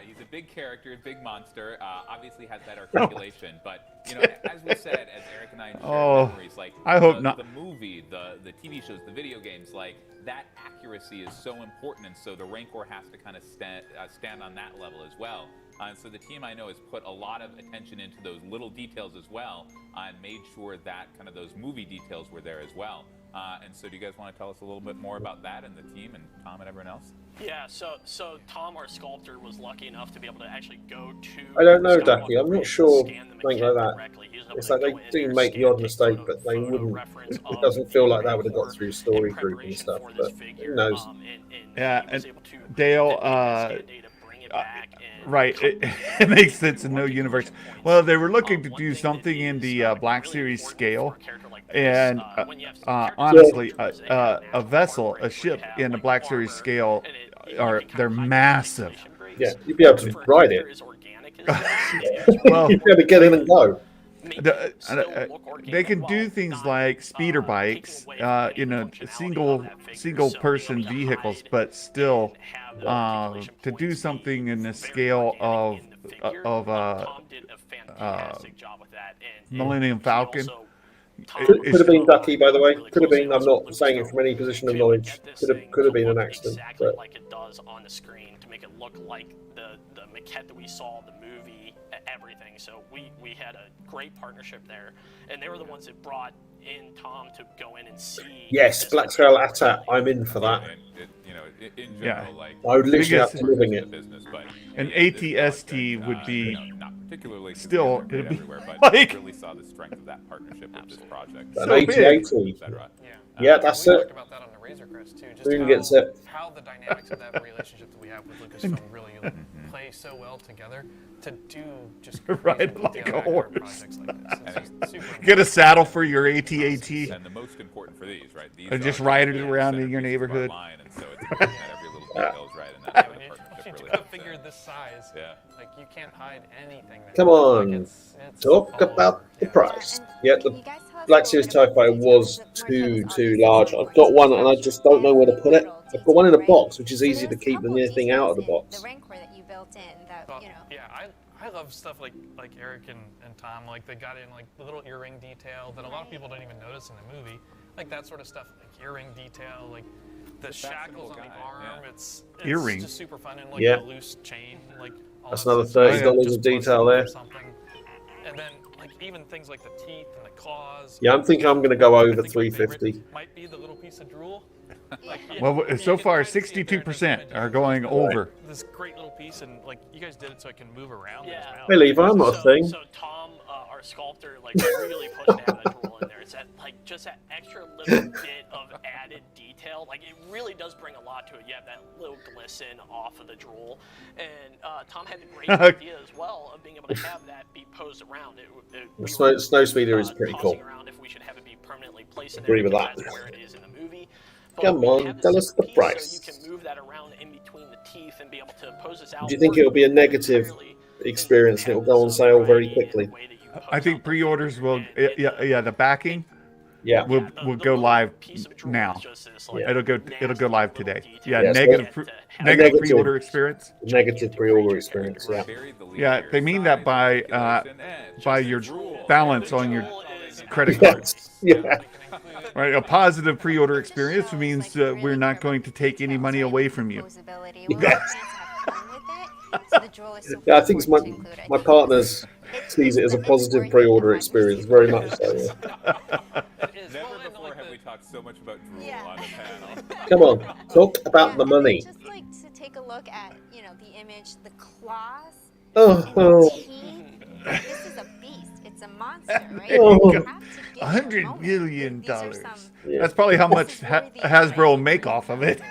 He's a big character, big monster. Obviously has that articulation, but you know, as we said, as Eric and I share memories, like I hope not. The movie, the TV shows, the video games, like that accuracy is so important, and so the Rancor has to kind of stand on that level as well. And so the team I know has put a lot of attention into those little details as well, and made sure that kind of those movie details were there as well. And so do you guys want to tell us a little bit more about that and the team and Tom and everyone else? Yeah, so Tom, our sculptor, was lucky enough to be able to actually go to... I don't know, Ducky. I'm not sure something like that. It's like they do make the odd mistake, but they wouldn't... It doesn't feel like that would have got through story group and stuff, but who knows? Yeah, and Dale... right, it makes sense in no universe. Well, they were looking to do something in the Black Series scale, and honestly, a vessel, a ship in the Black Series scale, they're massive. Yeah, you'd be able to ride it. Well, you'd be able to get in and go. They can do things like speeder bikes, single person vehicles, but still to do something in the scale of Millennium Falcon. Could have been Ducky, by the way. Could have been. I'm not saying it from any position of knowledge. Could have been an accident. Exactly like it does on the screen to make it look like the maquette that we saw in the movie, everything. So we had a great partnership there, and they were the ones that brought in Tom to go in and see. Yes, Black Trail Attack. I'm in for that. In general, like I would literally have to living it. An ATST would be not particularly still everywhere, but like really saw the strength of that partnership with this project. An AT-AT. Yeah, that's we it. talked about that on the Razor Crest too. Just Boone gets it. How the dynamics of that relationship that we have with Lucasfilm really play so well together to do just ride like a horse. Projects like this. It's super Get a saddle for your AT-AT. And the most important for these, right? These and just ride it around in your neighborhood. And so it's every little detail's right in that. You do a figure this size. Yeah. Like you can't hide anything. Come on, it's talk about the price. Yeah, the Black Series TIE Fighter was too large. I've got one and I just don't know where to put it. I've got one in a box, which is easy to keep the near thing out of the box. The Rancor that you built in, that you know. Yeah, I love stuff like Eric and Tom, like they got in like the little earring detail that a lot of people don't even notice in the movie, like that sort of stuff, like earring detail, like the shackles on the arm. Yeah. It's earring. Just super fun, and like the loose chain, like all that's that another $30 of detail there. And then like even things like the teeth and the claws. Yeah, I'm thinking I'm going to go over 350. Might be the little piece of drool. Like, well, so far 62% are going over. This great little piece, and like you guys did it so it can move around. Hey, Levi, I'm not a thing. So Tom, our sculptor, like really pushed to have that drool in there. it's that just that extra little bit of added detail. Like it really does bring a lot to it. You have that little glisten off of the drool, and Tom had the great idea as well of being able to have that be posed around. The snow speeder is pretty cool. Around if we should have it be permanently placed in Agree there, with that. that's where it is in the movie. Come on, tell us the price. So you can move that around in between the teeth and be able to pose this out. Do you think it'll be a negative experience and it'll go on sale very quickly? I think pre-orders will. Yeah, the backing. Yeah, will go live now. Yeah. It'll go live today. Yeah, Yeah, negative pre-order experience. Negative pre-order experience. Yeah. Yeah, they mean that by your balance on your credit card. Yeah. Right, a positive pre-order experience means we're not going to take any money away from you. Yes. Yeah, I think it's my partner's sees it as a positive pre-order experience, very much so. Never before have we talked so much about drool on the panel. Come on, talk about the money. Just like to take a look at, the image, the claws, Oh. teeth. This is a beast. It's a monster, right? Oh. $100 million. Yeah. That's probably how much Hasbro will make off of it.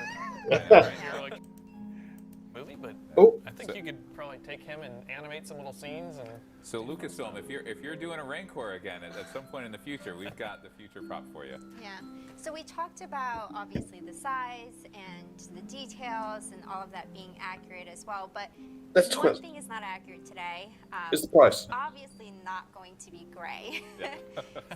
Movie, but Oh. I think you could probably take him and animate some little scenes and. So Lucasfilm, if you're doing a Rancor again at some point in the future, we've got the future prop for you. Yeah. So we talked about obviously the size and the details and all of that being accurate as well, but one thing is not accurate today. Is the price. Obviously not going to be gray.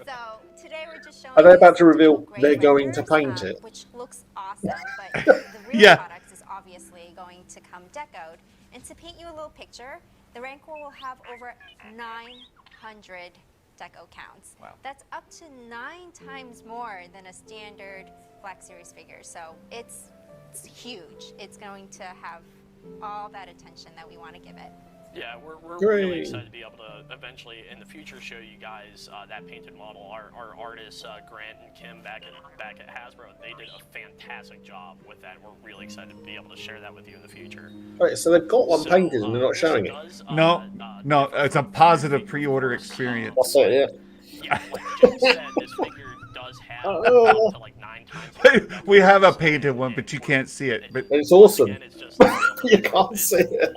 So today we're just showing. Are they about to reveal gray they're going renders, to paint it? which looks awesome, but the real product is obviously going to come decoed. And to paint you a little picture, the Rancor will have over 900 deco counts. Wow. That's up to 9 times more than a standard Black Series figure. So it's huge. It's going to have all that attention that we want to give it. Yeah, we're really excited to be able to eventually in the future show you guys that painted model. Our artists Grant and Kim back at Hasbro, they did a fantastic job with that. We're really excited to be able to share that with you in the future. Right, so they've got one painted and they're not showing it. No, it's a positive pre-order experience. That's it, yeah. Yeah, like Jim said, this figure does have up to like 9 times. We have a painted one, but you can't see it. But it's awesome. You can't see it.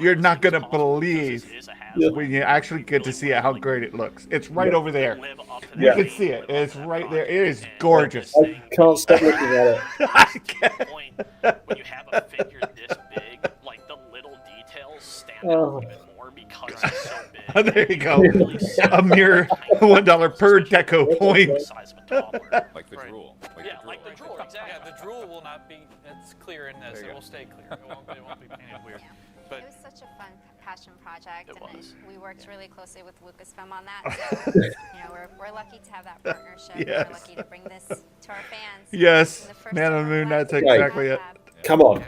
You're not gonna believe when you actually get to see it how great it looks. It's right over there. You can see it. It's right there. It is gorgeous. I can't stop looking at it. I can't. When you have a figure this big, like the little details stand out even more because it's so big. There you go. A mere $1 per deco point. Like the drool. Like the drool, exactly. Yeah, the drool will not be. It's clear in this. It will stay clear. It won't be painted weird. But it was such a fun passion project, and we worked really closely with Lucasfilm on that. So, we're lucky to have that partnership. Yes. We're lucky to bring this to our fans. Yes, Man on the Moon. That's exactly it. Come on.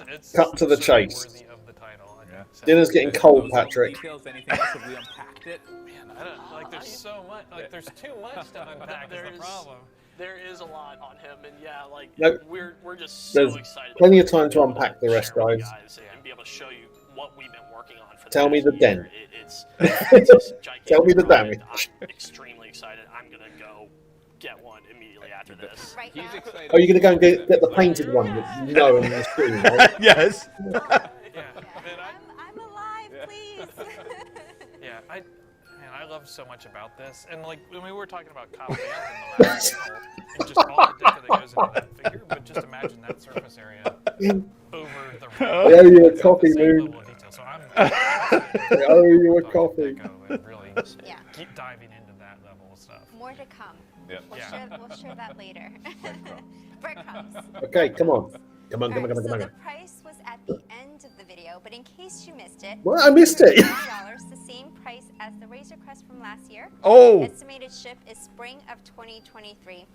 it's Cut to the chase. worthy of the title. Dinner's getting cold, Patrick. Details, anything else? Have we unpacked it? Man, I don't like. There's so much. Like, there's too much to unpack. Is the problem. There is a lot on him, and Nope. we're just so There's excited. plenty of time to unpack the rest, guys. And be able to show you what we've been working on for Tell me the den. It's this gigantic Tell me the project. damage. I'm extremely excited. I'm gonna go get one immediately after this. Right He's now. excited. Are you going to go and get the painted one that you know on the screen, right? Yes. I'm alive, please. Yeah, I love so much about this, and like when we were talking about cop bands in the last panel, and just all the deco that goes into that figure, but just imagine that surface area over the I owe you a coffee, Moon. So I owe you a coffee. And really Yeah. keep diving into that level of stuff. More to come. Yeah. We'll share that later. Breadcrumbs. Okay, come on. Come on. So the price was at the end of the video, but in case you missed it, Well, I missed it. $100, the same price as the Razor Crest from last year. Oh. Estimated ship is spring of 2023.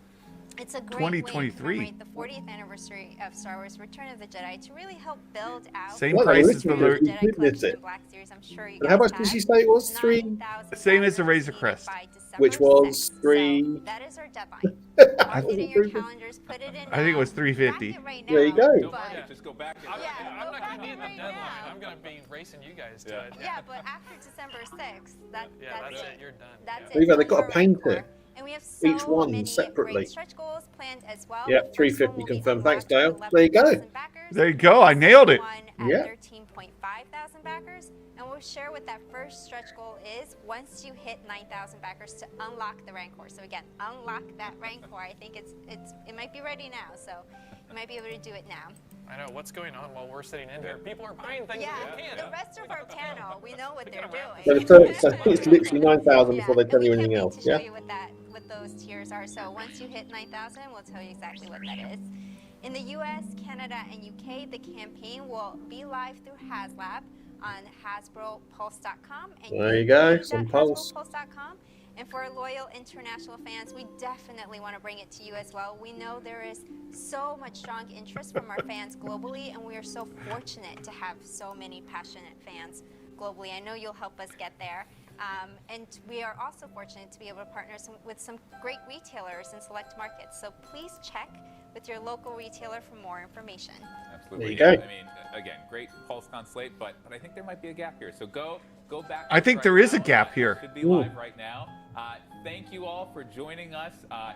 It's a great way to 2023. commemorate the 40th anniversary of Star Wars Return of the Jedi to really help build out Same the price as the Jedi You did miss collection it. and Black Series. I'm sure you And how guys much did have. she say it was? 3? Same as the Razor Crest. By December Which was 6th. 3. So that is our deadline. Mark it in your calendars. Put it in. I think it was Back $350. it right There you now, go. Don't but- mind it. Just go back. And I'm not going to be in the right deadline. now. I'm going to be racing you guys to it. Yeah, but after December 6th, that's Yeah, that's it. it. You're done. That's Either it. they got to For paint Rancor. it. And we each one separately. Stretch goals planned as well. Yeah, 350 confirmed. Thanks, Dale. There you go. There you go. I nailed it. Yeah. 13.5 thousand backers, and we'll share what that first stretch goal is once you hit 9,000 backers to unlock the Rancor. So again, unlock that Rancor. I think it might be ready now, so you might be able to do it now. I know what's going on while we're sitting in here. People are buying things. Yeah, the rest of our panel, we know what they're doing. So it's literally 9,000 before they tell you anything else. Show you what those tiers are. So once you hit 9,000, we'll tell you exactly what that is. In the US, Canada, and UK, the campaign will be live through HasLab on HasbroPulse.com. And there you go, some Pulse. HasbroPulse.com. And for our loyal international fans, we definitely want to bring it to you as well. We know there is so much strong interest from our fans globally, and we are so fortunate to have so many passionate fans globally. I know you'll help us get there. And we are also fortunate to be able to partner with some great retailers in select markets. So please check with your local retailer for more information. Absolutely. There you go. I mean, again, great PulseCon slate, but I think there might be a gap here. So go back. I think there is a gap here. Should be live right now. Thank you all for joining us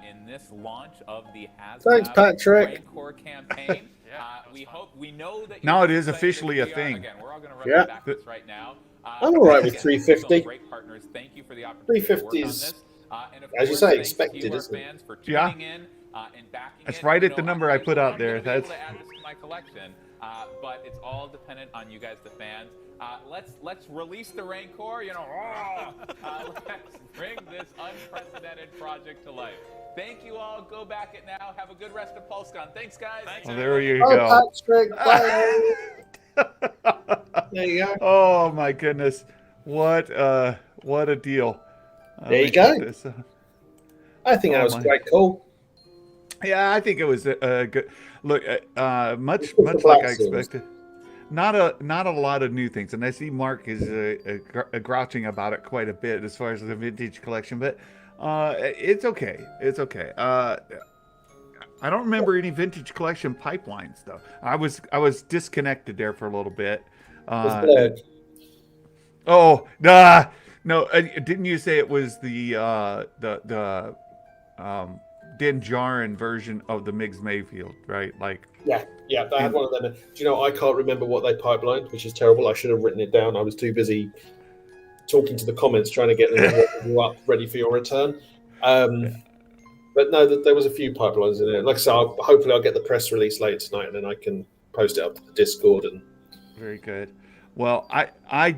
in this launch of the Hasbro Rancor campaign. We know that. Now it is officially a thing. Again, we're all going to run back this right now. I'm all right with 350. Great partners. Thank you for the opportunity 350 is, as you say, expected, isn't it? Yeah. That's right at the number I put out there. That's. To add this to my collection, but it's all dependent on you guys, the fans. Let's release the Rancor. Let's bring this unprecedented project to life. Thank you all. Go back it now. Have a good rest of PulseCon. Thanks, guys. Well, there you go. Patrick, there you go. Oh my goodness, what a deal! There you go. I think that was quite cool. Yeah, I think it was a good look. Much like I expected. Not a lot of new things, and I see Mark is grouching about it quite a bit as far as the vintage collection, but it's okay. It's okay. I don't remember any vintage collection pipelines though. I was disconnected there for a little bit. No, didn't you say it was the Din Djarin version of the Migs Mayfield, right? Like yeah, I had one of them. Do you know, I can't remember what they pipelined, which is terrible. I should have written it down. I was too busy talking to the comments, trying to get them up ready for your return. But no, there was a few pipelines in there. Like I said, hopefully I'll get the press release later tonight, and then I can post it up to the Discord. And very good. Well, I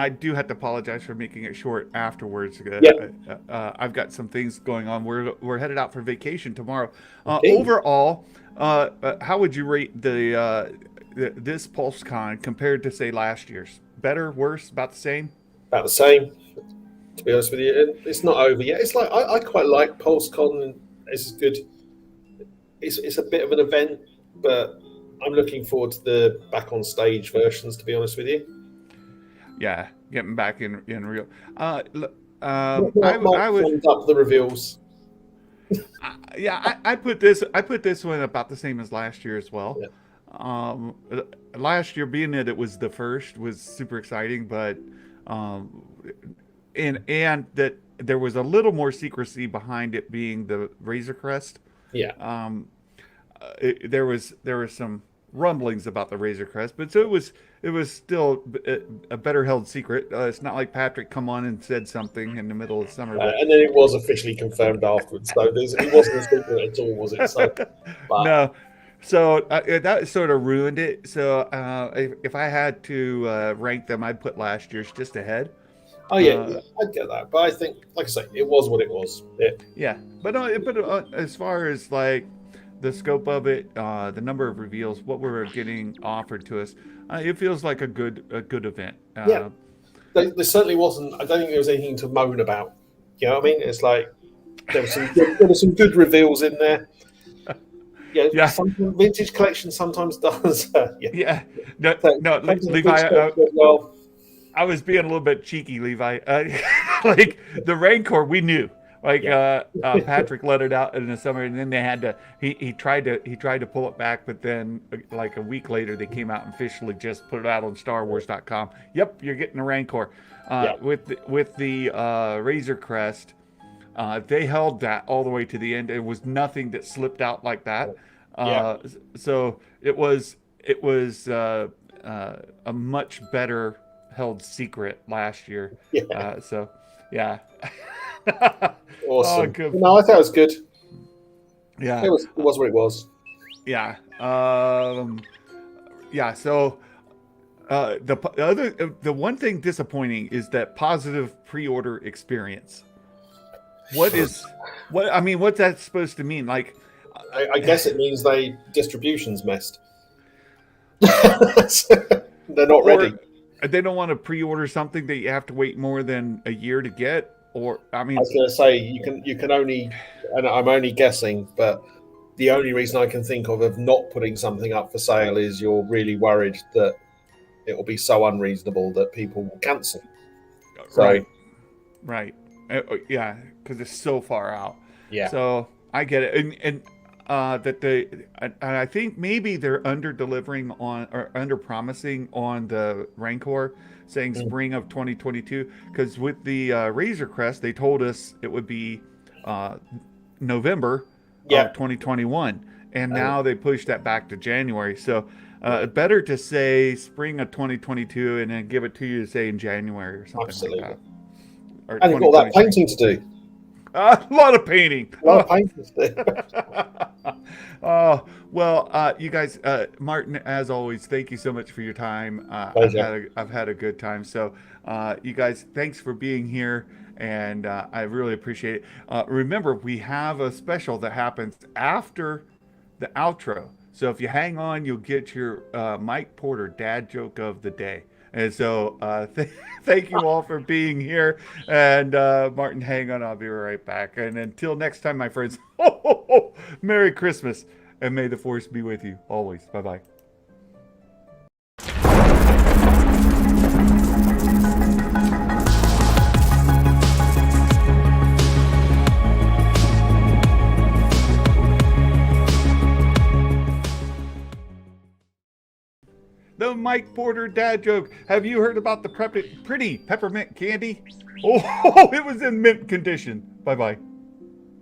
do have to apologize for making it short afterwards. I've got some things going on. We're headed out for vacation tomorrow. Overall, how would you rate this PulseCon compared to say last year's? Better, worse, about the same? About the same. To be honest with you, it's not over yet. It's like I quite like PulseCon, and it's good. It's a bit of an event, but I'm looking forward to the back on stage versions. To be honest with you, yeah, getting back in real. I would up the reveals. I put this one about the same as last year as well. Yeah. Last year, being that it was the first, was super exciting, but and that there was a little more secrecy behind it being the Razor Crest. Yeah. There was some rumblings about the Razor Crest, but so it was still a better held secret. It's not like Patrick come on and said something in the middle of summer. And then it was officially confirmed afterwards. So it wasn't a secret at all, was it? So, no. So that sort of ruined it. So if I had to rank them, I'd put last year's just ahead. Oh yeah, I'd get that. But I think, like I say, it was what it was. Yeah. But as far as like the scope of it, the number of reveals, what we're getting offered to us, it feels like a good event. Yeah. There certainly wasn't. I don't think there was anything to moan about. You know what I mean? It's like there were some good reveals in there. Yeah. Some vintage collection sometimes does. No, Levi. I was being a little bit cheeky, Levi. Like the Rancor, we knew. Like Patrick let it out in the summer, and then they had to. He tried to pull it back, but then like a week later, they came out and officially just put it out on StarWars.com. Yep, you're getting a Rancor. With the Razor Crest. They held that all the way to the end. It was nothing that slipped out like that. So it was a much better held secret last year. So yeah. Awesome. Oh, no, I thought it was good. Yeah. It was what it was. Yeah. Yeah. So the one thing disappointing is that positive pre-order experience. What's that supposed to mean? Like, I guess it means distribution's messed. They're not ready. They don't want to pre-order something that you have to wait more than a year to get. Or I was going to say you can only, and I'm only guessing, but the only reason I can think of not putting something up for sale is you're really worried that it will be so unreasonable that people will cancel. So, right. Yeah, because it's so far out. Yeah. So I get it, and I think maybe they're under delivering on or under promising on the Rancor, saying spring of 2022. Because with the Razor Crest, they told us it would be November of 2021, and now they pushed that back to January. So better to say spring of 2022 and then give it to you to say in January or something like that. Or and you've got that painting to do. A lot of painting. A lot of painting to do. Well, you guys, Martin, as always, thank you so much for your time. I've had a good time. So, you guys, thanks for being here, and I really appreciate it. Remember, we have a special that happens after the outro. So if you hang on, you'll get your Mike Porter dad joke of the day. And so thank you all for being here. And Martin, hang on. I'll be right back. And until next time, my friends, Merry Christmas. And may the Force be with you always. Bye-bye. The Mike Porter dad joke. Have you heard about the pretty peppermint candy? Oh, it was in mint condition. Bye-bye.